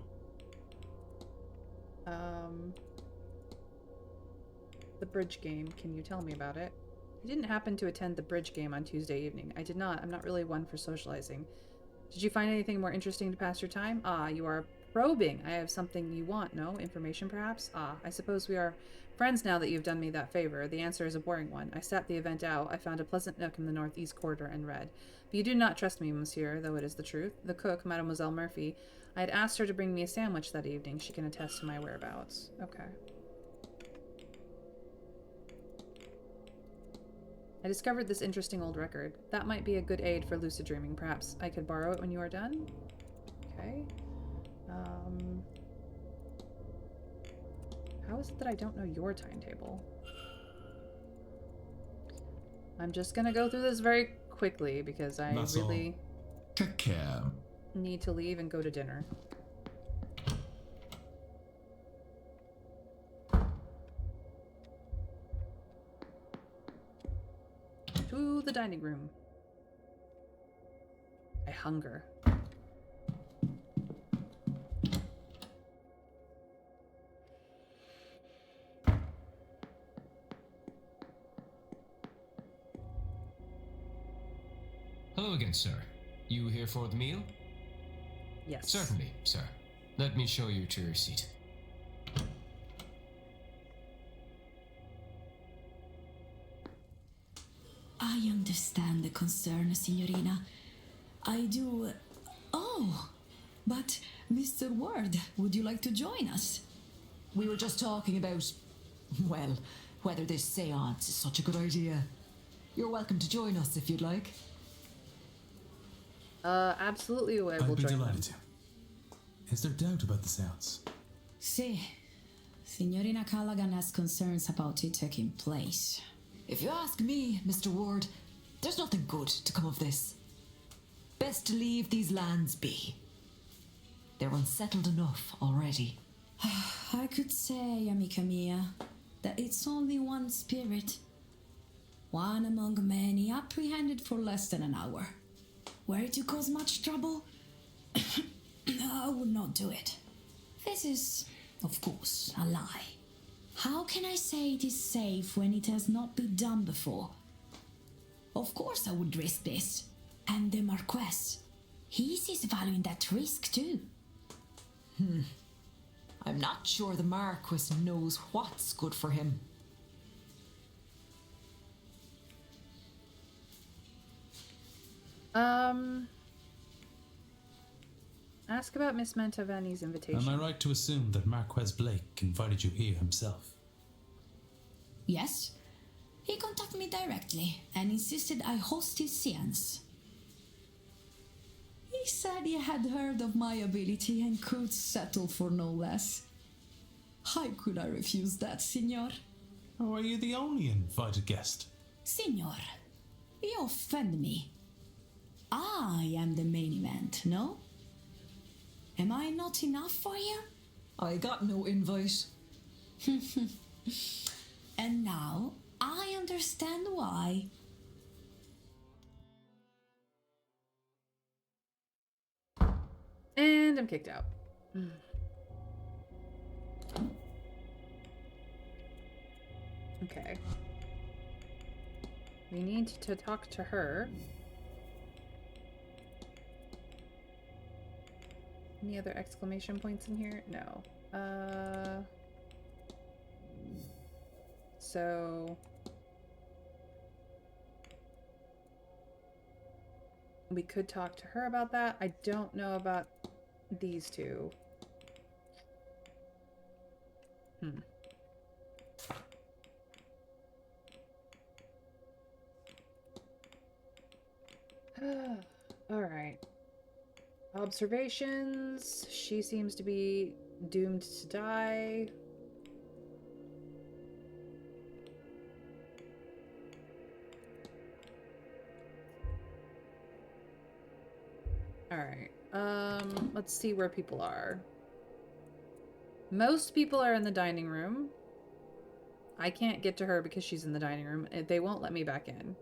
The bridge game, can you tell me about it? I didn't happen to attend the bridge game on Tuesday evening. I did not. I'm not really one for socializing. Did you find anything more interesting to pass your time? Ah, you are probing. I have something you want, no? Information, perhaps? Ah, I suppose we are friends now that you've done me that favor. The answer is a boring one. I sat the event out. I found a pleasant nook in the northeast corridor and read. But you do not trust me, monsieur, though it is the truth. The cook, Mademoiselle Murphy, I had asked her to bring me a sandwich that evening. She can attest to my whereabouts. Okay. I discovered this interesting old record. That might be a good aid for lucid dreaming. Perhaps I could borrow it when you are done? Okay. How is it that I don't know your timetable? I'm just gonna go through this very quickly because I really Take care. need to leave and go to dinner. To the dining room. I hunger. Hello again, sir. You here for the meal? Yes. Certainly, sir. Let me show you to your seat. I understand the concern, Signorina. I do. Oh, but Mr. Ward, would you like to join us? We were just talking about, well, whether this seance is such a good idea. You're welcome to join us if you'd like. Absolutely, I will I'd be join delighted them. to. Is there doubt about the seance? See, Signorina Callaghan has concerns about it taking place. If you ask me, Mr. Ward, there's nothing good to come of this. Best to leave these lands be. They're unsettled enough already. I could say, amica mia, that it's only one spirit. One among many apprehended for less than an hour. Were it to cause much trouble, I would not do it. This is, of course, a lie. How can I say it is safe when it has not been done before? Of course I would risk this. And the Marquess, he sees value in that risk too. I'm not sure the Marquis knows what's good for him. Ask about Miss Mantovani's invitation. Am I right to assume that Marquez Blake invited you here himself? Yes, he contacted me directly and insisted I host his seance. He said he had heard of my ability and could settle for no less. How could I refuse that, Signor? Or are you the only invited guest? Signor, you offend me. I am the main event, no? Am I not enough for you? I got no invite. And now I understand why. And I'm kicked out. Okay. We need to talk to her. Any other exclamation points in here? No. So we could talk to her about that. I don't know about these two. Alright. Observations. She seems to be doomed to die. Alright. Let's see where people are. Most people are in the dining room. I can't get to her because she's in the dining room. They won't let me back in.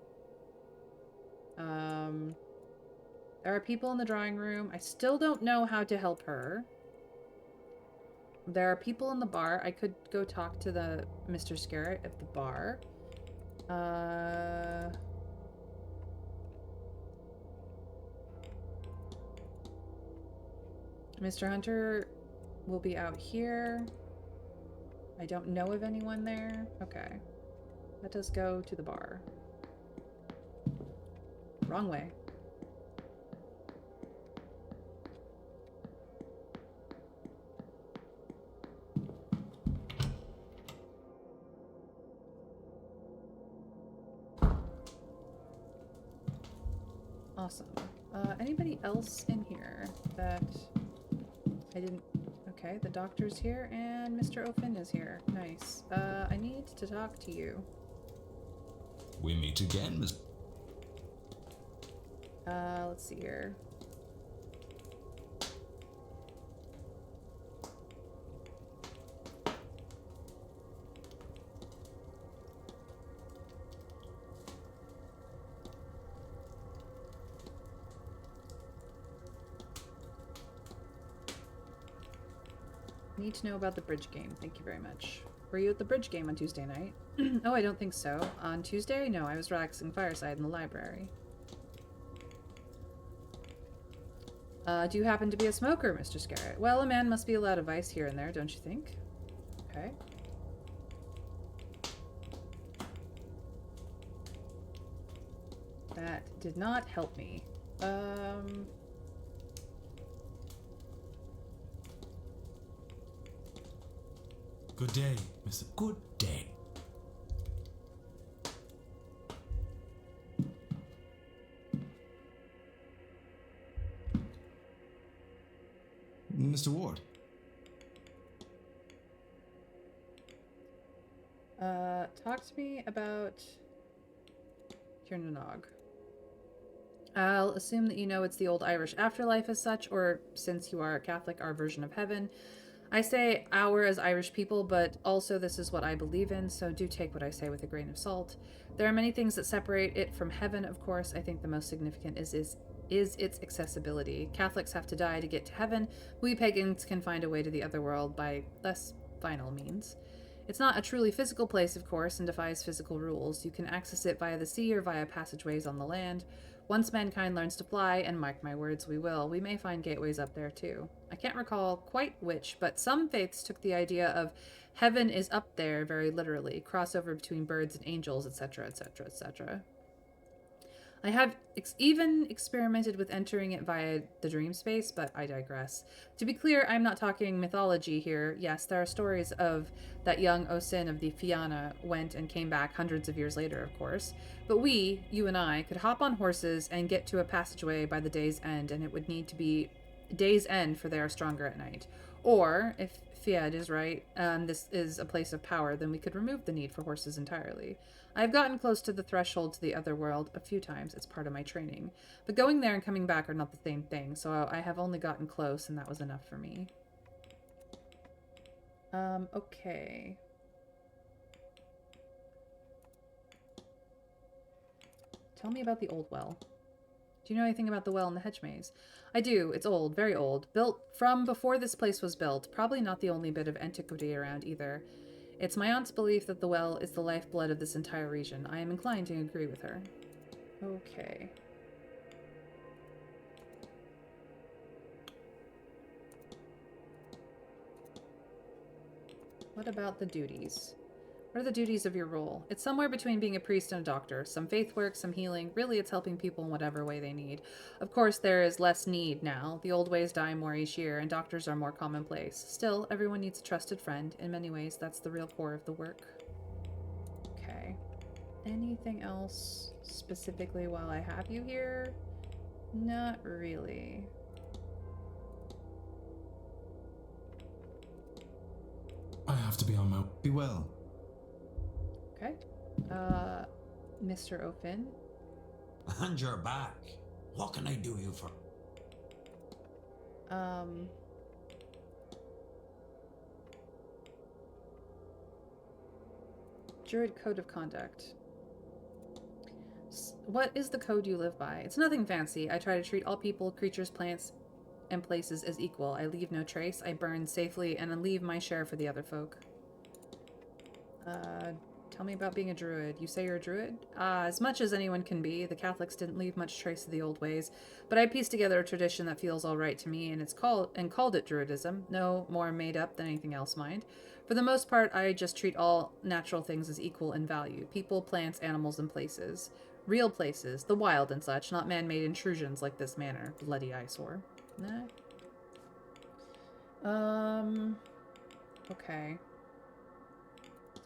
There are people in the drawing room. I still don't know how to help her. There are people in the bar. I could go talk to the Mr. Scarrett at the bar. Mr. Hunter will be out here. I don't know of anyone there. Okay. Let us go to the bar. Wrong way. Awesome. Anybody else in here that I didn't... Okay, the doctor's here and Mr. O'Finn is here. Nice. I need to talk to you. We meet again, Miss... Let's see here. Need to know about the bridge game. Thank you very much. Were you at the bridge game on Tuesday night? Oh, I don't think so. On Tuesday? No, I was relaxing fireside in the library. Do you happen to be a smoker, Mr. Scarrett? Well, a man must be allowed a vice here and there, don't you think? Okay. That did not help me. Good day, Mr. Good day. Mr. Ward. Talk to me about Kiernanog. I'll assume that you know it's the old Irish afterlife as such, or since you are a Catholic, our version of heaven. I say our as Irish people, but also this is what I believe in, so do take what I say with a grain of salt. There are many things that separate it from heaven, of course. I think the most significant is its accessibility. Catholics have to die to get to heaven. We pagans can find a way to the other world by less final means. It's not a truly physical place, of course, and defies physical rules. You can access it via the sea or via passageways on the land. Once mankind learns to fly, and mark my words, we will, we may find gateways up there too. I can't recall quite which, but some faiths took the idea of heaven is up there very literally, crossover between birds and angels, etc., etc., etc. I have even experimented with entering it via the dream space, but I digress. To be clear, I'm not talking mythology here. Yes, there are stories of that young Osin of the Fianna went and came back hundreds of years later, of course. But we, you and I, could hop on horses and get to a passageway by the day's end, and it would need to be day's end for they are stronger at night. Or, if Fiad is right, this is a place of power, then we could remove the need for horses entirely. I've gotten close to the threshold to the other world a few times. It's part of my training. But going there and coming back are not the same thing, so I have only gotten close, and that was enough for me. Okay. Tell me about the old well. Do you know anything about the well in the hedge maze? I do. It's old, very old. Built from before this place was built. Probably not the only bit of antiquity around either. It's my aunt's belief that the well is the lifeblood of this entire region. I am inclined to agree with her. Okay. What about the duties? What are the duties of your role? It's somewhere between being a priest and a doctor. Some faith work, some healing. Really, it's helping people in whatever way they need. Of course, there is less need now. The old ways die more each year, and doctors are more commonplace. Still, everyone needs a trusted friend. In many ways, that's the real core of the work. Okay. Anything else specifically while I have you here? Not really. I have to be on my... Be well. Okay. Mr. O'Finn. And you're back. What can I do you for? Druid Code of Conduct. What is the code you live by? It's nothing fancy. I try to treat all people, creatures, plants, and places as equal. I leave no trace. I burn safely and leave my share for the other folk. Tell me about being a druid. You say you're a druid? As much as anyone can be. The Catholics didn't leave much trace of the old ways, but I pieced together a tradition that feels all right to me, and called it druidism. No more made up than anything else, mind. For the most part, I just treat all natural things as equal in value. People, plants, animals, and places. Real places, the wild and such, not man-made intrusions like this manor. Bloody eyesore. Nah. Okay.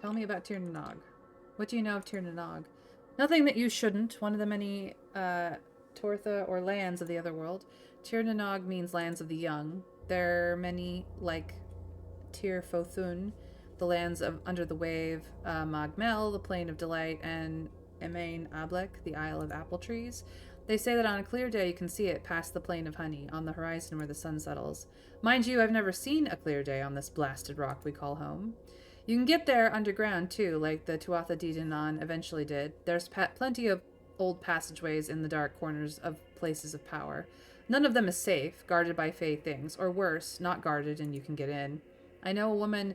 Tell me about Tir Nanog. What do you know of Tir Nanog? Nothing that you shouldn't. One of the many Tortha or lands of the other world. Tir Nanog means lands of the young. There are many like Tir Fothun, the lands of Under the Wave, Magmel, the Plain of Delight, and Emain Ablek, the Isle of Apple Trees. They say that on a clear day you can see it past the Plain of Honey, on the horizon where the sun settles. Mind you, I've never seen a clear day on this blasted rock we call home. You can get there underground, too, like the Tuatha De Danann eventually did. There's plenty of old passageways in the dark corners of places of power. None of them is safe, guarded by fey things, or worse, not guarded and you can get in. I know a woman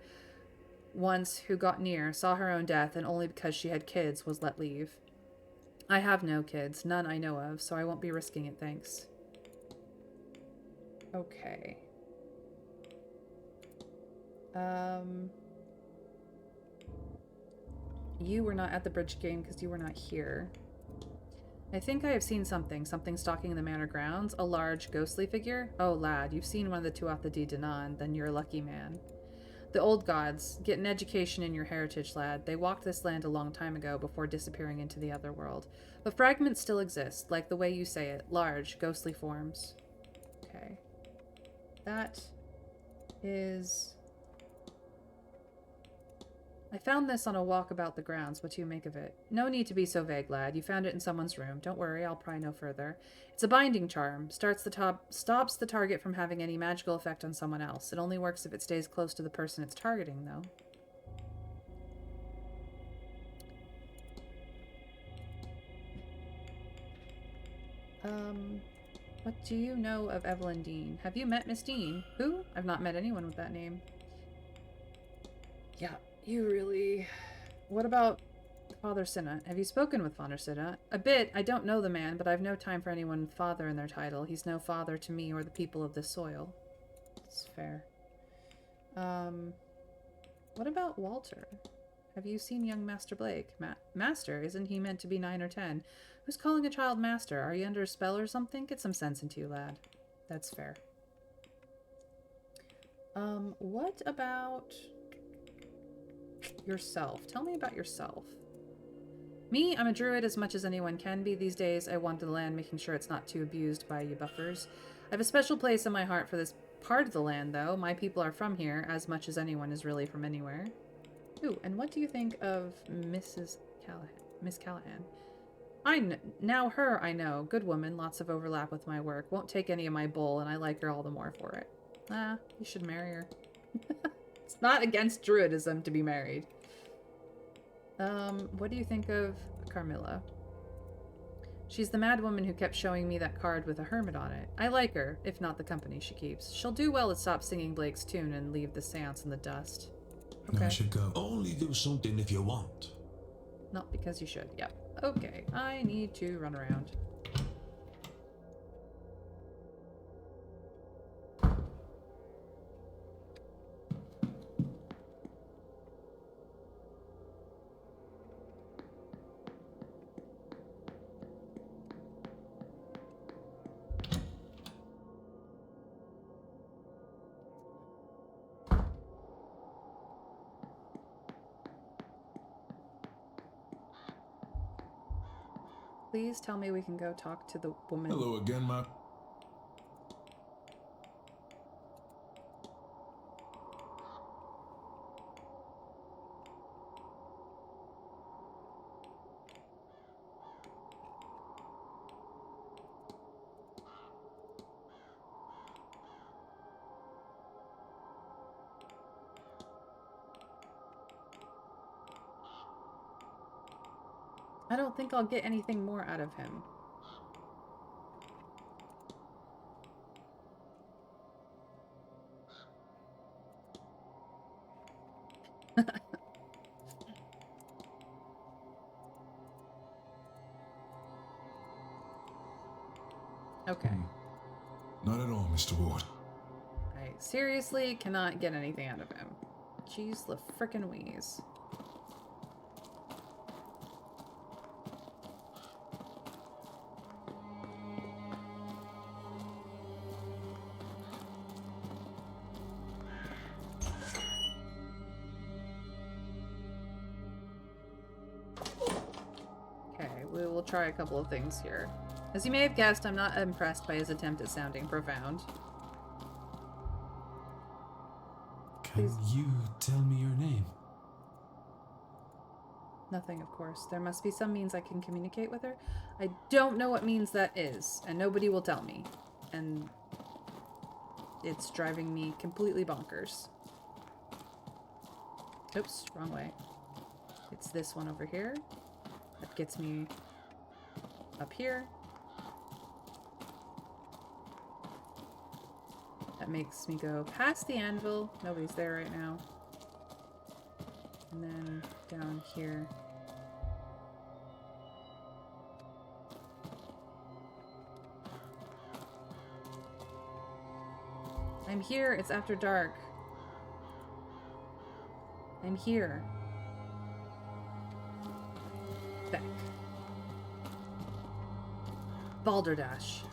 once who got near, saw her own death, and only because she had kids was let leave. I have no kids, none I know of, so I won't be risking it, thanks. Okay. You were not at the bridge game because you were not here. I think I have seen something stalking in the manor grounds. A large, ghostly figure? Oh, lad, you've seen one of the Tuatha De Danann, then you're a lucky man. The old gods. Get an education in your heritage, lad. They walked this land a long time ago before disappearing into the other world. But fragments still exist, like the way you say it. Large, ghostly forms. Okay. That is... I found this on a walk about the grounds. What do you make of it? No need to be so vague, lad. You found it in someone's room. Don't worry, I'll pry no further. It's a binding charm. Stops the target from having any magical effect on someone else. It only works if it stays close to the person it's targeting, though. What do you know of Evelyn Deane? Have you met Miss Deane? Who? I've not met anyone with that name. Yeah. You really... What about Father Sinna? Have you spoken with Father Sinna? A bit. I don't know the man, but I've no time for anyone with father in their title. He's no father to me or the people of this soil. It's fair. What about Walter? Have you seen young Master Blake? Master? Isn't he meant to be 9 or 10? Who's calling a child master? Are you under a spell or something? Get some sense into you, lad. That's fair. What about... yourself? Tell me about yourself. Me, I'm a druid as much as anyone can be these days. I wander the land, making sure it's not too abused by you buffers. I have a special place in my heart for this part of the land, though. My people are from here, as much as anyone is really from anywhere. Ooh, and what do you think of Mrs. Callahan? Miss Callahan? Now her I know. Good woman, lots of overlap with my work. Won't take any of my bull, and I like her all the more for it. You should marry her. It's not against druidism to be married. What do you think of Carmilla? She's the mad woman who kept showing me that card with a hermit on it. I like her, if not the company she keeps. She'll do well to stop singing Blake's tune and leave the seance in the dust. Okay. I should go. Only do something if you want. Not because you should. Yep. Okay, I need to run around. Please tell me we can go talk to the woman. Hello again, my... I don't think I'll get anything more out of him. Okay. Not at all, Mr. Ward. I seriously cannot get anything out of him. Jeez the frickin' wheeze. Okay, we will try a couple of things here. As you may have guessed, I'm not impressed by his attempt at sounding profound. Can you tell me your name? Nothing, of course. There must be some means I can communicate with her. I don't know what means that is, and nobody will tell me. And it's driving me completely bonkers. Oops, wrong way. It's this one over here. That gets me up here. That makes me go past the anvil. Nobody's there right now. And then down here. I'm here. It's after dark. I'm here. Beck. Balderdash.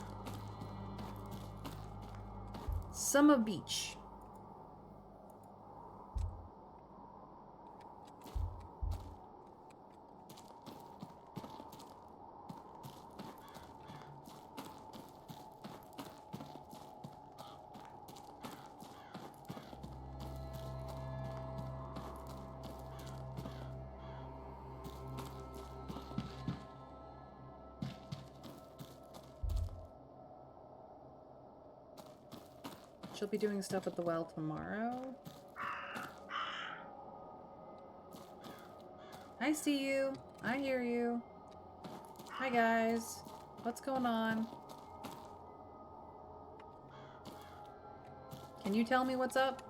Summer Beach. She'll be doing stuff at the well tomorrow. I see you. I hear you. Hi guys. What's going on? Can you tell me what's up?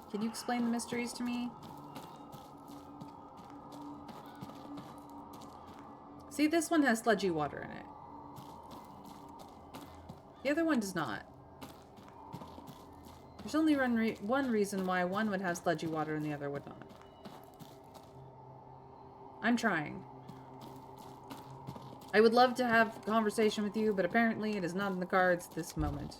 Can you explain the mysteries to me? See, this one has sludgy water in it. The other one does not. There's only one reason why one would have sludgy water and the other would not. I'm trying. I would love to have a conversation with you, but apparently it is not in the cards this moment.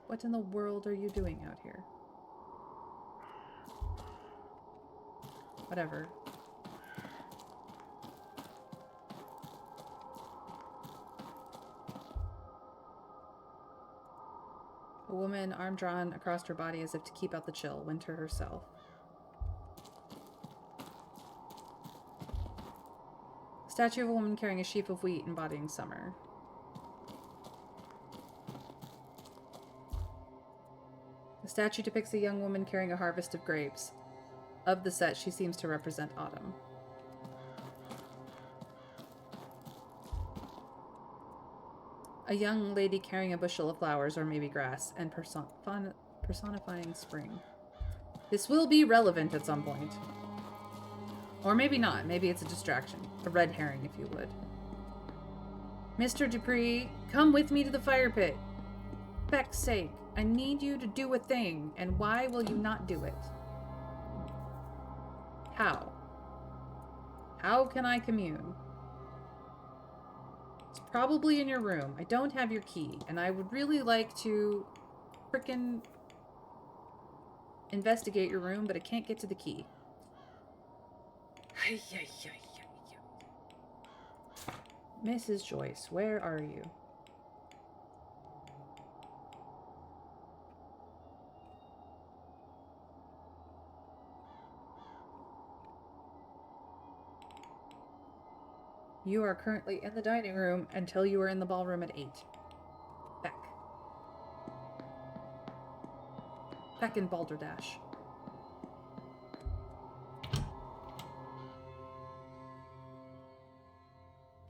What in the world are you doing out here? Whatever. A woman, arm drawn across her body as if to keep out the chill, Winter herself. Statue of a woman carrying a sheaf of wheat embodying summer. The statue depicts a young woman carrying a harvest of grapes. Of the set, she seems to represent autumn. A young lady carrying a bushel of flowers, or maybe grass, and personifying spring. This will be relevant at some point. Or maybe not. Maybe it's a distraction. A red herring, if you would. Mr. Dupree, come with me to the fire pit. Beck's sake, I need you to do a thing, and why will you not do it? How? How can I commune? It's probably in your room. I don't have your key, and I would really like to frickin' investigate your room, but I can't get to the key. Mrs. Joyce, where are you? You are currently in the dining room until you are in the ballroom at 8. Back. Back in Balderdash.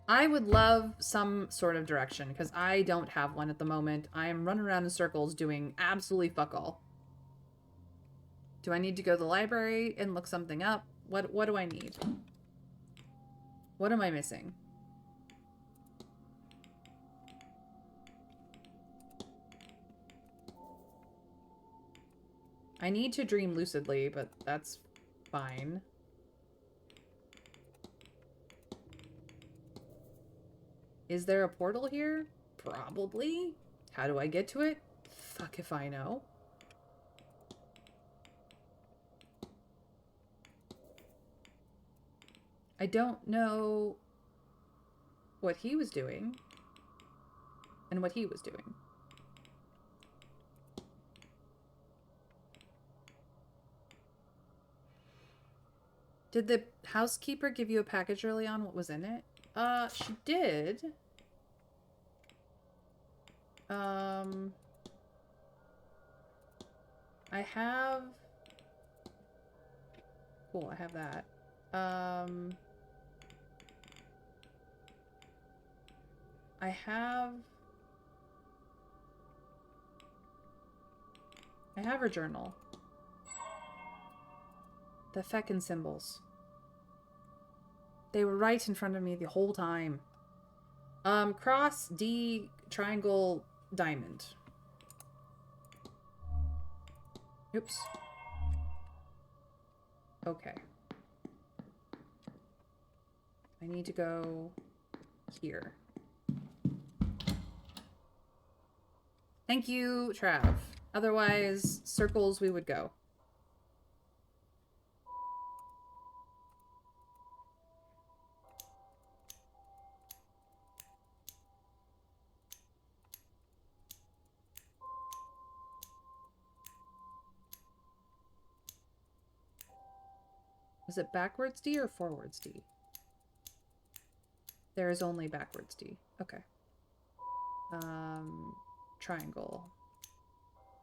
I would love some sort of direction, because I don't have one at the moment. I am running around in circles doing absolutely fuck all. Do I need to go to the library and look something up? What do I need? What am I missing? I need to dream lucidly, but that's fine. Is there a portal here? Probably. How do I get to it? Fuck if I know. I don't know what he was doing and what he was doing. Did the housekeeper give you a package early on? What was in it? She did. I have... Cool, I have that. I have her journal. The feckin' symbols. They were right in front of me the whole time. Cross, D, triangle, diamond. Oops. Okay. I need to go here. Thank you, Trav. Otherwise, circles we would go. Was it backwards D or forwards D? There is only backwards D. Okay. Triangle.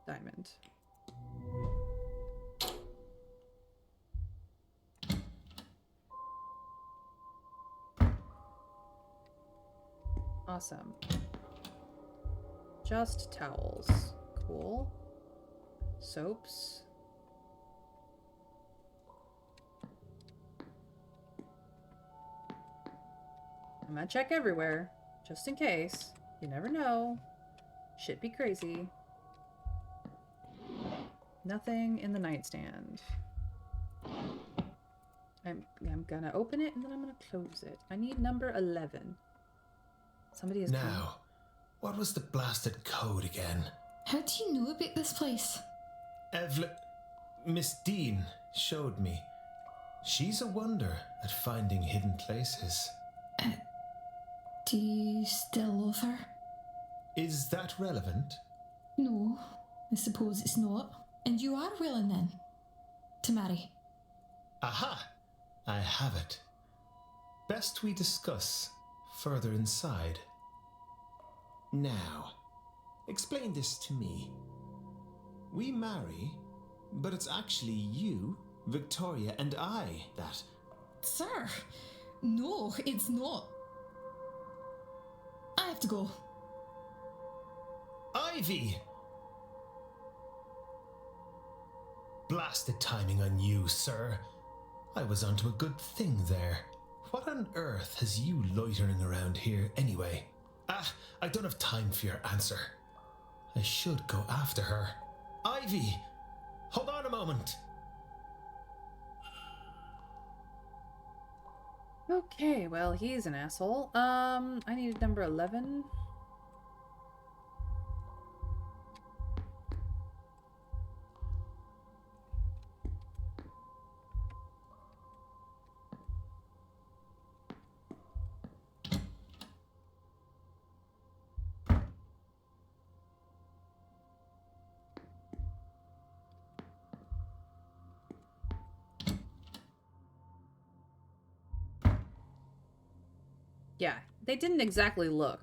Diamond. Awesome. Just towels. Cool. Soaps. I'm gonna check everywhere, just in case. You never know. Shit be crazy. Nothing in the nightstand. I'm gonna open it and then I'm gonna close it. I need number 11. Somebody is coming. Now, what was the blasted code again? How do you know about this place? Miss Deane showed me. She's a wonder at finding hidden places. Do you still love her? Is that relevant? No, I suppose it's not. And you are willing then to marry? Aha! I have it. Best we discuss further inside. Now, explain this to me. We marry, but it's actually you, Victoria, and I that... Sir, no, it's not. I have to go. Ivy! Blasted timing on you, sir. I was onto a good thing there. What on earth has you loitering around here anyway? I don't have time for your answer. I should go after her. Ivy! Hold on a moment. Okay, well, he's an asshole. I needed number 11. Yeah, they didn't exactly look.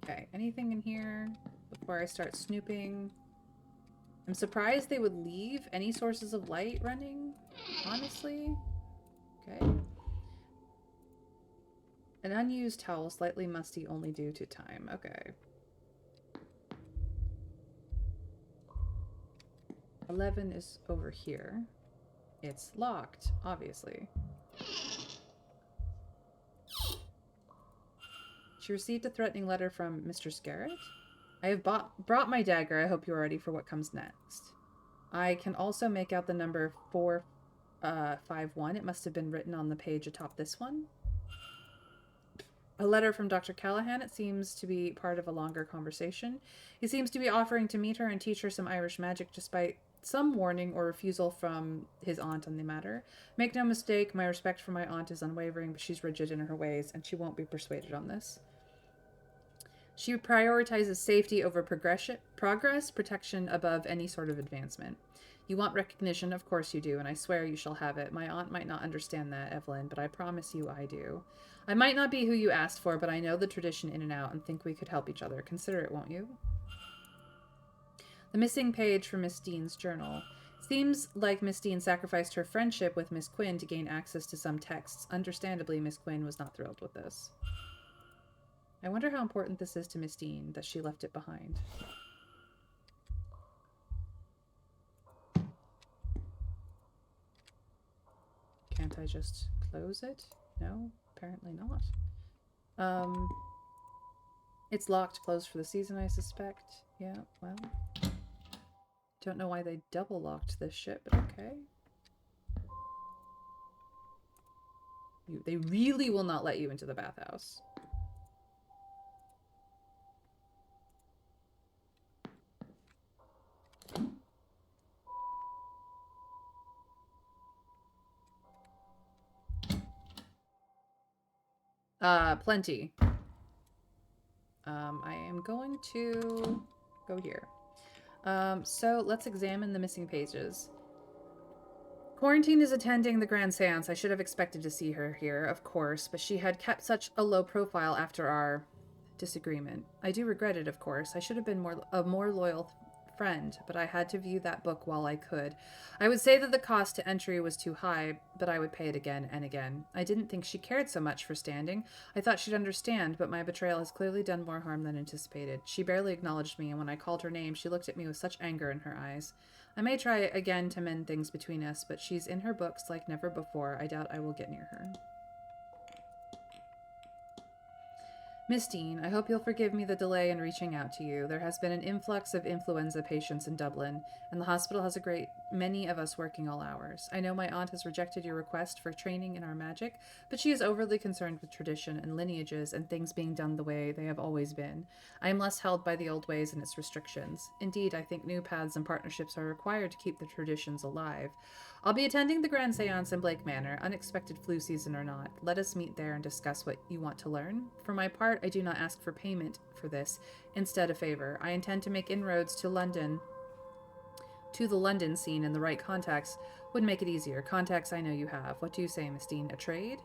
Okay, anything in here before I start snooping? I'm surprised they would leave any sources of light running, honestly. Okay. An unused towel, slightly musty only due to time. Okay. 11 is over here. It's locked, obviously. She received a threatening letter from Mr. Scarrett. I have brought my dagger. I hope you are ready for what comes next. I can also make out the number 451. It must have been written on the page atop this one. A letter from Dr. Callahan. It seems to be part of a longer conversation. He seems to be offering to meet her and teach her some Irish magic despite some warning or refusal from his aunt on the matter. Make no mistake, my respect for my aunt is unwavering, but she's rigid in her ways, and she won't be persuaded on this. She prioritizes safety over progress, protection above any sort of advancement. You want recognition, of course you do, and I swear you shall have it. My aunt might not understand that, Evelyn, but I promise you I do. I might not be who you asked for, but I know the tradition in and out and think we could help each other. Consider it, won't you? The missing page from Miss Deane's journal. Seems like Miss Deane sacrificed her friendship with Miss Quinn to gain access to some texts. Understandably, Miss Quinn was not thrilled with this. I wonder how important this is to Miss Deane, that she left it behind. Can't I just close it? No, apparently not. It's locked, closed for the season, I suspect. Yeah, well. Don't know why they double locked this shit, but okay. They really will not let you into the bathhouse. Plenty. I am going to go here. So let's examine the missing pages. Quarantine is attending the grand seance. I should have expected to see her here, of course, but she had kept such a low profile after our disagreement. I do regret it, of course. I should have been a more loyal friend, but I had to view that book while I could. I would say that the cost to entry was too high, but I would pay it again and again. I didn't think she cared so much for standing. I thought she'd understand, but my betrayal has clearly done more harm than anticipated. She barely acknowledged me, and when I called her name, she looked at me with such anger in her eyes. I may try again to mend things between us, but she's in her books like never before. I doubt I will get near her. Miss Deane, I hope you'll forgive me the delay in reaching out to you. There has been an influx of influenza patients in Dublin, and the hospital has a great many of us working all hours. I know my aunt has rejected your request for training in our magic, but she is overly concerned with tradition and lineages and things being done the way they have always been. I am less held by the old ways and its restrictions. Indeed, I think new paths and partnerships are required to keep the traditions alive. I'll be attending the Grand Seance in Blake Manor, unexpected flu season or not. Let us meet there and discuss what you want to learn. For my part, I do not ask for payment for this, instead a favor. I intend to make inroads to the London scene, and the right contacts would make it easier. Contacts I know you have. What do you say, Miss Deane? A trade?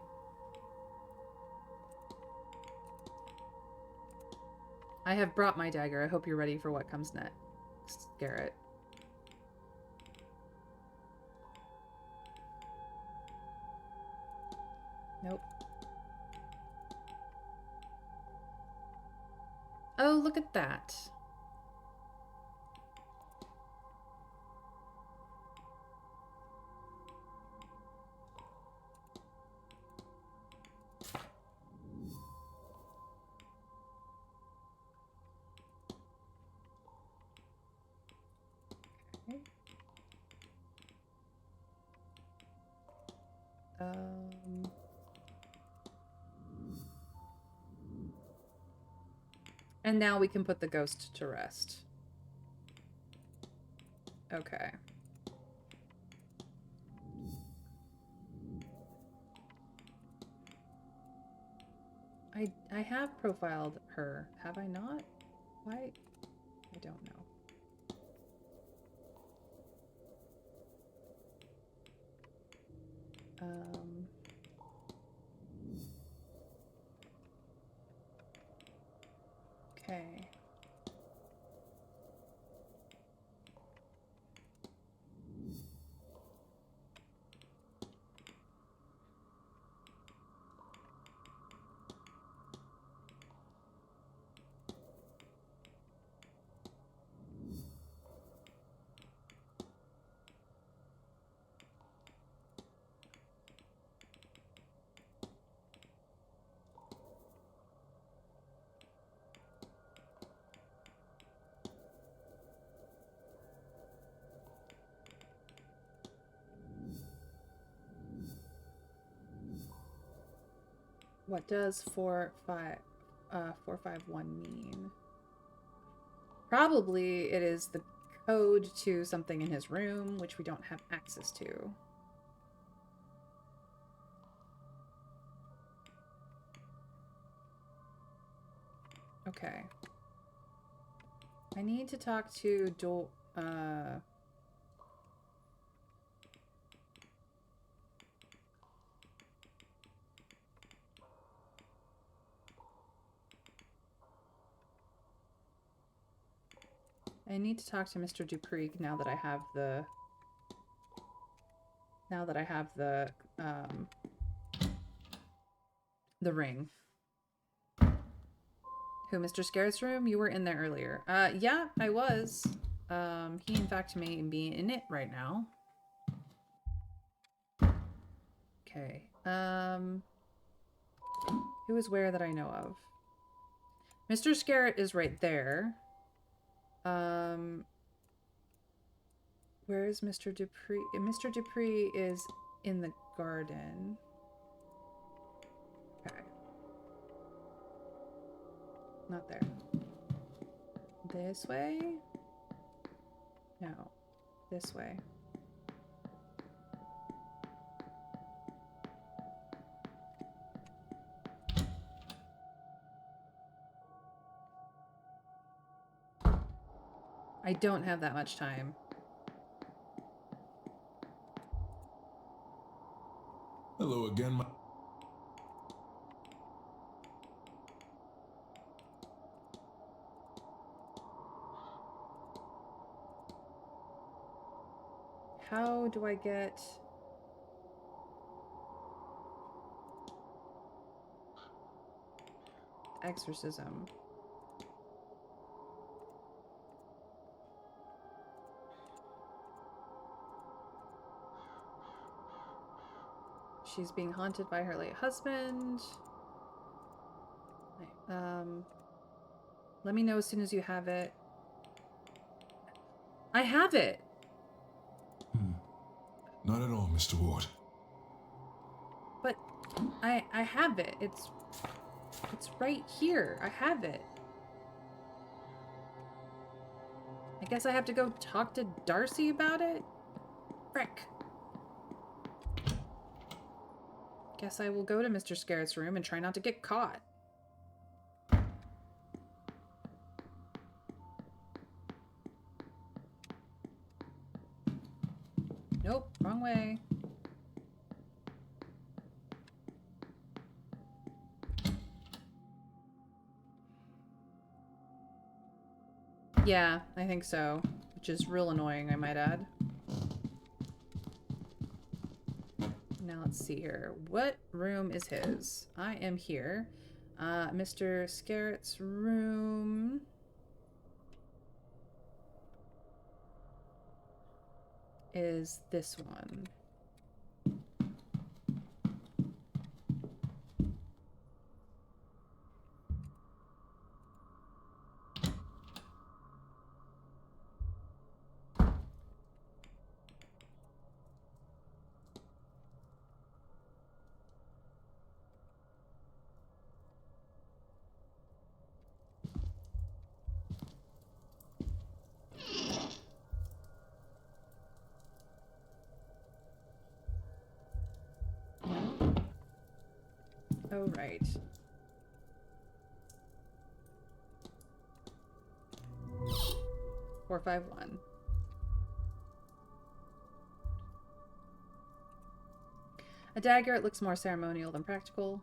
I have brought my dagger. I hope you're ready for what comes next, Garrett. Nope. Oh, look at that. Okay. And now we can put the ghost to rest. Okay. I have profiled her. Have I not? Why? I don't know. Okay. What does 451 mean? Probably it is the code to something in his room, which we don't have access to. Okay. I need to talk to I need to talk to Mr. Dupree now that I have the ring. Who, Mr. Scared's room? You were in there earlier. Yeah, I was. He in fact may be in it right now. Okay. Who is where that I know of? Mr. Scarrett is right there. Where is Mr. Dupree? Mr. Dupree is in the garden. Okay. Not there. This way? No. This way. I don't have that much time. Hello again, my... How do I get... exorcism? She's being haunted by her late husband. Let me know as soon as you have it. I have it! Not at all, Mr. Ward. But I have it. It's right here. I have it. I guess I have to go talk to Darcy about it? Frick. Guess I will go to Mr. Scarrett's room and try not to get caught. Nope, wrong way. Yeah, I think so. Which is real annoying, I might add. Now let's see here. What room is his? I am here. Mr. Scarrett's room is this one. Oh, right. Four, 5, 1. A dagger. It looks more ceremonial than practical.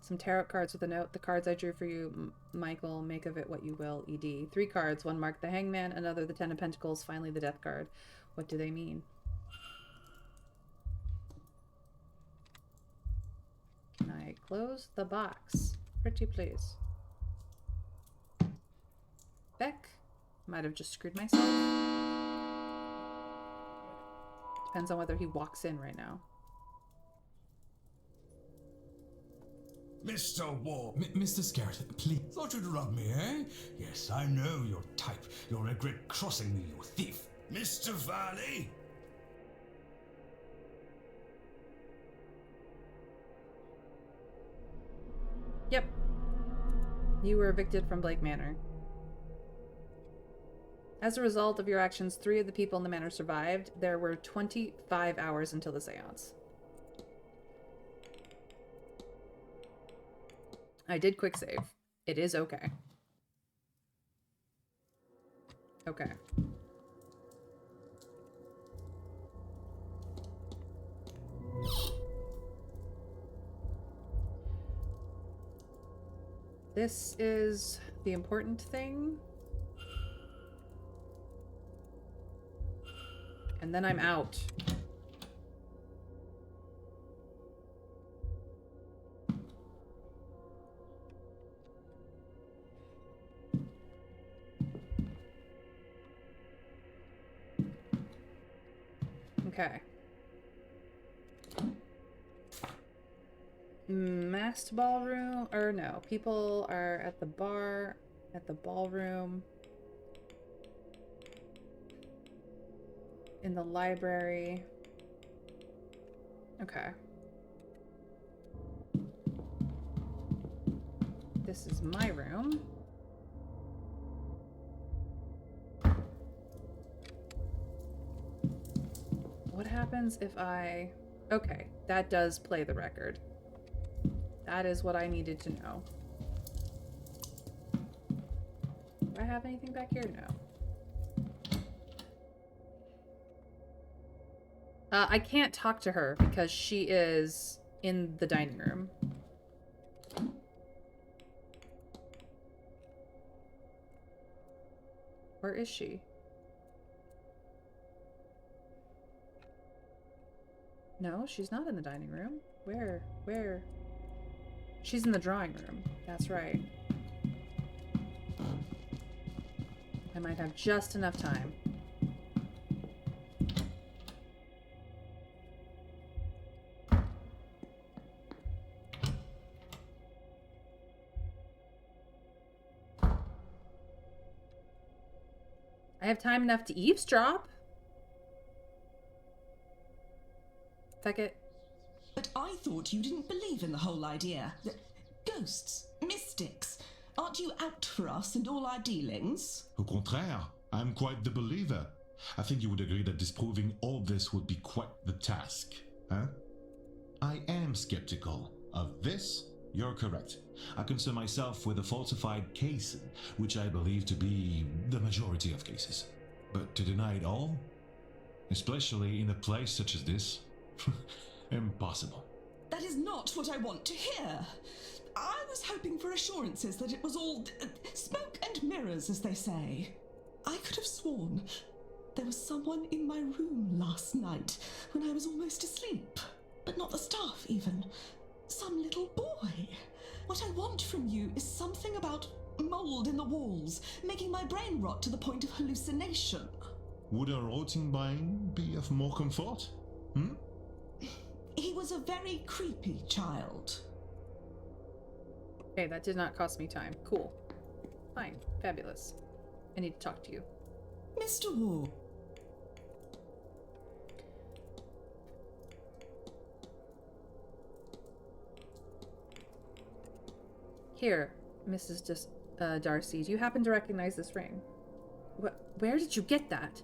Some tarot cards with a note. The cards I drew for you, Michael, make of it what you will, ED. 3 cards. One marked the Hangman, another the Ten of Pentacles, finally the Death card. What do they mean? Can I close the box? Pretty please. Beck. Might have just screwed myself. Depends on whether he walks in right now. Mr. Ward. Mr. Scarrett, please. Thought you'd rob me, eh? Yes, I know your type. You'll regret crossing me, you thief. Mr. Valley? Yep. You were evicted from Blake Manor. As a result of your actions, 3 of the people in the manor survived. There were 25 hours until the seance. I did quick save. It is okay. Okay. This is the important thing. And then I'm out. Okay. Masked ballroom, or no, people are at the bar, at the ballroom, in the library. Okay. This is my room. What happens if I... Okay, that does play the record. That is what I needed to know. Do I have anything back here? No. I can't talk to her because she is in the dining room. Where is she? No, she's not in the dining room. Where? Where? She's in the drawing room. That's right. I might have just enough time. I have time enough to eavesdrop. Second. But I thought you didn't believe in the whole idea. Ghosts, mystics. Aren't you out for us and all our dealings? Au contraire, I'm quite the believer. I think you would agree that disproving all this would be quite the task, huh? I am skeptical of this. You're correct. I concern myself with a falsified case, which I believe to be the majority of cases. But to deny it all, especially in a place such as this, impossible. That is not what I want to hear. I was hoping for assurances that it was all smoke and mirrors, as they say. I could have sworn there was someone in my room last night when I was almost asleep. But not the staff, even. Some little boy. What I want from you is something about mold in the walls, making my brain rot to the point of hallucination. Would a rotting brain be of more comfort? He was a very creepy child. Okay, that did not cost me time. Cool. Fine. Fabulous. I need to talk to you. Mr. Wu. Here, Mrs. Darcy, do you happen to recognize this ring? Where did you get that?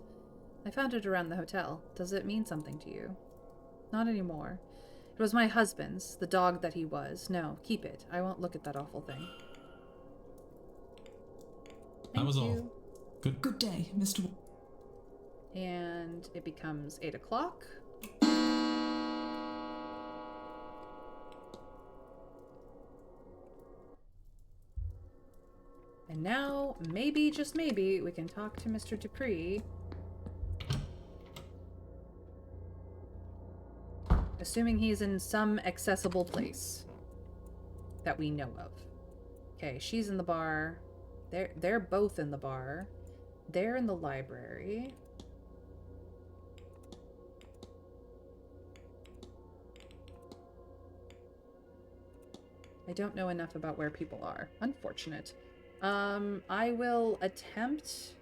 I found it around the hotel. Does it mean something to you? Not anymore. It was my husband's, the dog that he was. No, keep it. I won't look at that awful thing. That was all. Good day, Mr. And it becomes 8 o'clock. And now, maybe, just maybe, we can talk to Mr. Dupree. Assuming he's in some accessible place that we know of. Okay, she's in the bar. They're both in the bar. They're in the library. I don't know enough about where people are. Unfortunate. I will attempt...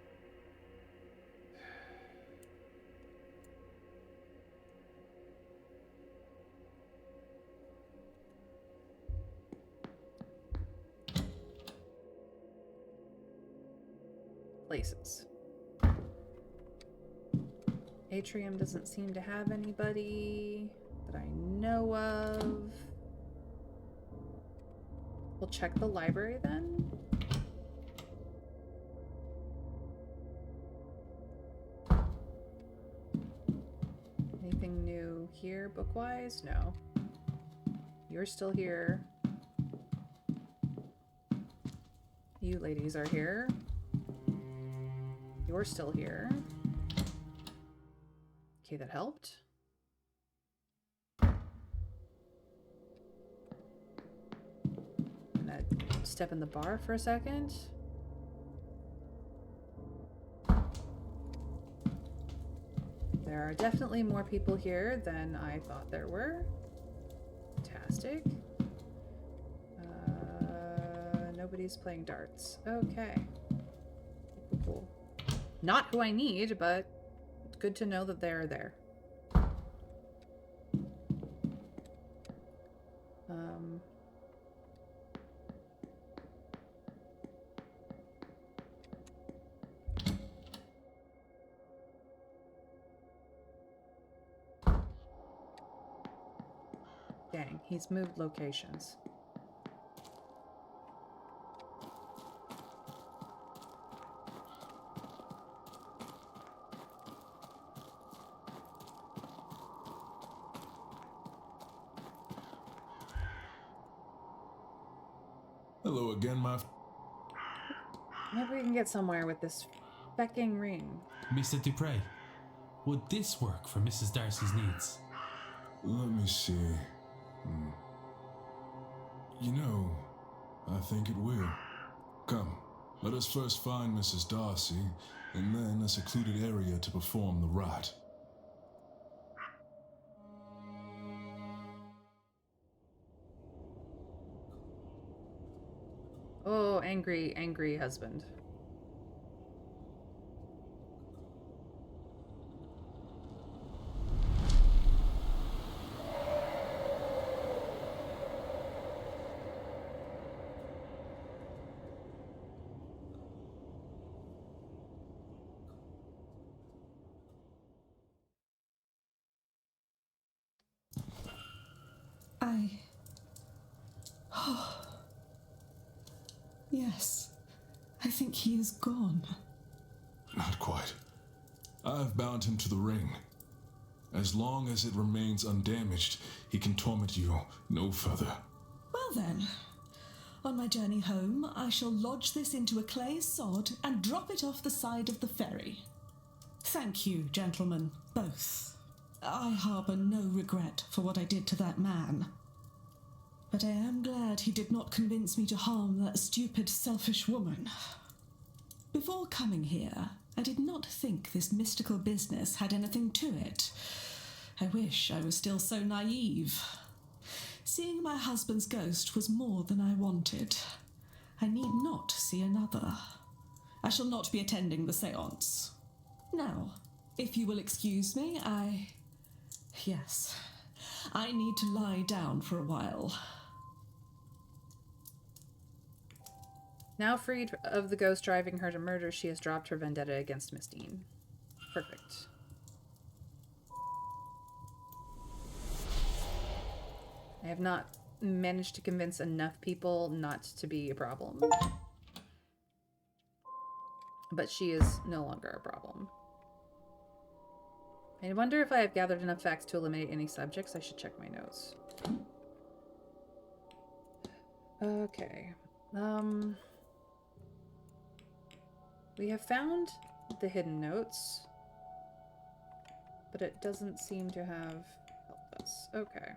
places. Atrium doesn't seem to have anybody that I know of. We'll check the library then. Anything new here book-wise? No. You're still here. You ladies are here. You're still here. Okay, that helped. I'm gonna step in the bar for a second. There are definitely more people here than I thought there were. Fantastic. Nobody's playing darts. Okay. Cool. Not who I need, but good to know that they're there. Dang, he's moved locations. Hello again, my... Maybe we can get somewhere with this fecking ring. Mr. Dupre, would this work for Mrs. Darcy's needs? Let me see. You know, I think it will. Come, let us first find Mrs. Darcy, and then a secluded area to perform the rite. Oh, angry, angry husband. Yes, I think he is gone. Not quite. I've bound him to the ring. As long as it remains undamaged, he can torment you no further. Well then, on my journey home, I shall lodge this into a clay sod and drop it off the side of the ferry. Thank you, gentlemen, both. I harbour no regret for what I did to that man. But I am glad he did not convince me to harm that stupid, selfish woman. Before coming here, I did not think this mystical business had anything to it. I wish I was still so naive. Seeing my husband's ghost was more than I wanted. I need not see another. I shall not be attending the seance. Now, if you will excuse me, Yes, I need to lie down for a while. Now freed of the ghost driving her to murder, she has dropped her vendetta against Miss Deane. Perfect. I have not managed to convince enough people not to be a problem. But she is no longer a problem. I wonder if I have gathered enough facts to eliminate any subjects. I should check my notes. Okay. We have found the hidden notes, but it doesn't seem to have helped us. Okay.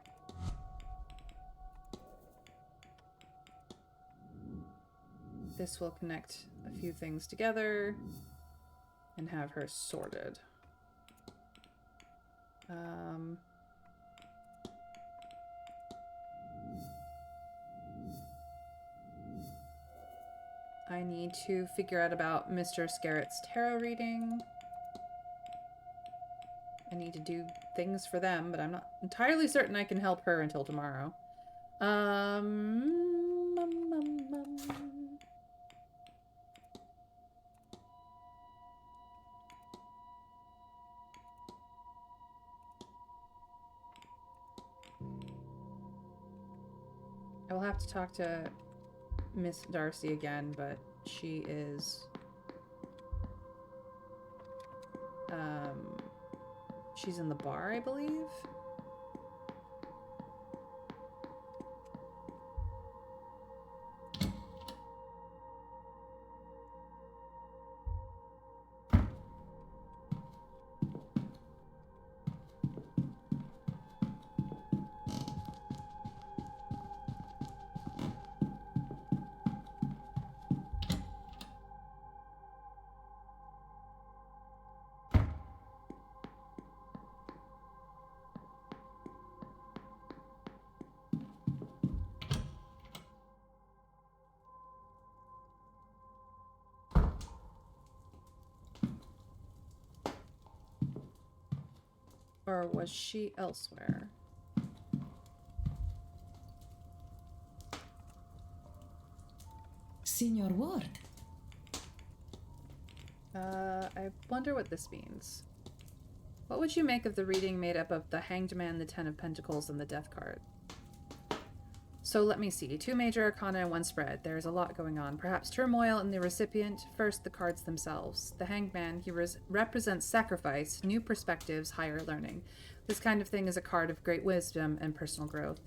This will connect a few things together and have her sorted. I need to figure out about Mr. Scarrett's tarot reading. I need to do things for them, but I'm not entirely certain I can help her until tomorrow. I will have to talk to Miss Darcy again, but she is she's in the bar, I believe. Or was she elsewhere? Signor Ward. I wonder what this means. What would you make of the reading made up of the Hanged Man, the Ten of Pentacles, and the Death card? So let me see. 2 major arcana and 1 spread. There is a lot going on. Perhaps turmoil in the recipient. First, the cards themselves. The Hanged Man, he represents sacrifice, new perspectives, higher learning. This kind of thing is a card of great wisdom and personal growth.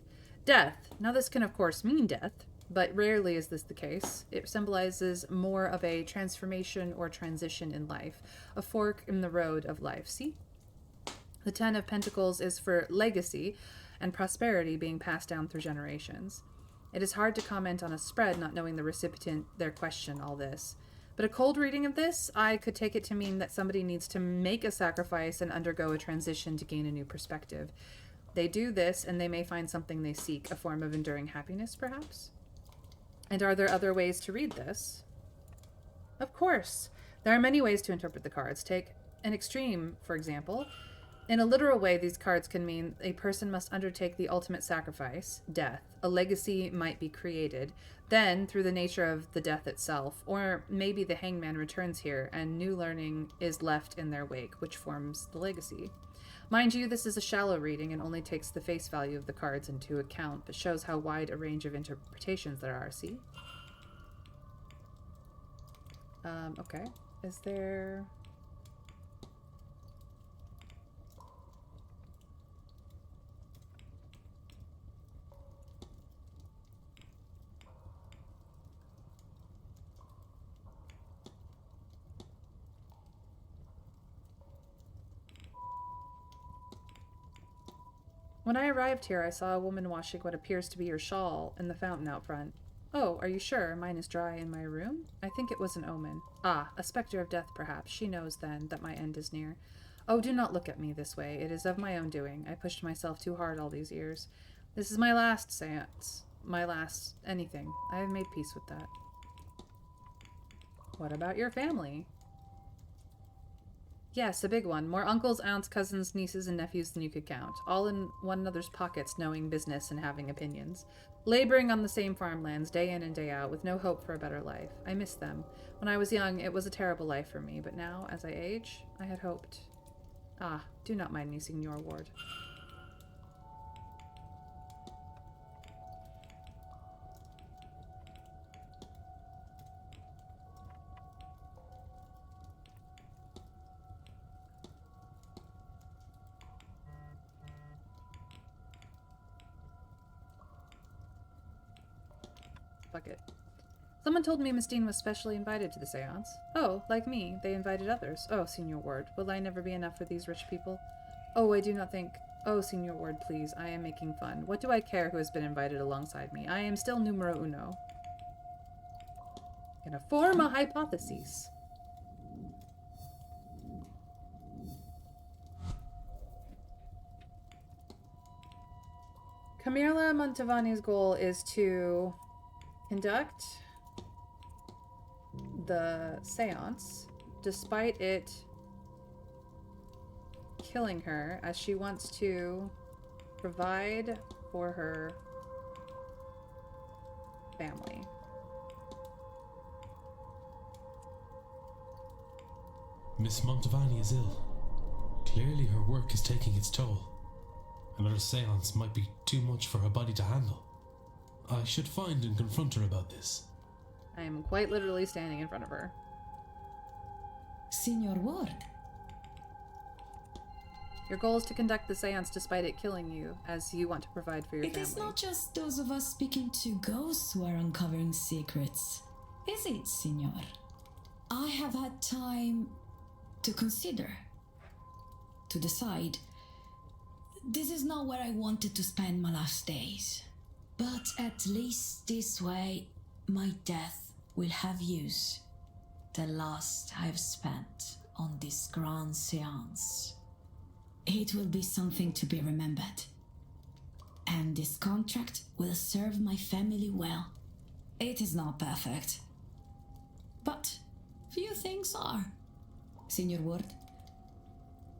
Death. Now this can of course mean death, but rarely is this the case. It symbolizes more of a transformation or transition in life, a fork in the road of life. See? The Ten of Pentacles is for legacy and prosperity being passed down through generations. It is hard to comment on a spread not knowing the recipient, their question, all this. But a cold reading of this, I could take it to mean that somebody needs to make a sacrifice and undergo a transition to gain a new perspective. They do this and they may find something they seek, a form of enduring happiness, perhaps? And are there other ways to read this? Of course. There are many ways to interpret the cards. Take an extreme, for example. In a literal way, these cards can mean a person must undertake the ultimate sacrifice, death. A legacy might be created. Then, through the nature of the death itself, or maybe the hangman returns here and new learning is left in their wake, which forms the legacy. Mind you, this is a shallow reading and only takes the face value of the cards into account, but shows how wide a range of interpretations there are, see? Okay. Is there... When I arrived here, I saw a woman washing what appears to be your shawl in the fountain out front. Oh, are you sure? Mine is dry in my room? I think it was an omen. Ah, a specter of death, perhaps. She knows, then, that my end is near. Oh, do not look at me this way. It is of my own doing. I pushed myself too hard all these years. This is my last seance. My last anything. I have made peace with that. What about your family? Yes, a big one. More uncles, aunts, cousins, nieces, and nephews than you could count. All in one another's pockets, knowing business and having opinions. Laboring on the same farmlands, day in and day out, with no hope for a better life. I miss them. When I was young, it was a terrible life for me, but now, as I age, I had hoped. Ah, do not mind me, Signor Ward. Fuck it. Someone told me Miss Deane was specially invited to the seance. Oh, like me, they invited others. Oh, Senior Ward, will I never be enough for these rich people? Oh, I do not think... Oh, Senior Ward, please, I am making fun. What do I care who has been invited alongside me? I am still numero uno. Gonna form a hypothesis. Camilla Montavani's goal is to conduct the seance, despite it killing her, as she wants to provide for her family. Miss Montavani is ill. Clearly her work is taking its toll. Another seance might be too much for her body to handle. I should find and confront her about this. I am quite literally standing in front of her. Senior Ward. Your goal is to conduct the seance despite it killing you, as you want to provide for your family. It is not just those of us speaking to ghosts who are uncovering secrets, is it, Senor? I have had time to consider, to decide. This is not where I wanted to spend my last days. But at least this way, my death will have use. The last I've spent on this grand seance. It will be something to be remembered. And this contract will serve my family well. It is not perfect. But few things are. Senior Ward,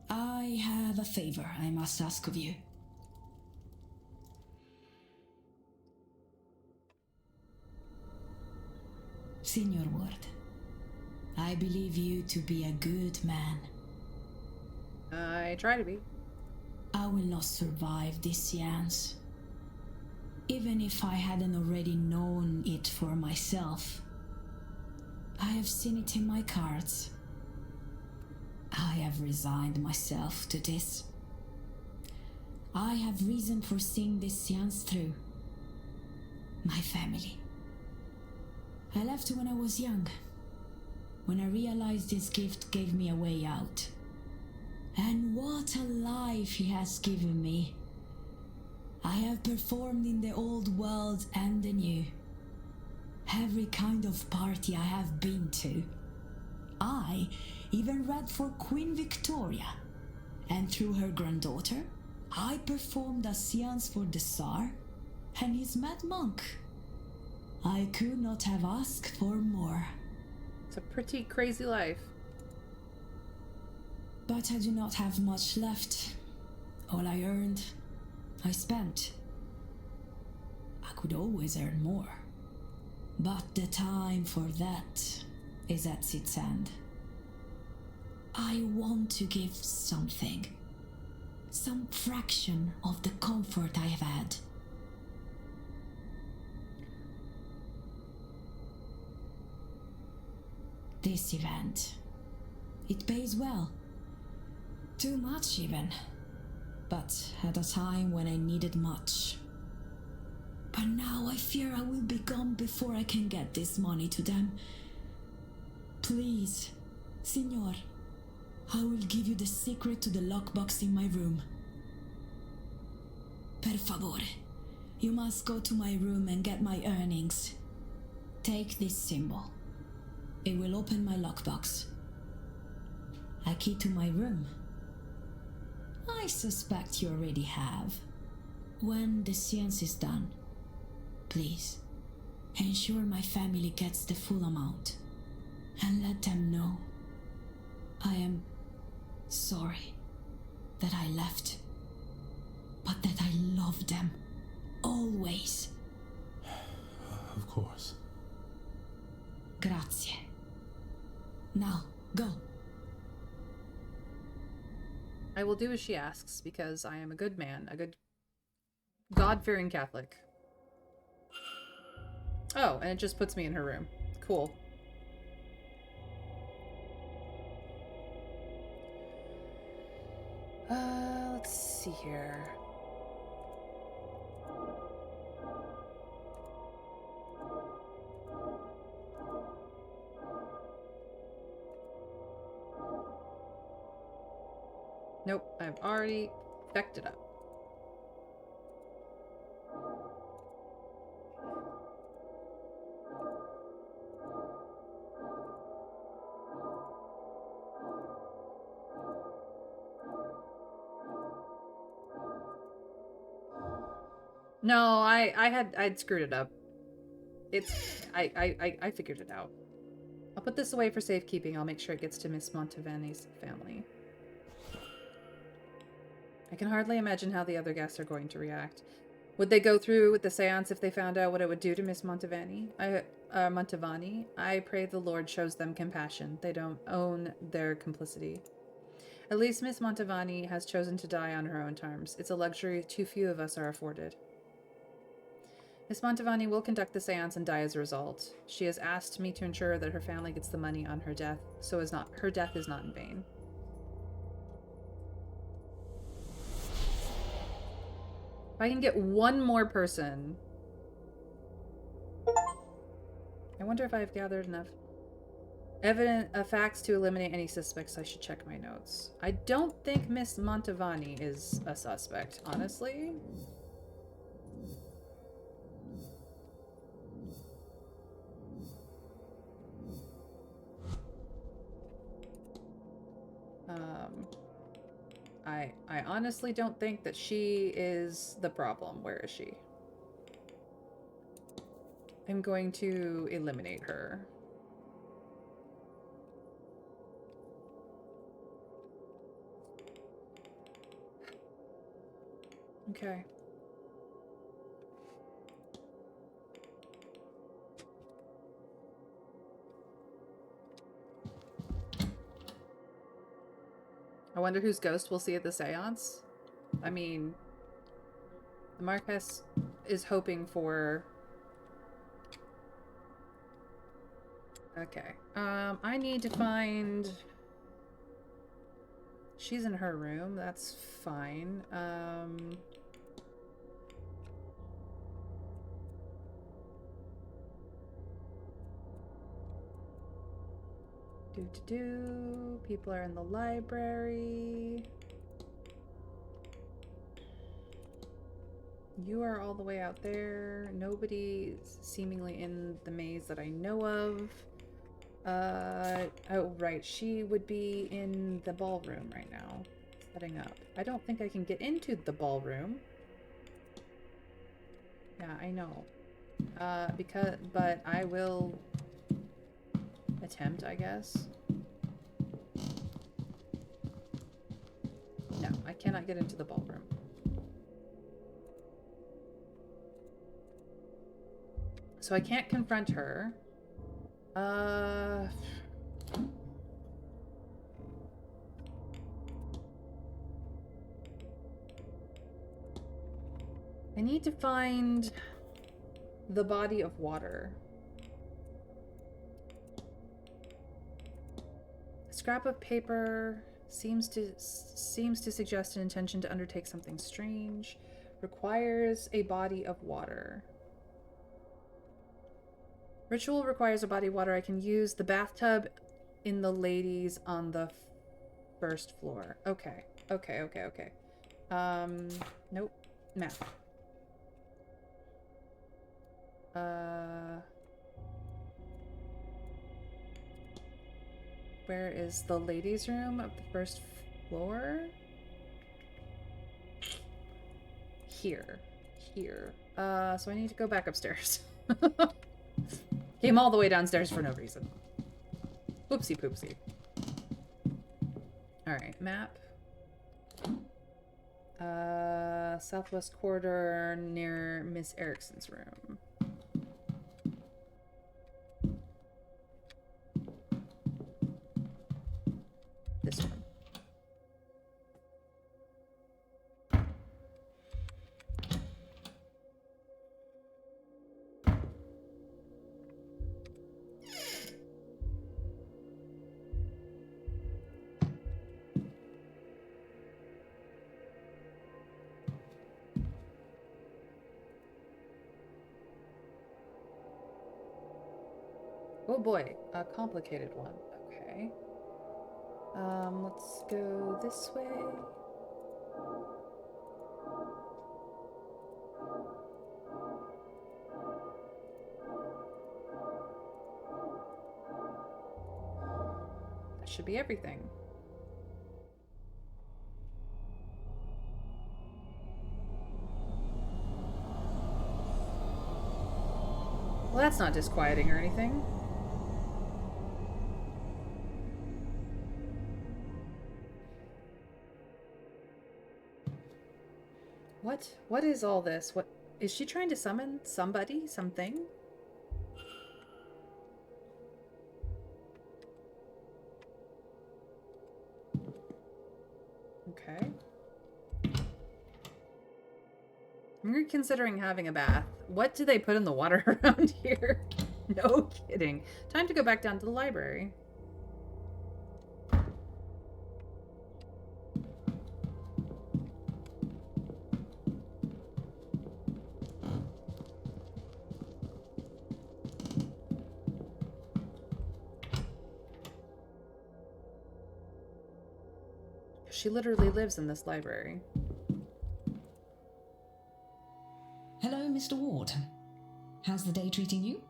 I have a favor I must ask of you. Senior Ward, I believe you to be a good man. I try to be. I will not survive this seance. Even if I hadn't already known it for myself. I have seen it in my cards. I have resigned myself to this. I have reason for seeing this seance through. My family. I left when I was young, when I realized this gift gave me a way out. And what a life he has given me. I have performed in the old world and the new. Every kind of party I have been to. I even read for Queen Victoria. And through her granddaughter, I performed a seance for the Tsar and his mad monk. I could not have asked for more. It's a pretty crazy life. But I do not have much left. All I earned, I spent. I could always earn more. But the time for that is at its end. I want to give something. Some fraction of the comfort I have had. This event, it pays well. Too much even. But at a time when I needed much. But now I fear I will be gone before I can get this money to them. Please, Signor, I will give you the secret to the lockbox in my room. Per favore, you must go to my room and get my earnings. Take this symbol. It will open my lockbox. A key to my room. I suspect you already have. When the seance is done, please, ensure my family gets the full amount. And let them know I am sorry that I left, but that I love them always. Of course. Grazie. Now, go. I will do as she asks, because I am a good man, a good God-fearing Catholic. Oh, and it just puts me in her room. Cool. Let's see here. Nope, I've already fecked it up. No, I'd screwed it up. I figured it out. I'll put this away for safekeeping. I'll make sure it gets to Miss Montavani's family. I can hardly imagine how the other guests are going to react. Would they go through with the seance if they found out what it would do to Miss Montavani? I pray the Lord shows them compassion. They don't own their complicity. At least Miss Montavani has chosen to die on her own terms. It's a luxury too few of us are afforded. Miss Montavani will conduct the seance and die as a result. She has asked me to ensure that her family gets the money on her death, so her death is not in vain. If I can get one more person. I wonder if I've gathered enough facts to eliminate any suspects. I should check my notes. I don't think Miss Montavani is a suspect, honestly. I honestly don't think that she is the problem. Where is she? I'm going to eliminate her. Okay. I wonder whose ghost we'll see at the seance. I mean, the Marquess is hoping for... Okay. I need to find... She's in her room. That's fine. People are in the library. You are all the way out there. Nobody's seemingly in the maze that I know of. Oh, right. She would be in the ballroom right now, setting up. I don't think I can get into the ballroom. Yeah, I know. But I will attempt, I guess. No, I cannot get into the ballroom. So I can't confront her. I need to find the body of water. A scrap of paper seems to suggest an intention to undertake something strange. Requires a body of water. Ritual requires a body of water. I can use the bathtub in the ladies on the first floor. Okay. Nope. Math. Where is the ladies' room of the first floor? Here. So I need to go back upstairs. Came all the way downstairs for no reason. Whoopsie poopsie. Alright, map. Southwest corridor near Miss Erickson's room. This one. Oh boy, a complicated one. Okay. Let's go this way. That should be everything. Well, that's not disquieting or anything. What is all this? What is she trying to summon? Somebody? Something? Okay. I'm reconsidering having a bath. What do they put in the water around here? No kidding. Time to go back down to the library. She literally lives in this library. Hello, Mr. Ward. How's the day treating you?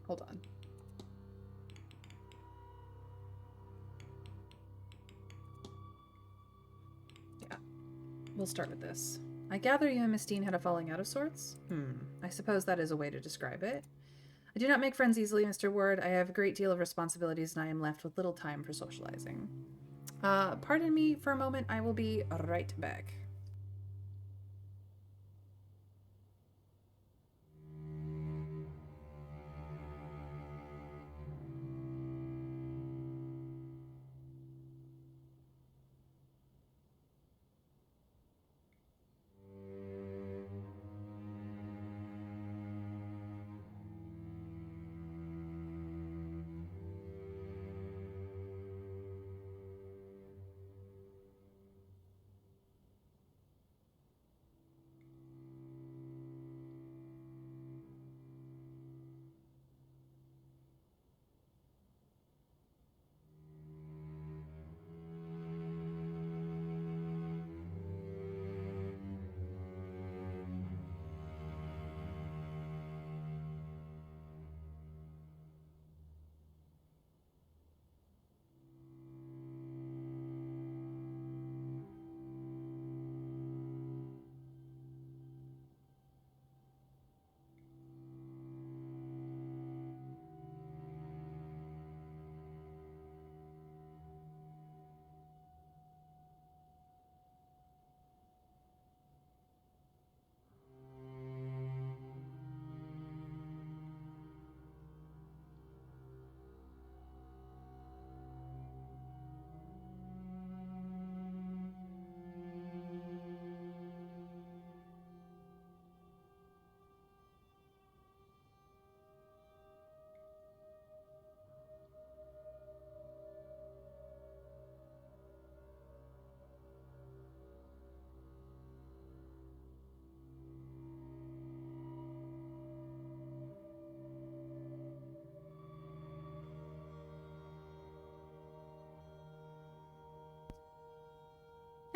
Hold on. Yeah. We'll start with this. I gather you and Miss Deane had a falling out of sorts? I suppose that is a way to describe it. I do not make friends easily, Mr. Ward. I have a great deal of responsibilities and I am left with little time for socializing. Pardon me for a moment. I will be right back.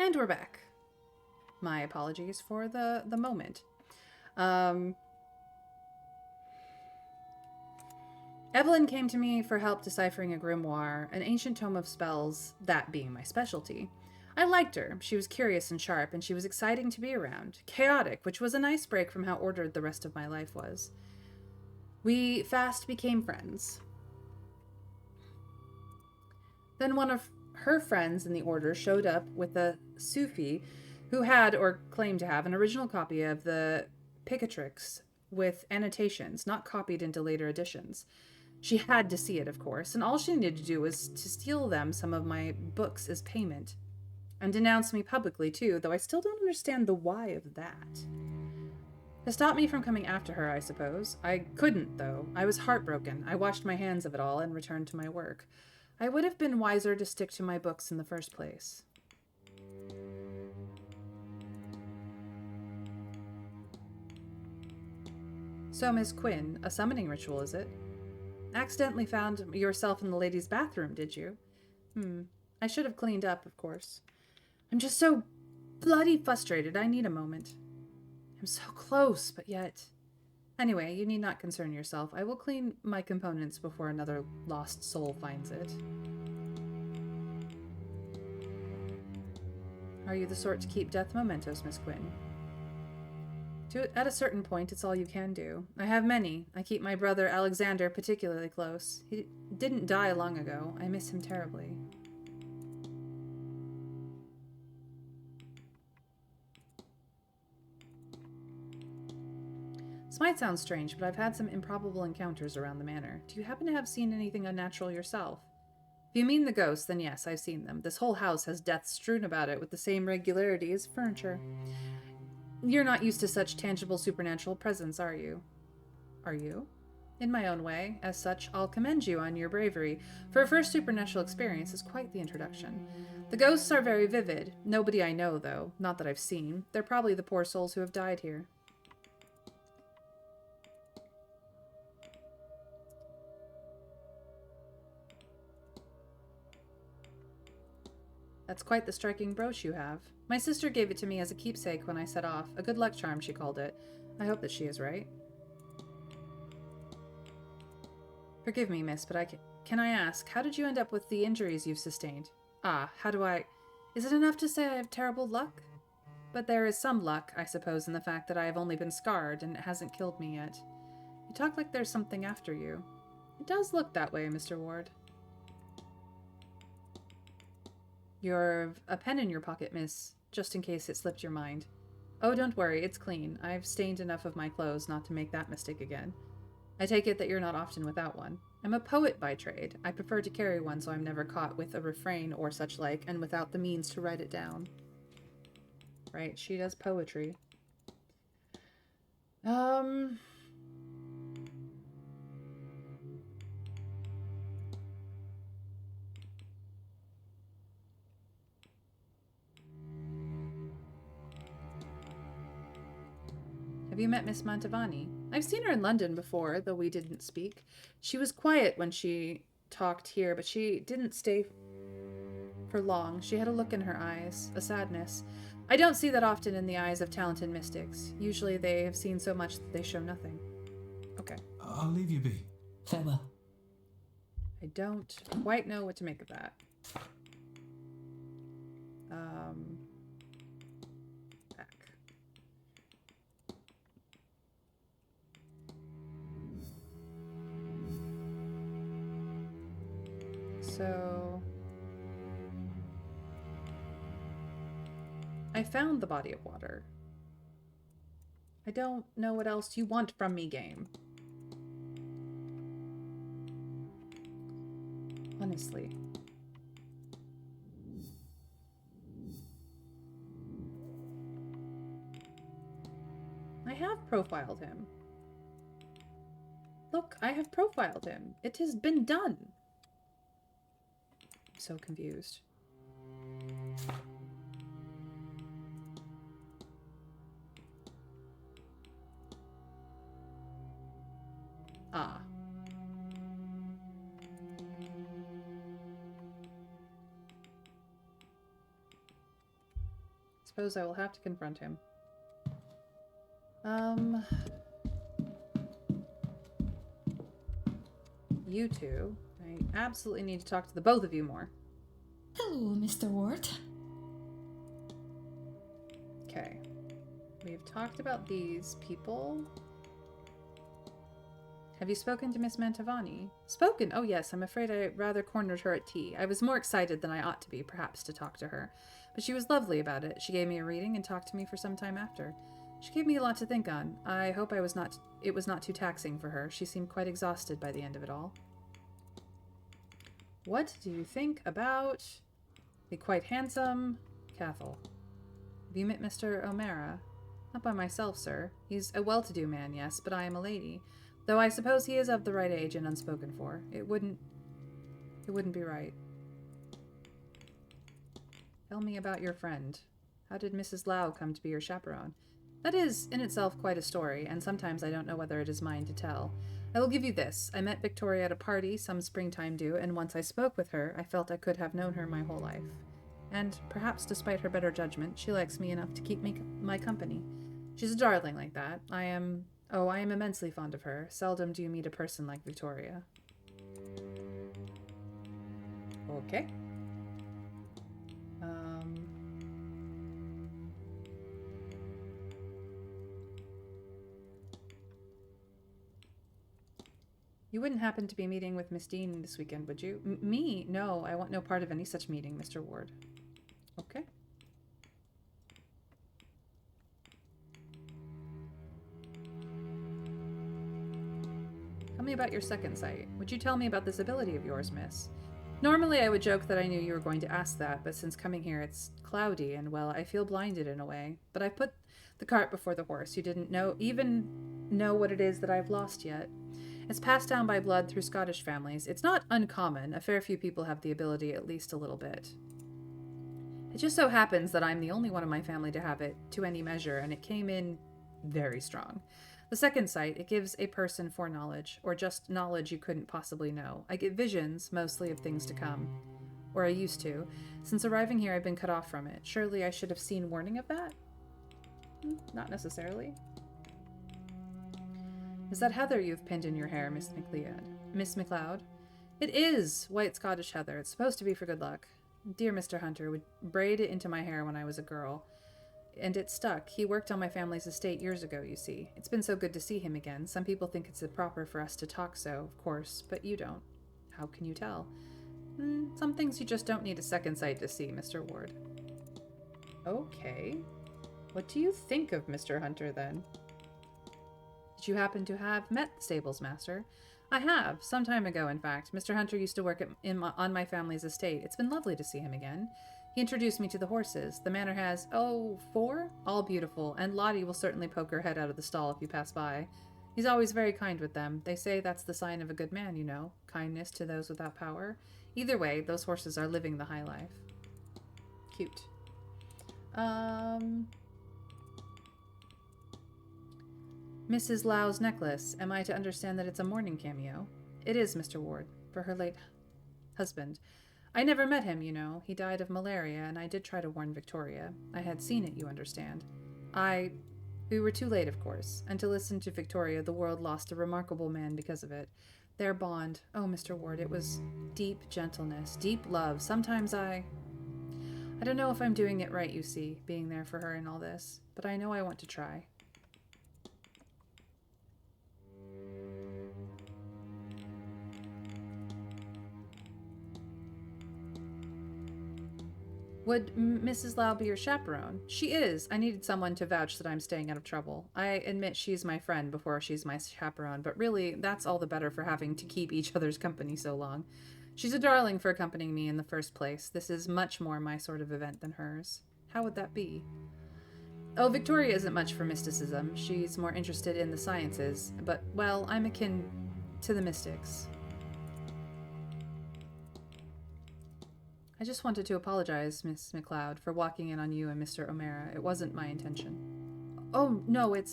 And we're back. My apologies for the moment. Evelyn came to me for help deciphering a grimoire, an ancient tome of spells, that being my specialty. I liked her. She was curious and sharp, and she was exciting to be around. Chaotic, which was a nice break from how ordered the rest of my life was. We fast became friends. Then one of her friends in the order showed up with a Sufi who had, or claimed to have, an original copy of the Picatrix with annotations, not copied into later editions. She had to see it, of course, and all she needed to do was to steal them some of my books as payment. And denounce me publicly, too, though I still don't understand the why of that. To stop me from coming after her, I suppose. I couldn't, though. I was heartbroken. I washed my hands of it all and returned to my work. I would have been wiser to stick to my books in the first place. So, Miss Quinn, a summoning ritual, is it? Accidentally found yourself in the ladies' bathroom, did you? I should have cleaned up, of course. I'm just so bloody frustrated. I need a moment. I'm so close, but yet... Anyway, you need not concern yourself. I will clean my components before another lost soul finds it. Are you the sort to keep death mementos, Miss Quinn? At a certain point, it's all you can do. I have many. I keep my brother Alexander particularly close. He didn't die long ago. I miss him terribly. This might sound strange, but I've had some improbable encounters around the manor. Do you happen to have seen anything unnatural yourself? If you mean the ghosts, then yes, I've seen them. This whole house has death strewn about it with the same regularity as furniture. You're not used to such tangible supernatural presence, are you? Are you? In my own way, as such, I'll commend you on your bravery. For a first supernatural experience is quite the introduction. The ghosts are very vivid. Nobody I know, though. Not that I've seen. They're probably the poor souls who have died here. That's quite the striking brooch you have. My sister gave it to me as a keepsake when I set off. A good luck charm, she called it. I hope that she is right. Forgive me, miss, but can I ask, how did you end up with the injuries you've sustained? How do I... Is it enough to say I have terrible luck? But there is some luck, I suppose, in the fact that I have only been scarred and it hasn't killed me yet. You talk like there's something after you. It does look that way, Mr. Ward. You've a pen in your pocket, miss, just in case it slipped your mind. Oh, don't worry, it's clean. I've stained enough of my clothes not to make that mistake again. I take it that you're not often without one. I'm a poet by trade. I prefer to carry one so I'm never caught with a refrain or such like, and without the means to write it down. Right, she does poetry. Have you met Miss Mantovani? I've seen her in London before, though we didn't speak. She was quiet when she talked here, but she didn't stay for long. She had a look in her eyes, a sadness. I don't see that often in the eyes of talented mystics. Usually they have seen so much that they show nothing. Okay. I'll leave you be. Farewell. I don't quite know what to make of that. Back. So... I found the body of water. I don't know what else you want from me, game. Honestly. I have profiled him. Look, I have profiled him. It has been done. I'm so confused. Ah. Suppose I will have to confront him. You two. I absolutely need to talk to the both of you more. Hello, Mr. Ward. Okay. We've talked about these people. Have you spoken to Miss Mantovani? Spoken? Oh yes, I'm afraid I rather cornered her at tea. I was more excited than I ought to be, perhaps, to talk to her. But she was lovely about it. She gave me a reading and talked to me for some time after. She gave me a lot to think on. I hope it was not too taxing for her. She seemed quite exhausted by the end of it all. What do you think about the quite handsome Cathal? Have you met Mr. O'Mara? Not by myself, sir. He's a well-to-do man, yes, but I am a lady. Though I suppose he is of the right age and unspoken for. It wouldn't be right. Tell me about your friend. How did Mrs. Lau come to be your chaperone? That is, in itself, quite a story, and sometimes I don't know whether it is mine to tell. I will give you this. I met Victoria at a party some springtime due, and once I spoke with her, I felt I could have known her my whole life. And, perhaps despite her better judgment, she likes me enough to keep me my company. She's a darling like that. I am immensely fond of her. Seldom do you meet a person like Victoria. Okay. You wouldn't happen to be meeting with Miss Deane this weekend, would you? Me? No, I want no part of any such meeting, Mr. Ward. Okay. Tell me about your second sight. Would you tell me about this ability of yours, miss? Normally I would joke that I knew you were going to ask that, but since coming here it's cloudy and, well, I feel blinded in a way. But I put the cart before the horse. You didn't even know what it is that I've lost yet. It's passed down by blood through Scottish families. It's not uncommon. A fair few people have the ability at least a little bit. It just so happens that I'm the only one in my family to have it to any measure, and it came in very strong. The second sight, it gives a person foreknowledge, or just knowledge you couldn't possibly know. I get visions, mostly of things to come. Or I used to. Since arriving here, I've been cut off from it. Surely I should have seen warning of that? Not necessarily. Is that heather you've pinned in your hair, Miss McLeod? It is white Scottish heather. It's supposed to be for good luck. Dear Mr. Hunter would braid it into my hair when I was a girl. And it stuck. He worked on my family's estate years ago, you see. It's been so good to see him again. Some people think it's improper for us to talk so, of course, but you don't. How can you tell? Some things you just don't need a second sight to see, Mr. Ward. Okay. What do you think of Mr. Hunter, then? Did you happen to have met the stables master? I have, some time ago, in fact. Mr. Hunter used to work on my family's estate. It's been lovely to see him again. He introduced me to the horses. The manor has, 4? All beautiful, and Lottie will certainly poke her head out of the stall if you pass by. He's always very kind with them. They say that's the sign of a good man, you know. Kindness to those without power. Either way, those horses are living the high life. Cute. Mrs. Lau's necklace. Am I to understand that it's a mourning cameo? It is, Mr. Ward, for her late husband. I never met him, you know. He died of malaria, and I did try to warn Victoria. I had seen it, you understand. We were too late, of course, and to listen to Victoria, the world lost a remarkable man because of it. Their bond, Mr. Ward, it was deep gentleness, deep love. Sometimes I don't know if I'm doing it right, you see, being there for her and all this, but I know I want to try. Would Mrs. Lau be your chaperone? She is. I needed someone to vouch that I'm staying out of trouble. I admit she's my friend before she's my chaperone, but really, that's all the better for having to keep each other's company so long. She's a darling for accompanying me in the first place. This is much more my sort of event than hers. How would that be? Victoria isn't much for mysticism. She's more interested in the sciences, but, well, I'm akin to the mystics. I just wanted to apologize, Miss McLeod, for walking in on you and Mr. O'Mara. It wasn't my intention. Oh, no, it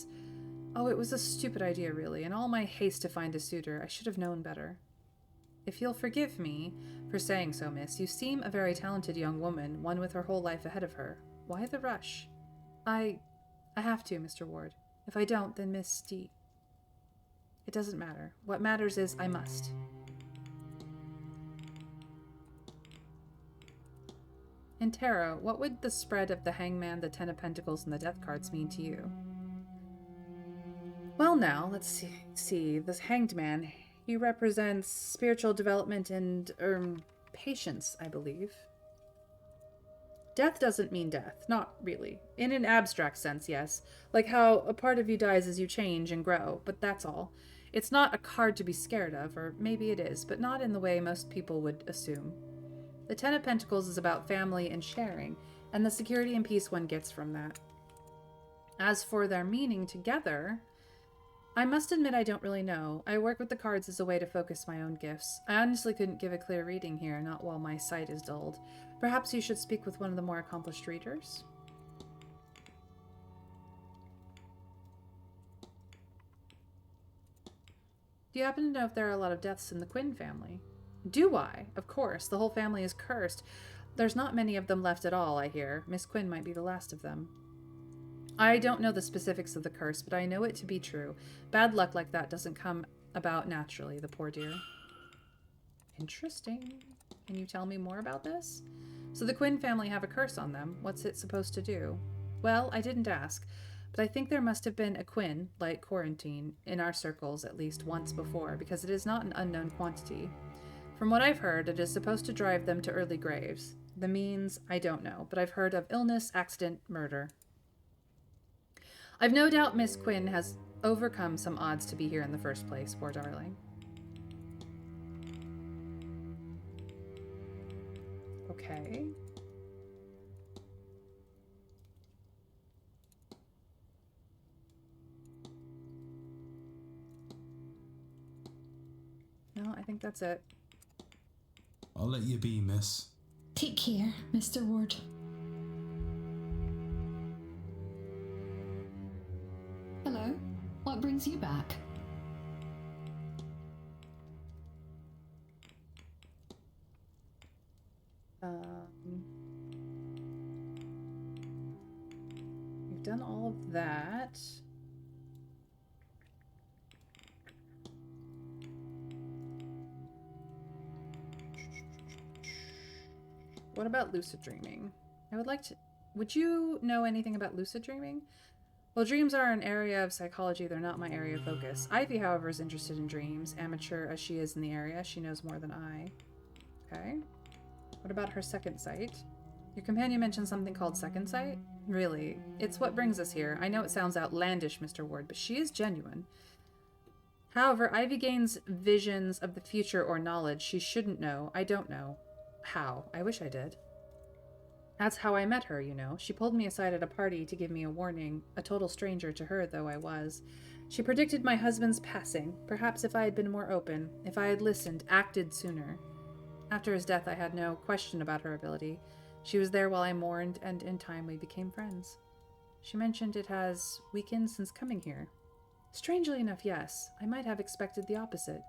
was a stupid idea, really, and all my haste to find a suitor. I should have known better. If you'll forgive me for saying so, miss, you seem a very talented young woman, one with her whole life ahead of her. Why the rush? I have to, Mr. Ward. If I don't, then Miss D. It doesn't matter. What matters is I must. In tarot, what would the spread of the Hangman, the Ten of Pentacles, and the Death cards mean to you? Well, now, let's see. This Hanged Man, he represents spiritual development and, patience, I believe. Death doesn't mean death. Not really. In an abstract sense, yes. Like how a part of you dies as you change and grow, but that's all. It's not a card to be scared of, or maybe it is, but not in the way most people would assume. The Ten of Pentacles is about family and sharing, and the security and peace one gets from that. As for their meaning together, I must admit I don't really know. I work with the cards as a way to focus my own gifts. I honestly couldn't give a clear reading here, not while my sight is dulled. Perhaps you should speak with one of the more accomplished readers? Do you happen to know if there are a lot of deaths in the Quinn family? Do I? Of course. The whole family is cursed. There's not many of them left at all, I hear. Miss Quinn might be the last of them. I don't know the specifics of the curse, but I know it to be true. Bad luck like that doesn't come about naturally, the poor dear. Interesting. Can you tell me more about this? So the Quinn family have a curse on them. What's it supposed to do? Well, I didn't ask, but I think there must have been a Quinn, like quarantine, in our circles at least once before, because it is not an unknown quantity. From what I've heard, it is supposed to drive them to early graves. The means, I don't know, but I've heard of illness, accident, murder. I've no doubt Miss Quinn has overcome some odds to be here in the first place, poor darling. Okay. No, I think that's it. I'll let you be, miss. Take care, Mr. Ward. Hello? What brings you back? We've done all of that. What about lucid dreaming? I would like to... Would you know anything about lucid dreaming? Well, dreams are an area of psychology. They're not my area of focus. Ivy, however, is interested in dreams. Amateur as she is in the area, she knows more than I. Okay. What about her second sight? Your companion mentioned something called second sight? Really? It's what brings us here. I know it sounds outlandish, Mr. Ward, but she is genuine. However, Ivy gains visions of the future or knowledge she shouldn't know. I don't know. How? I wish I did. That's how I met her, you know. She pulled me aside at a party to give me a warning, a total stranger to her though I was. She predicted my husband's passing. Perhaps if I had been more open, if I had listened, acted sooner. After his death, I had no question about her ability. She was there while I mourned, and in time we became friends. She mentioned it has weakened since coming here. Strangely enough, yes. I might have expected the opposite.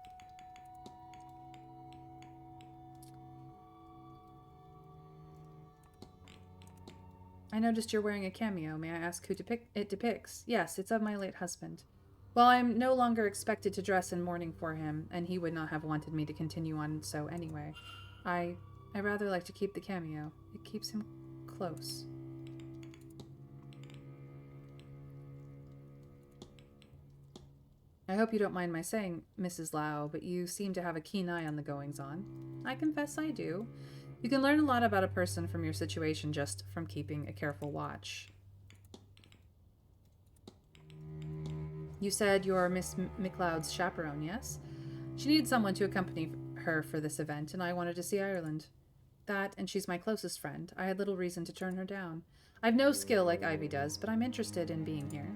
I noticed you're wearing a cameo. May I ask who it depicts? Yes, it's of my late husband. Well, I'm no longer expected to dress in mourning for him, and he would not have wanted me to continue on so anyway. I rather like to keep the cameo. It keeps him close. I hope you don't mind my saying, Mrs. Lau, but you seem to have a keen eye on the goings-on. I confess I do. You can learn a lot about a person from your situation just from keeping a careful watch. You said you're Miss McLeod's chaperone, yes? She needed someone to accompany her for this event, and I wanted to see Ireland. That, and she's my closest friend. I had little reason to turn her down. I've no skill like Ivy does, but I'm interested in being here.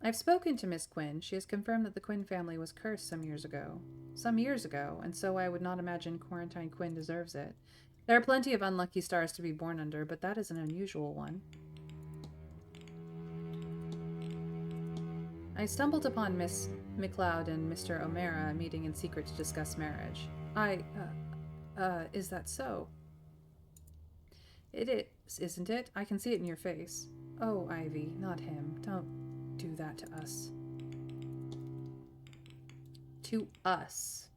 I've spoken to Miss Quinn. She has confirmed that the Quinn family was cursed some years ago. And so I would not imagine Quarantine Quinn deserves it. There are plenty of unlucky stars to be born under, but that is an unusual one. I stumbled upon Miss McLeod and Mr. O'Mara meeting in secret to discuss marriage. Is that so? It is, isn't it? I can see it in your face. Oh, Ivy, not him. Don't do that to us. To us.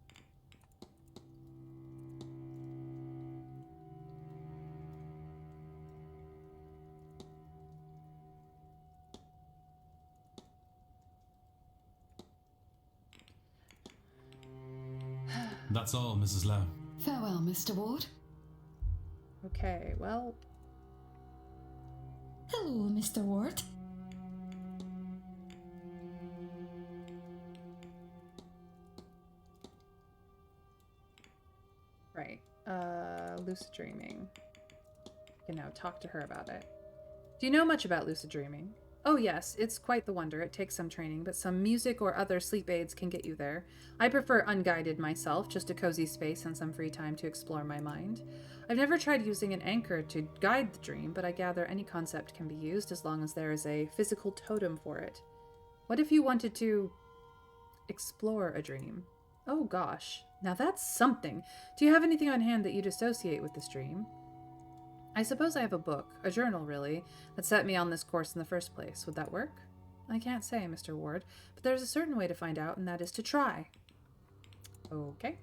That's all, Mrs. Lau. Farewell, Mr. Ward. Okay, well... Hello, Mr. Ward. Right. Lucid dreaming. I can now talk to her about it. Do you know much about lucid dreaming? Oh yes, it's quite the wonder. It takes some training, but some music or other sleep aids can get you there. I prefer unguided myself, just a cozy space and some free time to explore my mind. I've never tried using an anchor to guide the dream, but I gather any concept can be used as long as there is a physical totem for it. What if you wanted to explore a dream? Oh gosh, now that's something. Do you have anything on hand that you'd associate with this dream? I suppose I have a book, a journal really, that set me on this course in the first place. Would that work? I can't say, Mr. Ward, but there's a certain way to find out, and that is to try. Okay.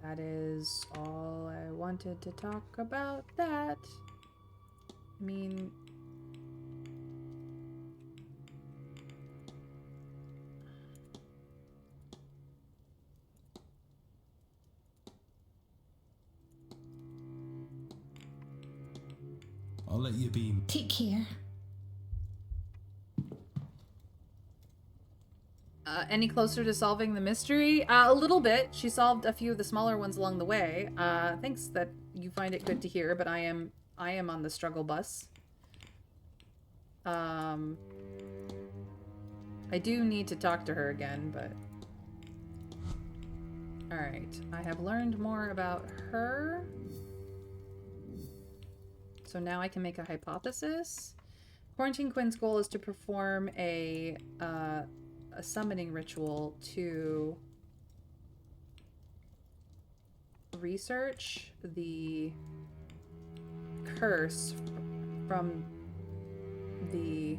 That is all I wanted to talk about that. I mean... I'll let you be. Take care. Any closer to solving the mystery? A little bit. She solved a few of the smaller ones along the way. Thanks that you find it good to hear, but I am on the struggle bus. I do need to talk to her again, but... Alright, I have learned more about her. So now I can make a hypothesis. Quarantine Quinn's goal is to perform a summoning ritual to research the curse from the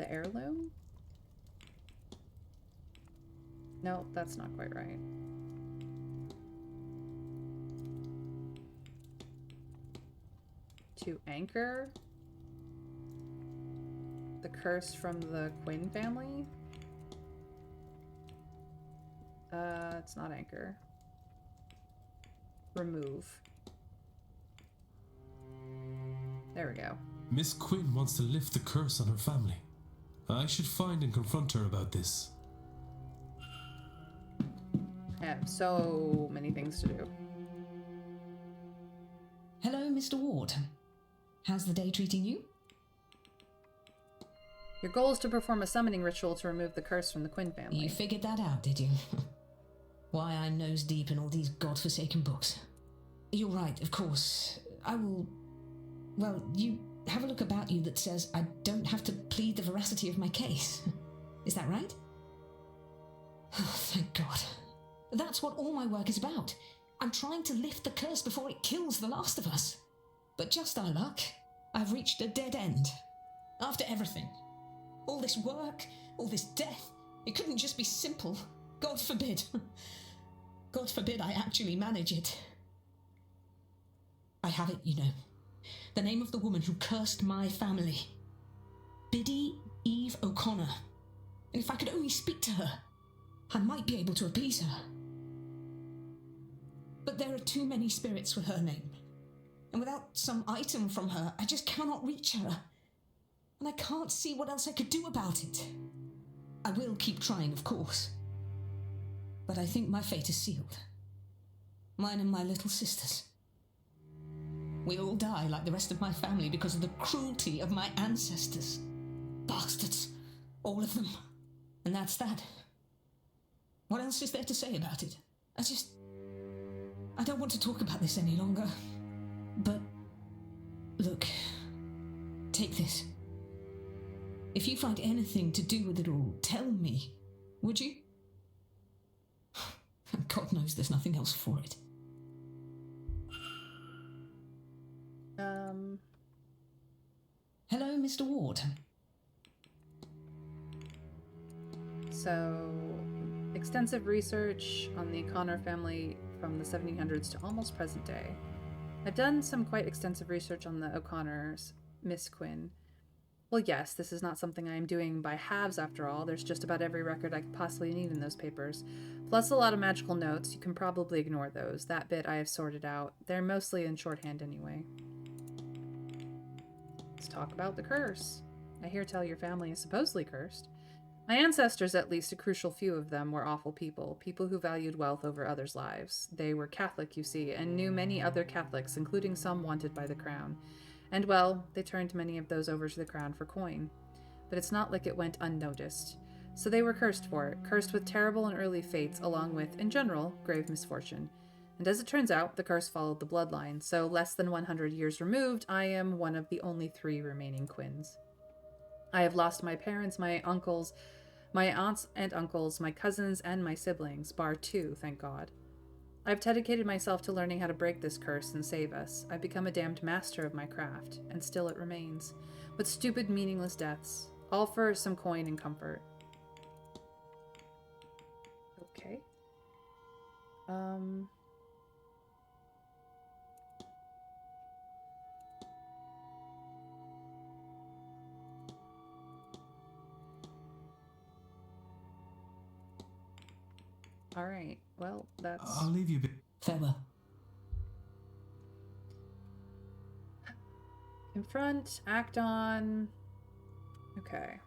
heirloom? No, that's not quite right. To anchor the curse from the Quinn family? It's not anchor. Remove. There we go. Miss Quinn wants to lift the curse on her family. I should find and confront her about this. I have so many things to do. Hello, Mr. Ward. How's the day treating you? Your goal is to perform a summoning ritual to remove the curse from the Quinn family. You figured that out, did you? Why I'm nose deep in all these godforsaken books. You're right, of course. I will... Well, you have a look about you that says I don't have to plead the veracity of my case. Is that right? Oh, thank God. That's what all my work is about. I'm trying to lift the curse before it kills the last of us. But just our luck, I've reached a dead end. After everything. All this work, all this death, it couldn't just be simple. God forbid. God forbid I actually manage it. I have it, you know. The name of the woman who cursed my family. Biddy Eve O'Connor. And if I could only speak to her, I might be able to appease her. But there are too many spirits with her name. And without some item from her, I just cannot reach her. And I can't see what else I could do about it. I will keep trying, of course. But I think my fate is sealed. Mine and my little sisters. We all die like the rest of my family because of the cruelty of my ancestors. Bastards. All of them. And that's that. What else is there to say about it? I don't want to talk about this any longer. But, look, take this. If you find anything to do with it all, tell me, would you? God knows there's nothing else for it. Hello, Mr. Ward. So, extensive research on the O'Connor family from the 1700s to almost present day. I've done some quite extensive research on the O'Connors, Miss Quinn. Well, yes, this is not something I am doing by halves after all. There's just about every record I could possibly need in those papers. Plus a lot of magical notes. You can probably ignore those. That bit I have sorted out. They're mostly in shorthand anyway. Let's talk about the curse. I hear tell your family is supposedly cursed. My ancestors, at least a crucial few of them, were awful people, people who valued wealth over others' lives. They were Catholic, you see, and knew many other Catholics, including some wanted by the crown. And well, they turned many of those over to the crown for coin. But it's not like it went unnoticed. So they were cursed for it, cursed with terrible and early fates, along with, in general, grave misfortune. And as it turns out, the curse followed the bloodline, so less than 100 years removed, I am one of the only 3 remaining Quins. I have lost my parents, my uncles, my aunts and uncles, my cousins, and my siblings, bar 2, thank God. I've dedicated myself to learning how to break this curse and save us. I've become a damned master of my craft, and still it remains. But stupid, meaningless deaths, all for some coin and comfort. Okay. All right. Well, that's... I'll leave you be. Farewell. Confront, act on... Okay.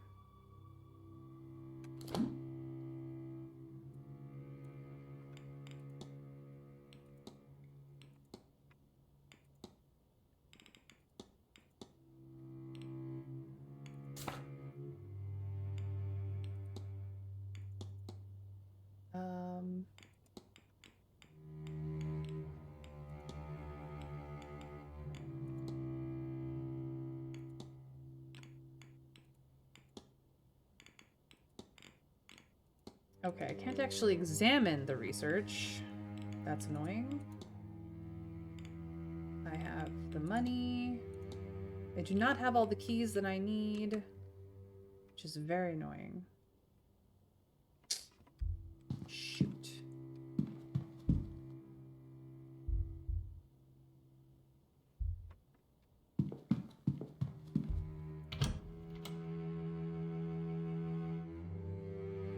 Okay, I can't actually examine the research. That's annoying. I have the money. I do not have all the keys that I need, which is very annoying. Shoot.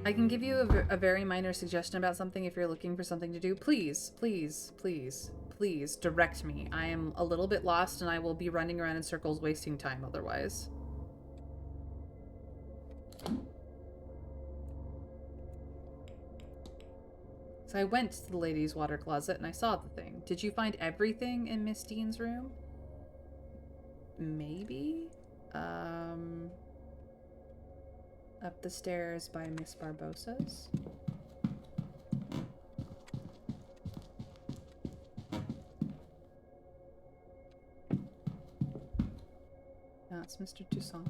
I can give you a very minor suggestion about something if you're looking for something to do. Please, please, please, please direct me. I am a little bit lost and I will be running around in circles wasting time otherwise. So I went to the ladies' water closet and I saw the thing. Did you find everything in Miss Deane's room? Maybe? Up the stairs by Miss Barbossa's. No, it's Mr. Toussaint.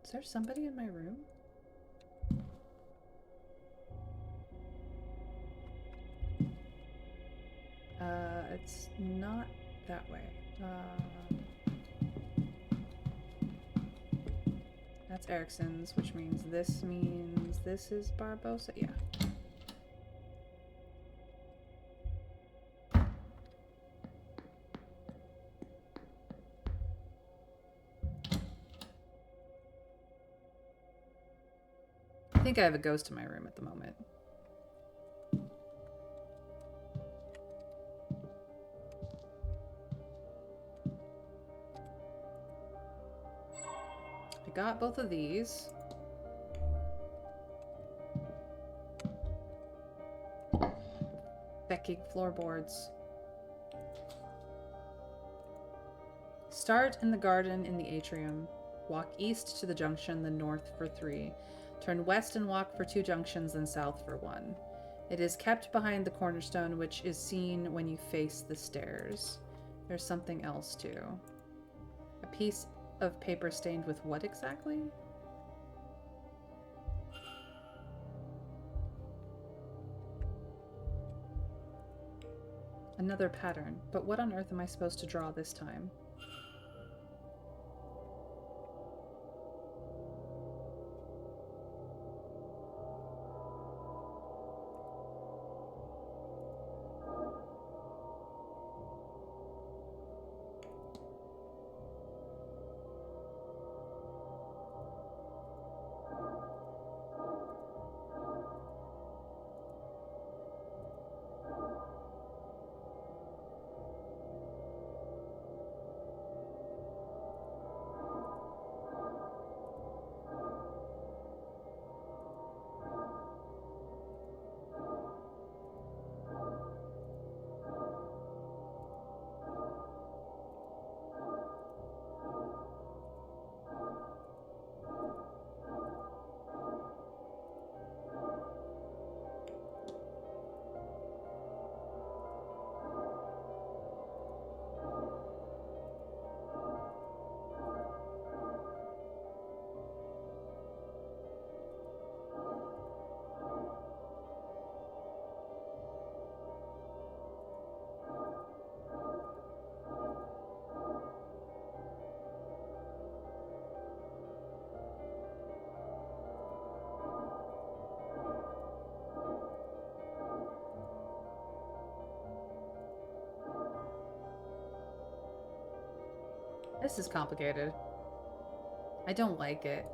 Is there somebody in my room? It's not that way. That's Erickson's, which means this is Barbossa. Yeah. I think I have a ghost in my room at the moment. I got both of these. Fecking floorboards. Start in the garden in the atrium. Walk east to the junction, then north for 3. Turn west and walk for 2 junctions, then south for 1. It is kept behind the cornerstone, which is seen when you face the stairs. There's something else too. A piece of paper stained with what exactly? Another pattern, but what on earth am I supposed to draw this time? This is complicated. I don't like it.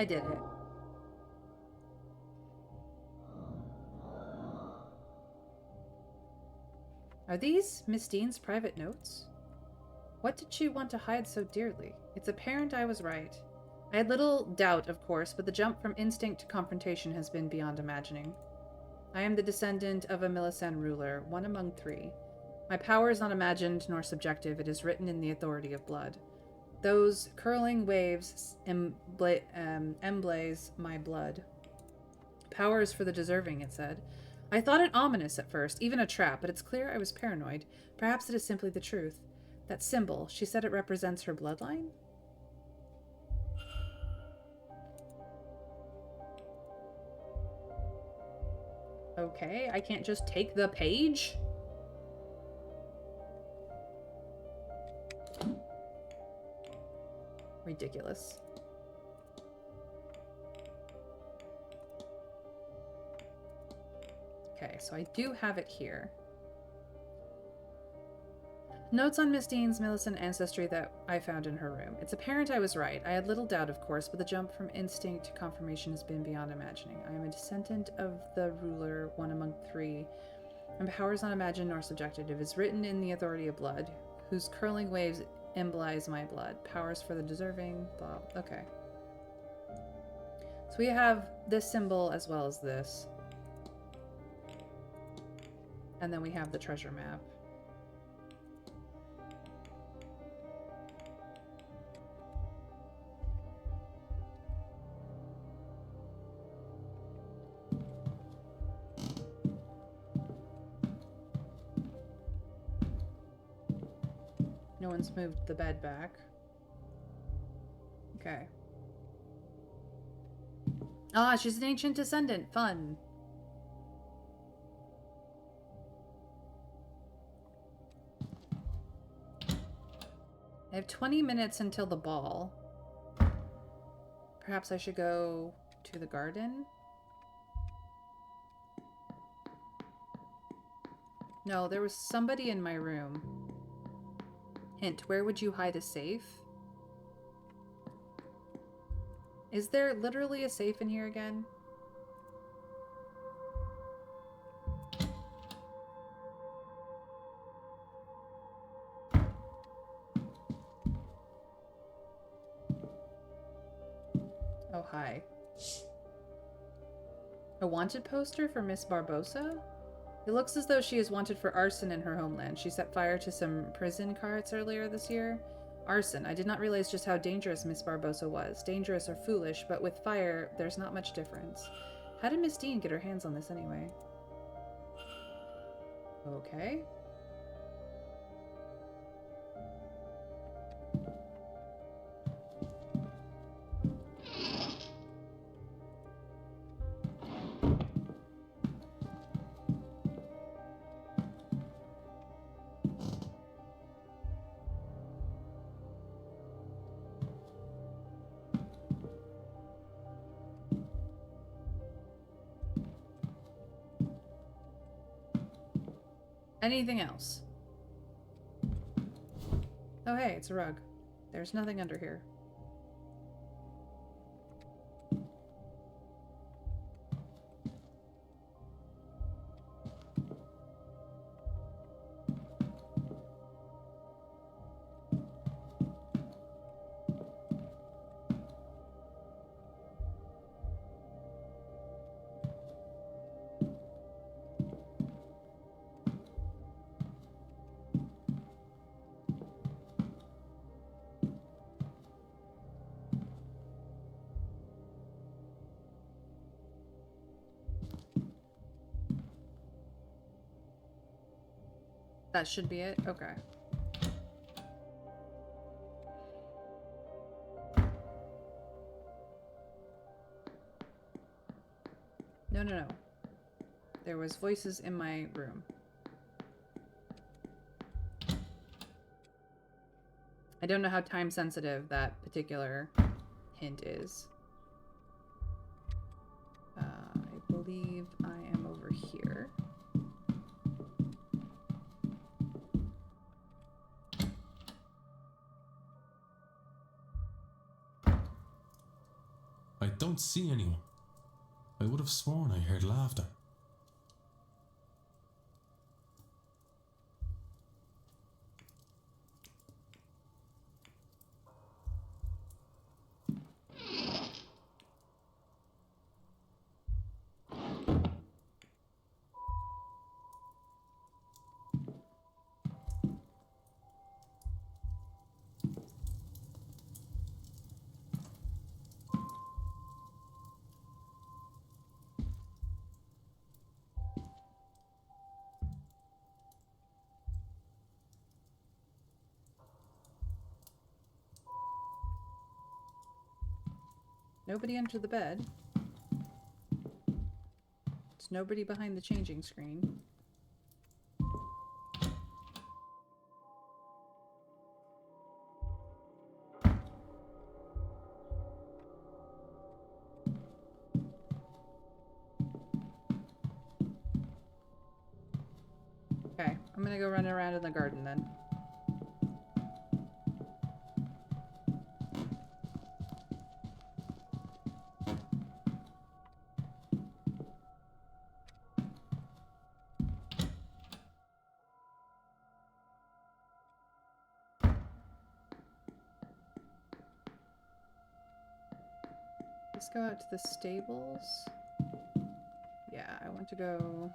I did it. Are these Miss Deane's private notes? What did she want to hide so dearly? It's apparent I was right. I had little doubt, of course, but the jump from instinct to confrontation has been beyond imagining. I am the descendant of a Millicent ruler, one among three. My power is not imagined nor subjective, it is written in the authority of blood. Those curling waves emblaze my blood. Power is for the deserving, it said. I thought it ominous at first, even a trap, but it's clear I was paranoid. Perhaps it is simply the truth. That symbol, she said it represents her bloodline? Okay, I can't just take the page? Ridiculous. Okay, so I do have it here. Notes on Miss Deane's Millicent ancestry that I found in her room. It's apparent I was right. I had little doubt, of course, but the jump from instinct to confirmation has been beyond imagining. I am a descendant of the ruler, one among three. My power is not imagined nor subjective. It is written in the authority of blood, whose curling waves embolize my blood. Powers for the deserving, blah. Okay. So we have this symbol as well as this. And then we have the treasure map. No one's moved the bed back. Okay. Ah, she's an ancient descendant. Fun. I have 20 minutes until the ball. Perhaps I should go to the garden? No, there was somebody in my room. Hint, where would you hide a safe? Is there literally a safe in here again? Oh, hi. A wanted poster for Miss Barbosa? It looks as though she is wanted for arson in her homeland. She set fire to some prison carts earlier this year. Arson. I did not realize just how dangerous Miss Barbosa was. Dangerous or foolish, but with fire, there's not much difference. How did Miss Deane get her hands on this anyway? Okay. Anything else? Oh hey, it's a rug. There's nothing under here. That should be it? Okay. No, no, no. There was voices in my room. I don't know how time sensitive that particular hint is. I believe I am over here. I don't see anyone. I would have sworn I heard laughter. Nobody entered the bed. There's nobody behind the changing screen. Okay, I'm gonna go run around in the garden then. Let's go out to the stables. Yeah, I want to go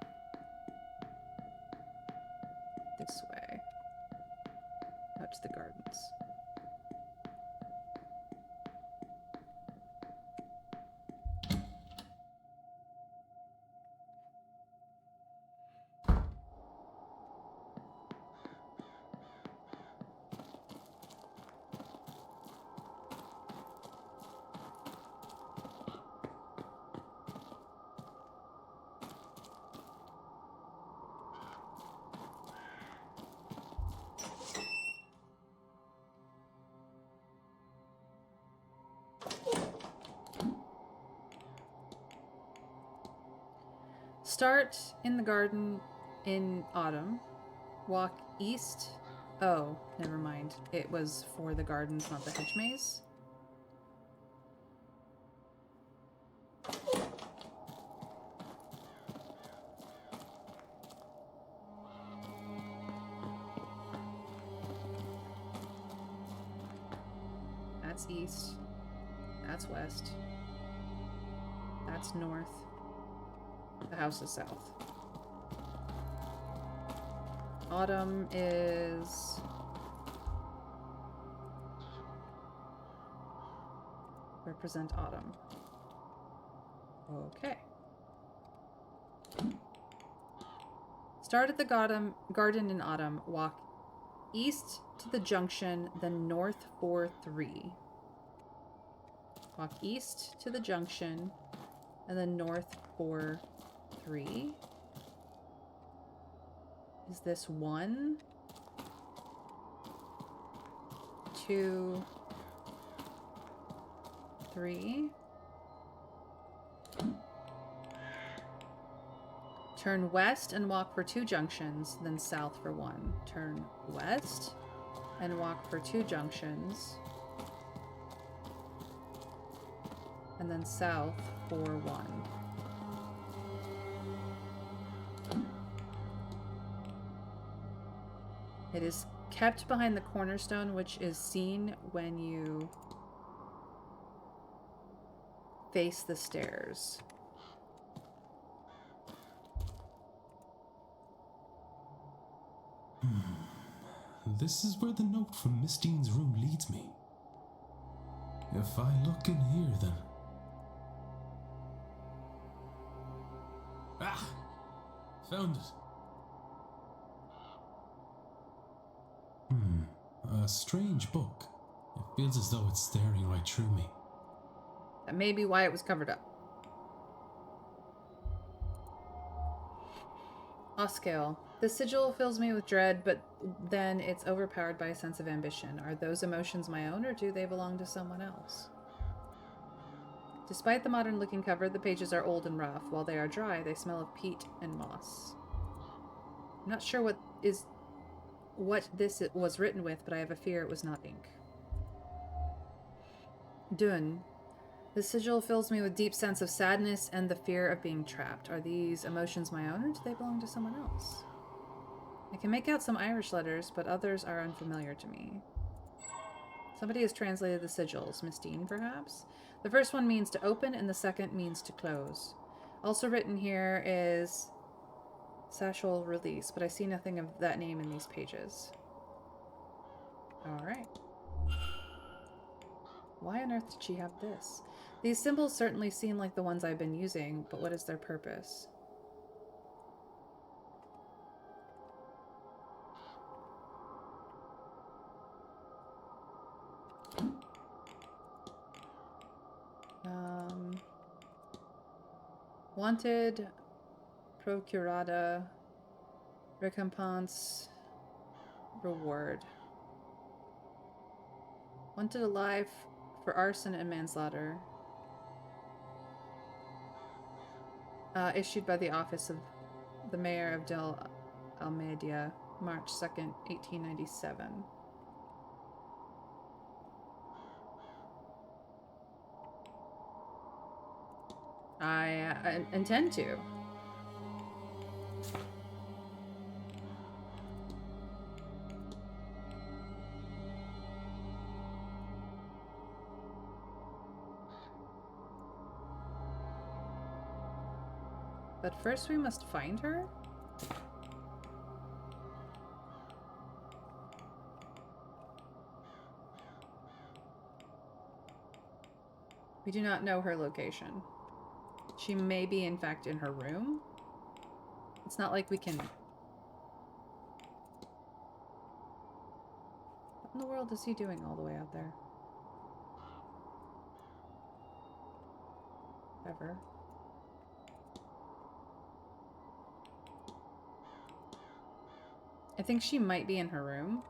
this way. Out to the gardens. Start in the garden in autumn. Walk east. Oh, never mind. It was for the gardens, not the hedge maze. That's east. That's west. That's north. The house is south. Autumn is... represent autumn. Okay. Start at the garden in autumn. Walk east to the junction, then north for 3. Walk east to the junction, and then north for 3. Is this 1, 2, 3? Turn west and walk for 2 junctions, then south for 1. Turn west and walk for 2 junctions, and then south for 1. It is kept behind the cornerstone, which is seen when you face the stairs. This is where the note from Miss Deane's room leads me. If I look in here, then... Ah! Found it. A strange book. It feels as though it's staring right through me. That may be why it was covered up. Oscale. The sigil fills me with dread, but then it's overpowered by a sense of ambition. Are those emotions my own, or do they belong to someone else? Despite the modern-looking cover, the pages are old and rough. While they are dry, they smell of peat and moss. I'm not sure what this was written with, but I have a fear it was not ink. Deane. The sigil fills me with deep sense of sadness and the fear of being trapped. Are these emotions my own, or do they belong to someone else? I can make out some Irish letters, but others are unfamiliar to me. Somebody has translated the sigils. Miss Deane, perhaps? The first one means to open, and the second means to close. Also written here is Sashal Release, but I see nothing of that name in these pages. Alright. Why on earth did she have this? These symbols certainly seem like the ones I've been using, but what is their purpose? Wanted, procurada, recompense, reward. Wanted alive for arson and manslaughter. Issued by the office of the Mayor of Del Almeida, March 2nd, 1897. I intend to. But first we must find her? We do not know her location. She may be, in fact, in her room. It's not like we can... What in the world is he doing all the way out there? Ever. I think she might be in her room.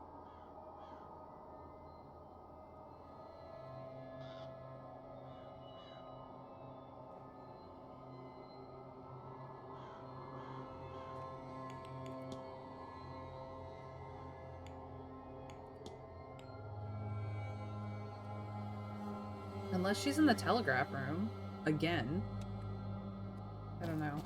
Unless she's in the telegraph room. Again. I don't know.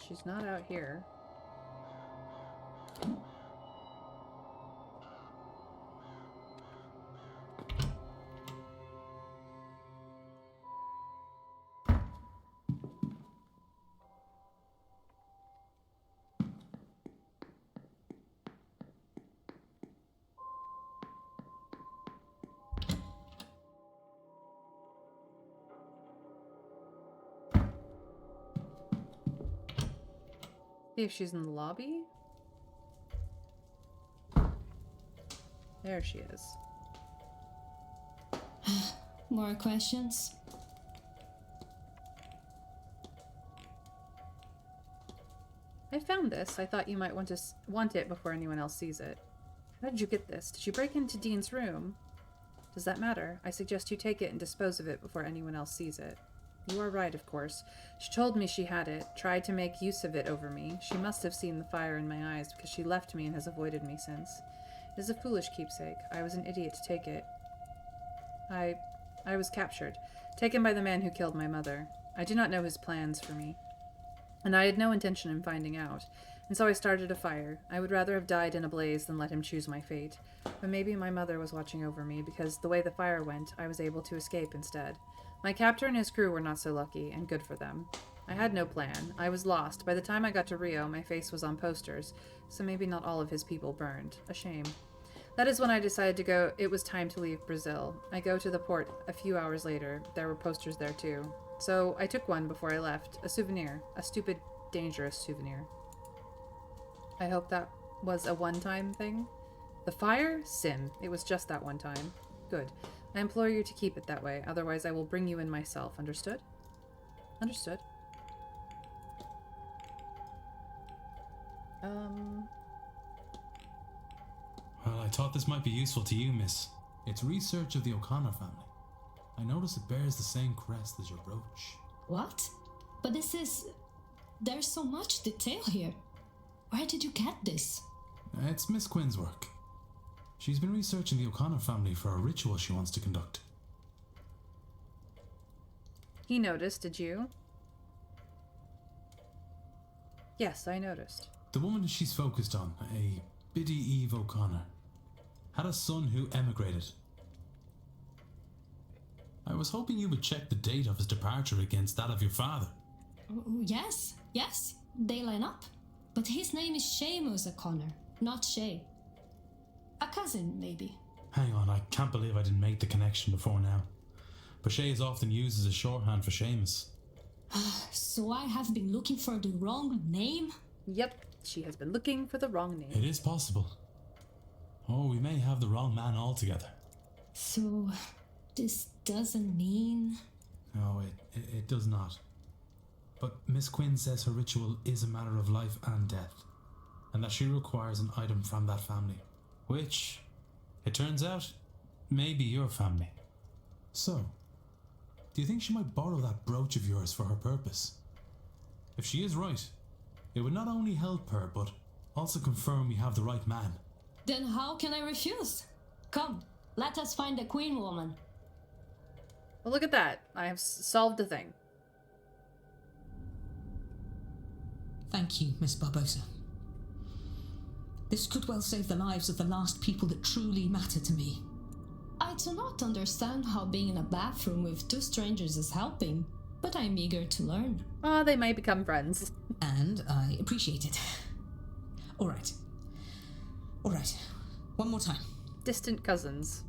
She's not out here. See if she's in the lobby. There she is. More questions? I found this. I thought you might want it before anyone else sees it. How did you get this? Did you break into Deane's room? Does that matter? I suggest you take it and dispose of it before anyone else sees it. You are right, of course. She told me she had it, tried to make use of it over me. She must have seen the fire in my eyes because she left me and has avoided me since. It is a foolish keepsake. I was an idiot to take it. I was captured, taken by the man who killed my mother. I do not know his plans for me. and I had no intention in finding out, and so I started a fire. I would rather have died in a blaze than let him choose my fate, but maybe my mother was watching over me, because the way the fire went, I was able to escape instead. My captor and his crew were not so lucky, and good for them. I had no plan. I was lost. By the time I got to Rio, my face was on posters, so maybe not all of his people burned. A shame. That is when I decided to go. It was time to leave Brazil. I go to the port a few hours later. There were posters there too. So I took one before I left. A souvenir. A stupid, dangerous souvenir. I hope that was a one-time thing. The fire? Sin. It was just that one time. Good. I implore you to keep it that way. Otherwise I will bring you in myself. Understood? Understood. Well, I thought this might be useful to you, miss. It's research of the O'Connor family. I notice it bears the same crest as your brooch. What? But this is... There's so much detail here. Where did you get this? It's Miss Quinn's work. She's been researching the O'Connor family for a ritual she wants to conduct. He noticed, did you? Yes, I noticed. The woman she's focused on, a Biddy Eve O'Connor, had a son who emigrated. I was hoping you would check the date of his departure against that of your father. Yes, they line up. But his name is Seamus O'Connor, not Shay. A cousin, maybe. Hang on, I can't believe I didn't make the connection before now. But Shay is often used as a shorthand for Seamus. So I have been looking for the wrong name? Yep, she has been looking for the wrong name. It is possible. Or we may have the wrong man altogether. So, this doesn't mean... No, it does not. But Miss Quinn says her ritual is a matter of life and death, and that she requires an item from that family, which, it turns out, may be your family. So, do you think she might borrow that brooch of yours for her purpose? If she is right, it would not only help her, but also confirm we have the right man. Then how can I refuse? Come, let us find the Queen Woman. Well, look at that. I have solved the thing. Thank you, Miss Barbosa. This could well save the lives of the last people that truly matter to me. I do not understand how being in a bathroom with two strangers is helping, but I'm eager to learn. They might become friends. And I appreciate it. All right. One more time. Distant cousins.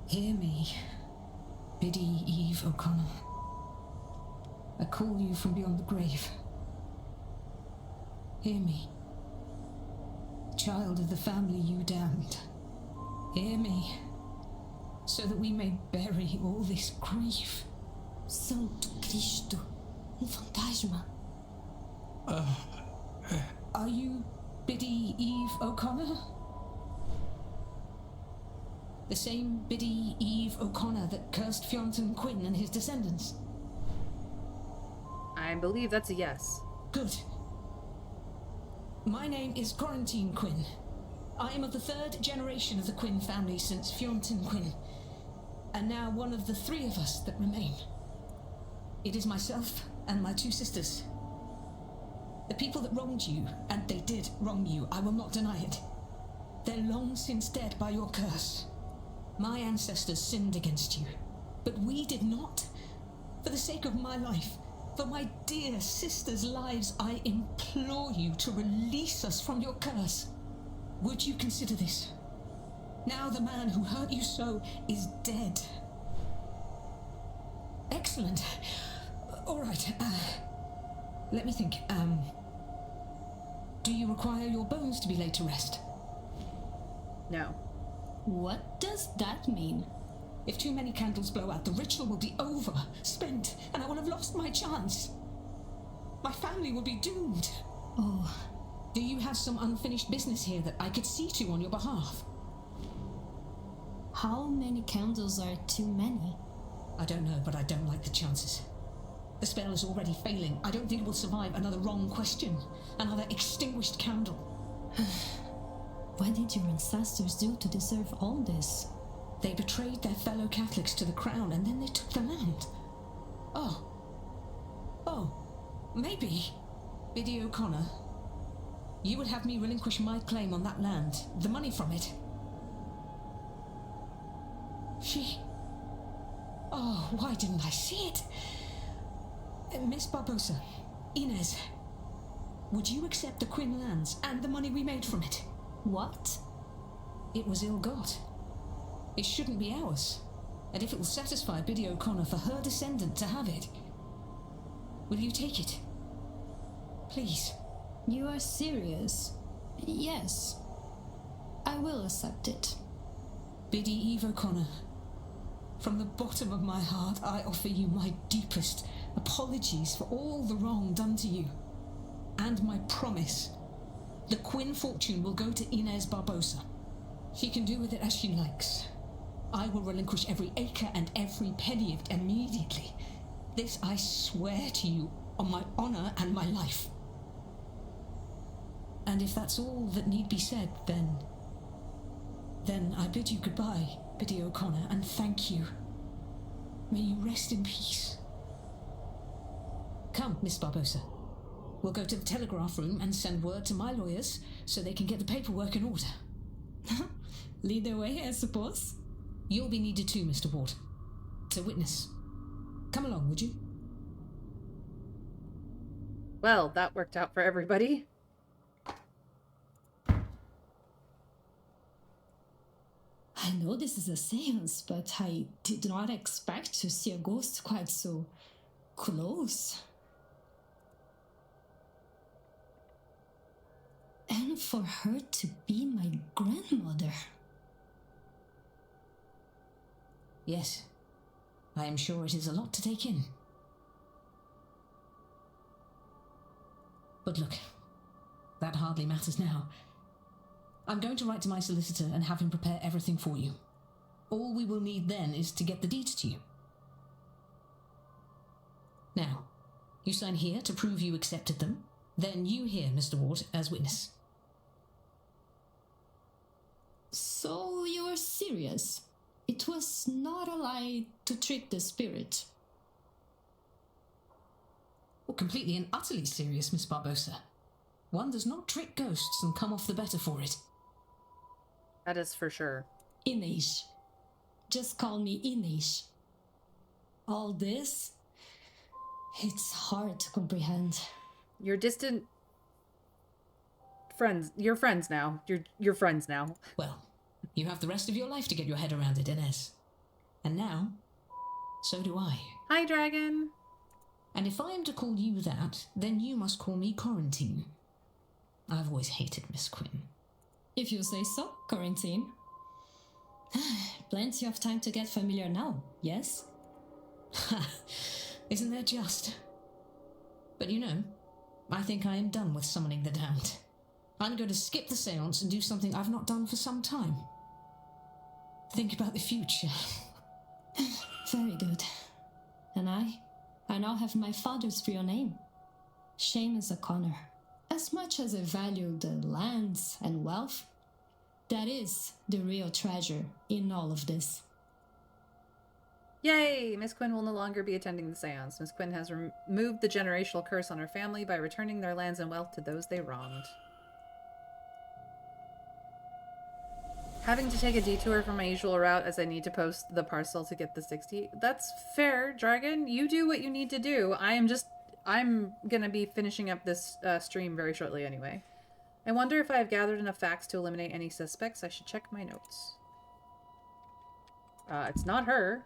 Hear me, Biddy Eve O'Connor. I call you from beyond the grave. Hear me, child of the family you damned. Hear me, so that we may bury all this grief. Santo Cristo, fantasma. Are you Biddy Eve O'Connor? The same Biddy Eve O'Connor that cursed Fionn Quinn and his descendants? I believe that's a yes. Good. My name is Quarantine Quinn. I am of the third generation of the Quinn family since Fionn Quinn, and now one of the three of us that remain. It is myself and my two sisters. The people that wronged you, and they did wrong you, I will not deny it. They're long since dead by your curse. My ancestors sinned against you, but we did not. For the sake of my life, for my dear sisters' lives, I implore you to release us from your curse. Would you consider this? Now the man who hurt you so is dead. Excellent. All right. Let me think. Do you require your bones to be laid to rest? No. What does that mean? If too many candles blow out, the ritual will be over, spent, and I will have lost my chance. My family will be doomed. Oh. Do you have some unfinished business here that I could see to on your behalf? How many candles are too many? I don't know, but I don't like the chances. The spell is already failing. I don't think it will survive another wrong question. Another extinguished candle. What did your ancestors do to deserve all this? They betrayed their fellow Catholics to the crown, and then they took the land. Oh, maybe, Biddy O'Connor, you would have me relinquish my claim on that land, the money from it. Oh, why didn't I see it? Miss Barbosa, Inez, would you accept the Quinn lands and the money we made from it? What? It was ill-got. It shouldn't be ours. And if it will satisfy Biddy O'Connor for her descendant to have it, will you take it? Please. You are serious? Yes. I will accept it. Biddy Eve O'Connor, from the bottom of my heart, I offer you my deepest apologies for all the wrong done to you. And my promise. The Quinn fortune will go to Inez Barbosa. She can do with it as she likes. I will relinquish every acre and every penny of it immediately. This I swear to you on my honor and my life. And if that's all that need be said, then I bid you goodbye, Biddy O'Connor, and thank you. May you rest in peace. Come, Miss Barbosa. We'll go to the telegraph room and send word to my lawyers so they can get the paperwork in order. Lead the way, I suppose. You'll be needed too, Mr. Ward. To witness. Come along, would you? Well, that worked out for everybody. I know this is a seance, but I did not expect to see a ghost quite so close. And for her to be my grandmother. Yes. I am sure it is a lot to take in. But look, that hardly matters now. I'm going to write to my solicitor and have him prepare everything for you. All we will need then is to get the deeds to you. Now, you sign here to prove you accepted them. Then you here, Mr. Ward, as witness. So you're serious? It was not a lie to trick the spirit. Well, completely and utterly serious, Miss Barbosa. One does not trick ghosts and come off the better for it. That is for sure. Inez. Just call me Inez. All this, it's hard to comprehend. You're distant friends. You're friends now. You're friends now. Well, you have the rest of your life to get your head around it, Inez. And now, so do I. Hi, dragon. And if I am to call you that, then you must call me Quarantine. I've always hated Miss Quinn. If you say so, Quarantine. Plenty of time to get familiar now, yes? Isn't that just? But you know, I think I am done with summoning the damned. I'm going to skip the seance and do something I've not done for some time. Think about the future. Very good. And I now have my father's real name. Seamus O'Connor. As much as I value the lands and wealth, that is the real treasure in all of this. Yay! Miss Quinn will no longer be attending the seance. Miss Quinn has removed the generational curse on her family by returning their lands and wealth to those they wronged. Having to take a detour from my usual route as I need to post the parcel to get the 60. That's fair, Dragon. You do what you need to do. I'm gonna be finishing up this stream very shortly anyway. I wonder if I have gathered enough facts to eliminate any suspects. I should check my notes. It's not her.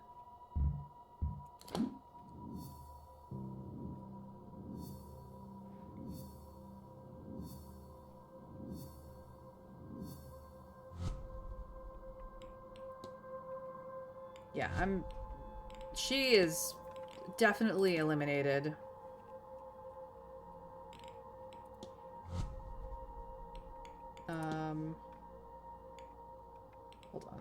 Yeah, she is definitely eliminated. Hold on.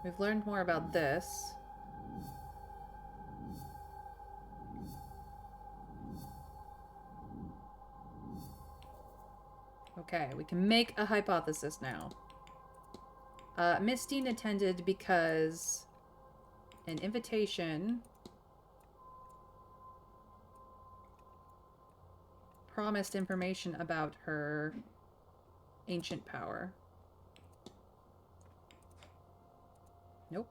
We've learned more about this. Okay, we can make a hypothesis now. Miss Deane attended because an invitation promised information about her ancient power. Nope.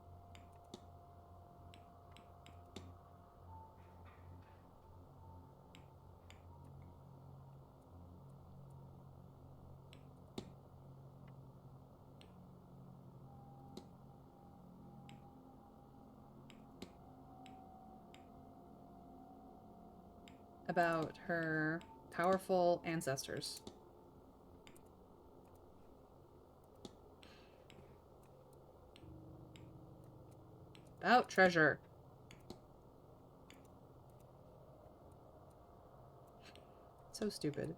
About her powerful ancestors. About treasure. So stupid.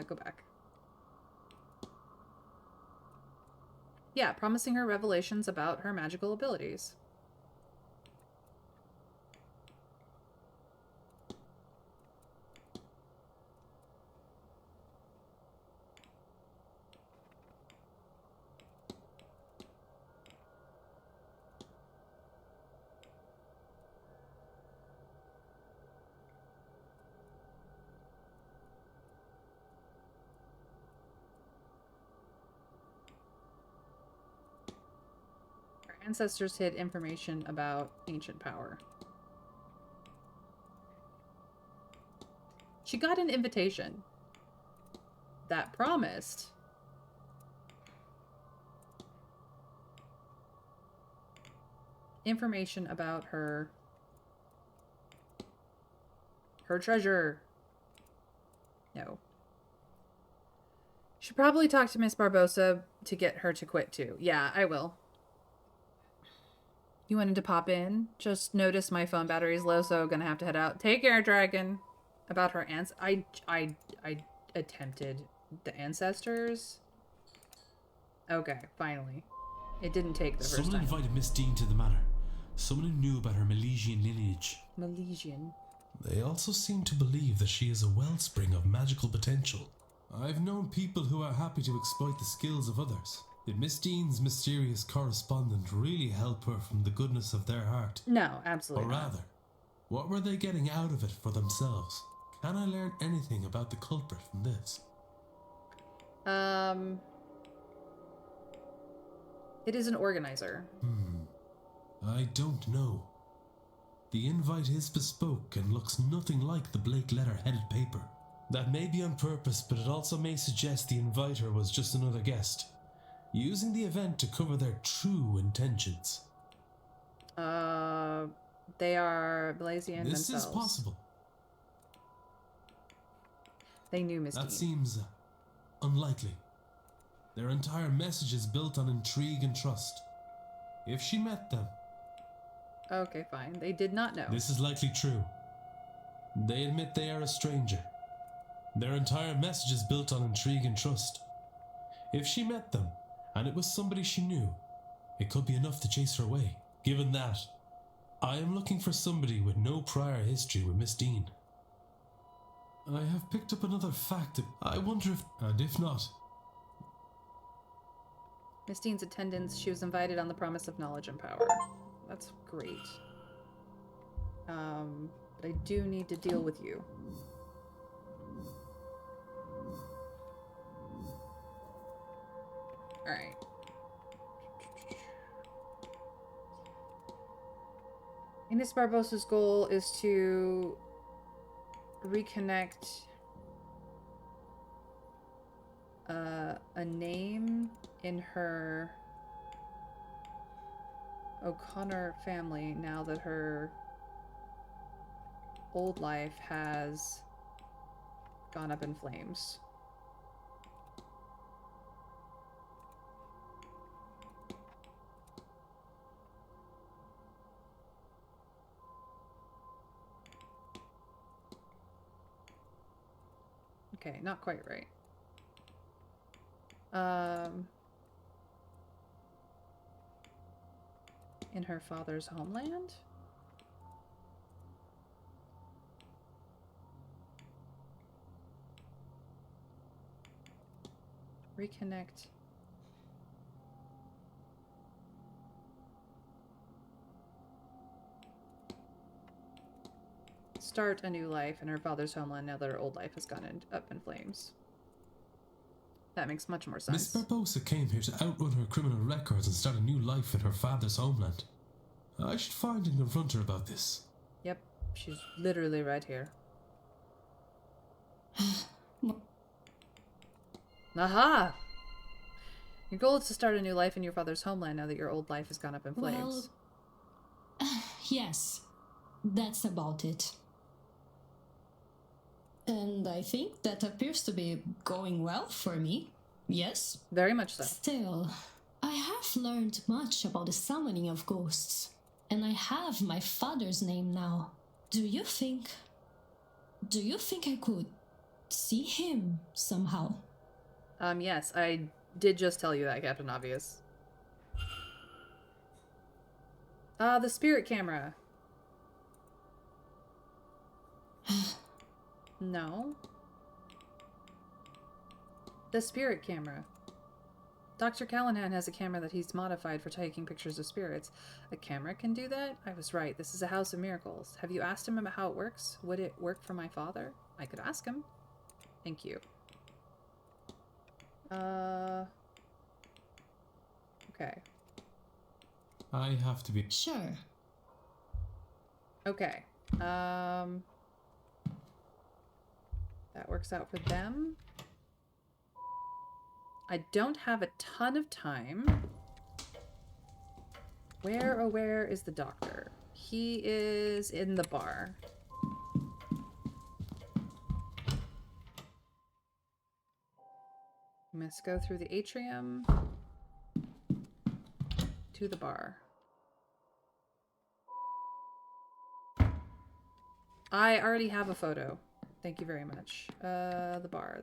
Go back. Yeah, promising her revelations about her magical abilities. Ancestors hid information about ancient power. She got an invitation that promised information about her treasure. No. Should probably talk to Miss Barbosa to get her to quit too. Yeah, I will. You wanted to pop in? Just noticed my phone battery's low, so gonna have to head out. Take care, dragon. About her I attempted the ancestors. Okay, finally. It didn't take the first Someone time. invited Miss Deane to the manor. Someone who knew about her Milesian lineage. Milesian. They also seem to believe that she is a wellspring of magical potential. I've known people who are happy to exploit the skills of others. Did Miss Deane's mysterious correspondent really help her from the goodness of their heart? No, absolutely Or rather, what were they getting out of it for themselves? Can I learn anything about the culprit from this? It is an organizer. I don't know. The invite is bespoke and looks nothing like the Blake letter-headed paper. That may be on purpose, but it also may suggest the inviter was just another guest, using the event to cover their true intentions. They are Blasian themselves. This is possible. They knew Miss Deane. That seems unlikely. Their entire message is built on intrigue and trust. If she met them... Okay, fine. They did not know. This is likely true. They admit they are a stranger. Their entire message is built on intrigue and trust. If she met them, and it was somebody she knew, it could be enough to chase her away. Given that, I am looking for somebody with no prior history with Miss Deane. I have picked up another fact. I wonder if... And if not... Miss Deane's attendance, she was invited on the promise of knowledge and power. That's great. But I do need to deal with you. Alright. Ines Barbosa's goal is to reconnect a name in her O'Connor family now that her old life has gone up in flames. Okay, not quite right. In her father's homeland? Reconnect. Start a new life in her father's homeland now that her old life has gone up in flames. That makes much more sense. Miss Barbosa came here to outrun her criminal records and start a new life in her father's homeland. I should find and confront her about this. Yep, she's literally right here. Aha! Your goal is to start a new life in your father's homeland now that your old life has gone up in flames. Well, yes, that's about it. And I think that appears to be going well for me. Yes? Very much so. Still, I have learned much about the summoning of ghosts. And I have my father's name now. Do you think I could see him somehow? Yes, I did just tell you that, Captain Obvious. The spirit camera. No. The spirit camera. Dr. Callahan has a camera that he's modified for taking pictures of spirits. A camera can do that? I was right. This is a house of miracles. Have you asked him about how it works? Would it work for my father? I could ask him. Thank you. Okay. I have to be... Sure. Okay. That works out for them. I don't have a ton of time. Where is the doctor? He is in the bar. We must go through the atrium to the bar. I already have a photo. Thank you very much. The bar.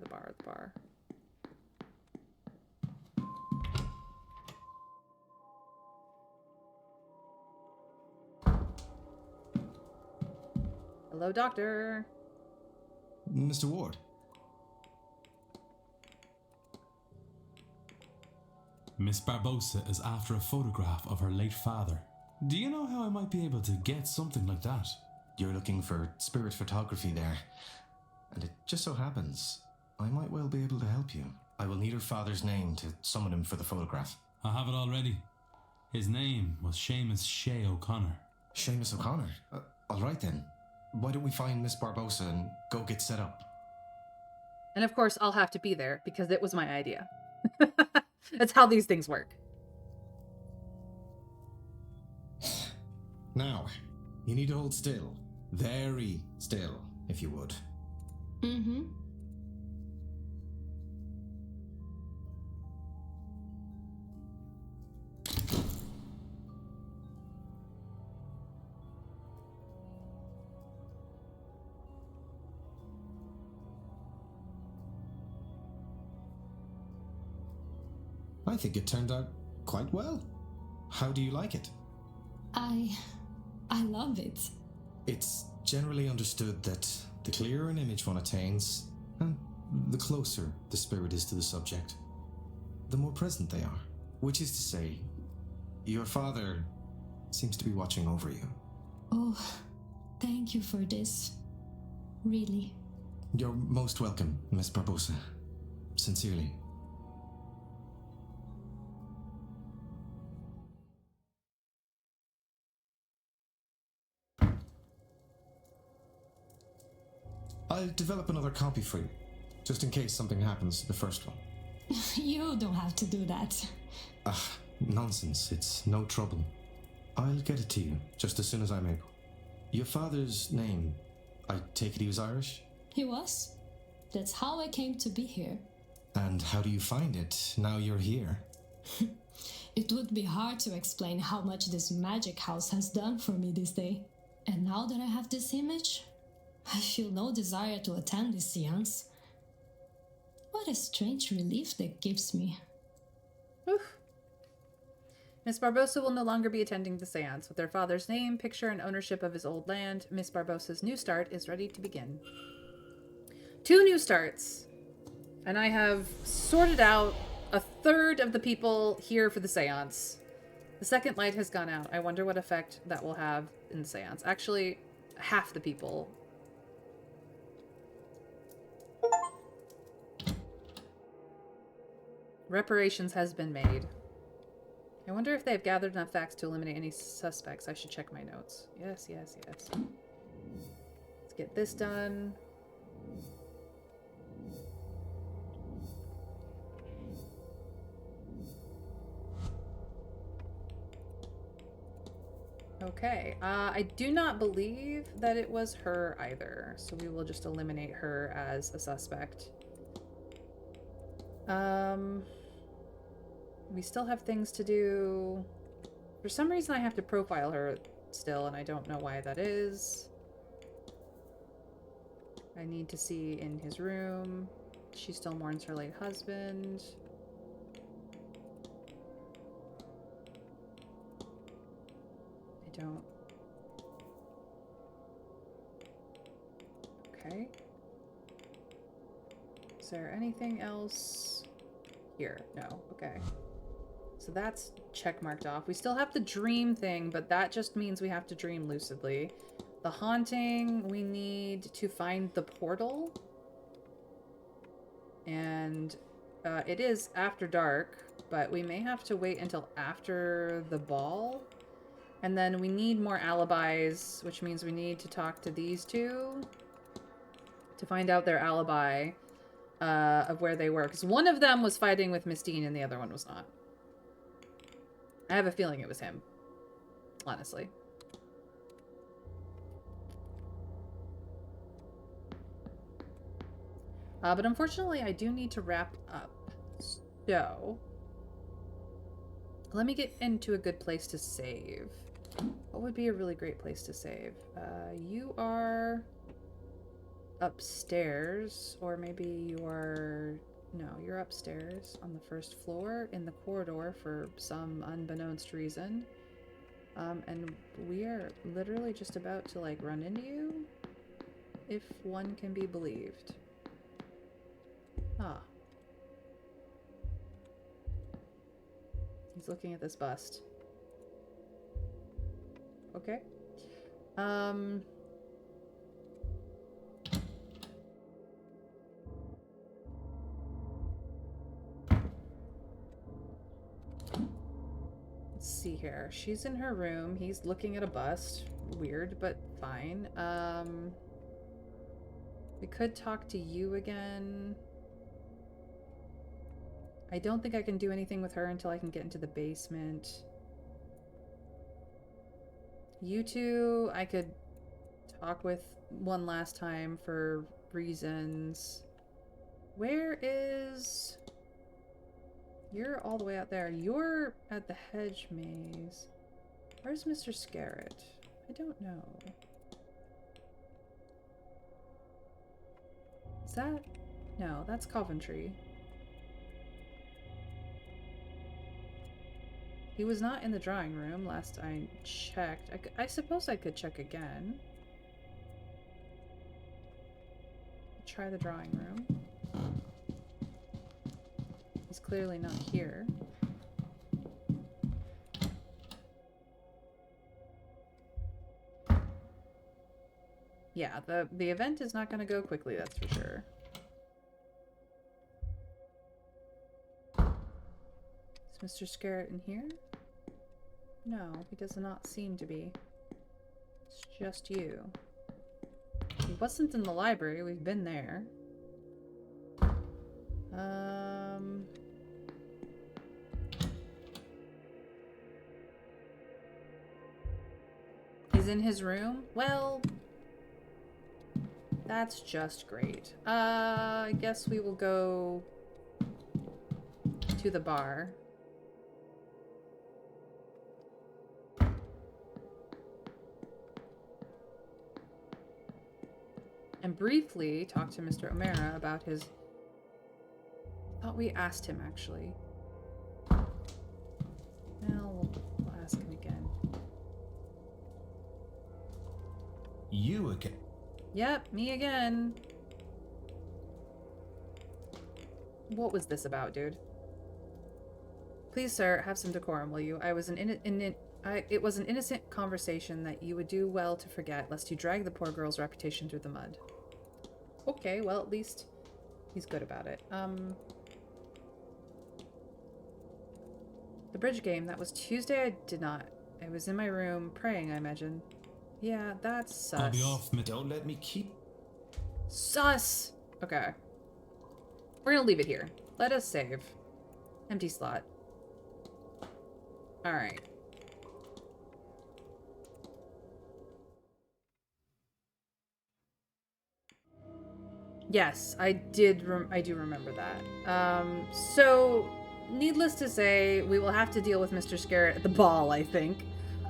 Hello, doctor. Mr. Ward. Miss Barbosa is after a photograph of her late father. Do you know how I might be able to get something like that? You're looking for spirit photography there. And it just so happens, I might well be able to help you. I will need her father's name to summon him for the photograph. I have it already. His name was Seamus Shea O'Connor. Seamus O'Connor? Alright then. Why don't we find Miss Barbosa and go get set up? And of course, I'll have to be there because it was my idea. That's how these things work. Now, you need to hold still. Very still, if you would. Mm-hmm. I think it turned out quite well. How do you like it? I love it. It's generally understood that the clearer an image one attains, and the closer the spirit is to the subject, the more present they are. Which is to say, your father seems to be watching over you. Oh, thank you for this. Really. You're most welcome, Miss Barbosa. Sincerely. I'll develop another copy for you, just in case something happens to the first one. You don't have to do that. Nonsense. It's no trouble. I'll get it to you, just as soon as I'm able. Your father's name, I take it he was Irish? He was. That's how I came to be here. And how do you find it, now you're here? It would be hard to explain how much this magic house has done for me this day. And now that I have this image, I feel no desire to attend this seance. What a strange relief that gives me. Oof. Miss Barbosa will no longer be attending the seance. With her father's name, picture, and ownership of his old land, Miss Barbosa's new start is ready to begin. 2 new starts. And I have sorted out a third of the people here for the seance. The second light has gone out. I wonder what effect that will have in the seance. Actually, half the people. Reparations has been made. I wonder if they've gathered enough facts to eliminate any suspects. I should check my notes. Yes, yes, yes. Let's get this done. Okay, I do not believe that it was her either, so we will just eliminate her as a suspect. We still have things to do. For some reason I have to profile her still, and I don't know why that is. I need to see in his room. She still mourns her late husband. I don't. Okay. Is there anything else here? No. Okay. So that's check marked off. We still have the dream thing, but that just means we have to dream lucidly. The haunting, we need to find the portal. And it is after dark, but we may have to wait until after the ball. And then we need more alibis, which means we need to talk to these two to find out their alibi of where they were. Because one of them was fighting with Miss Deane and the other one was not. I have a feeling it was him, honestly. But unfortunately, I do need to wrap up. So, let me get into a good place to save. What would be a really great place to save? You are upstairs, or maybe you are... No, you're upstairs on the first floor in the corridor for some unbeknownst reason. And we are literally just about to, like, run into you, if one can be believed. Ah. He's looking at this bust. Okay. Let's see here. She's in her room. He's looking at a bust. Weird, but fine. We could talk to you again. I don't think I can do anything with her until I can get into the basement. You two, I could talk with one last time for reasons. Where is... You're all the way out there. You're at the hedge maze. Where's Mr. Scarrett? I don't know. Is that... No, that's Coventry. He was not in the drawing room last I checked. I suppose I could check again. Try the drawing room. He's clearly not here. Yeah, the event is not going to go quickly, that's for sure. Is Mr. Scarrett in here? No, he does not seem to be. It's just you. He wasn't in the library, we've been there. He's in his room? Well, that's just great. I guess we will go to the bar. And briefly talk to Mr. O'Mara about his thought we asked him, actually. Well, we'll ask him again. You again? Yep, me again. What was this about, dude? Please, sir, have some decorum, will you? It was an innocent conversation that you would do well to forget, lest you drag the poor girl's reputation through the mud. Okay, well, at least he's good about it. The bridge game, that was Tuesday. I did not. I was in my room praying, I imagine. Yeah, that's sus. I'll be off. Don't let me keep... Sus! Okay. We're gonna leave it here. Let us save. Empty slot. Alright. Yes, I do remember that. So, needless to say, we will have to deal with Mr. Scarrett at the ball, I think.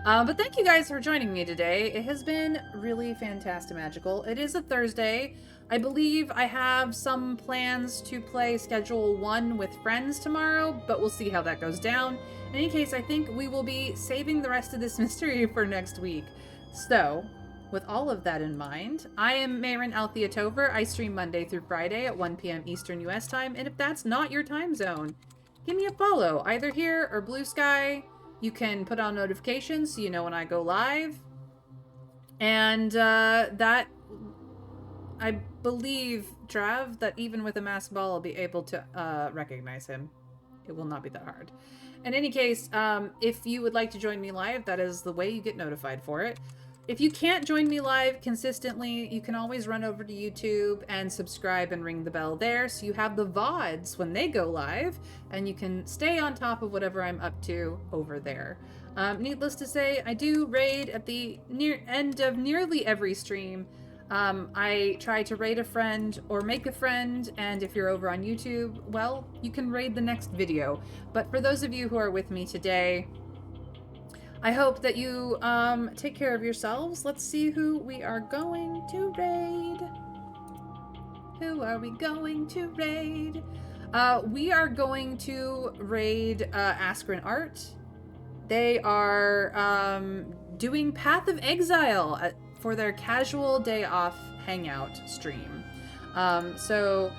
But thank you guys for joining me today. It has been really fantastimagical. It is a Thursday. I believe I have some plans to play Schedule 1 with friends tomorrow, but we'll see how that goes down. In any case, I think we will be saving the rest of this mystery for next week. So, with all of that in mind, I am Mayrin Althea Tover. I stream Monday through Friday at 1 p.m. Eastern US time, and if that's not your time zone, give me a follow, either here or Blue Sky. You can put on notifications so you know when I go live. And that, I believe, Trav, that even with a masked ball, I'll be able to recognize him. It will not be that hard. In any case, if you would like to join me live, that is the way you get notified for it. If you can't join me live consistently, you can always run over to YouTube and subscribe and ring the bell there so you have the VODs when they go live and you can stay on top of whatever I'm up to over there. Needless to say, I do raid at the end of nearly every stream. I try to raid a friend or make a friend, and if you're over on YouTube, well, you can raid the next video. But for those of you who are with me today, I hope that you take care of yourselves. Let's see who we are going to raid. Who are we going to raid? We are going to raid Askren Art. They are doing Path of Exile for their casual day off hangout stream. So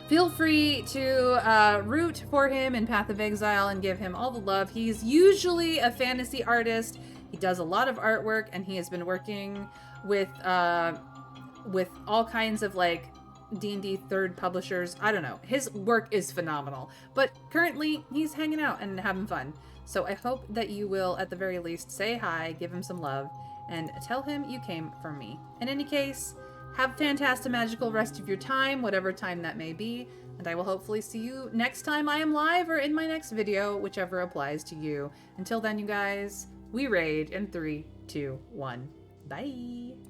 feel free to root for him in Path of Exile and give him all the love. He's usually a fantasy artist. He does a lot of artwork, and he has been working with all kinds of like D&D third publishers. I don't know. His work is phenomenal. But currently, he's hanging out and having fun. So I hope that you will, at the very least, say hi, give him some love, and tell him you came from me. In any case, have a fantastimagical rest of your time, whatever time that may be, and I will hopefully see you next time I am live or in my next video, whichever applies to you. Until then, you guys, we raid in 3, 2, 1. Bye!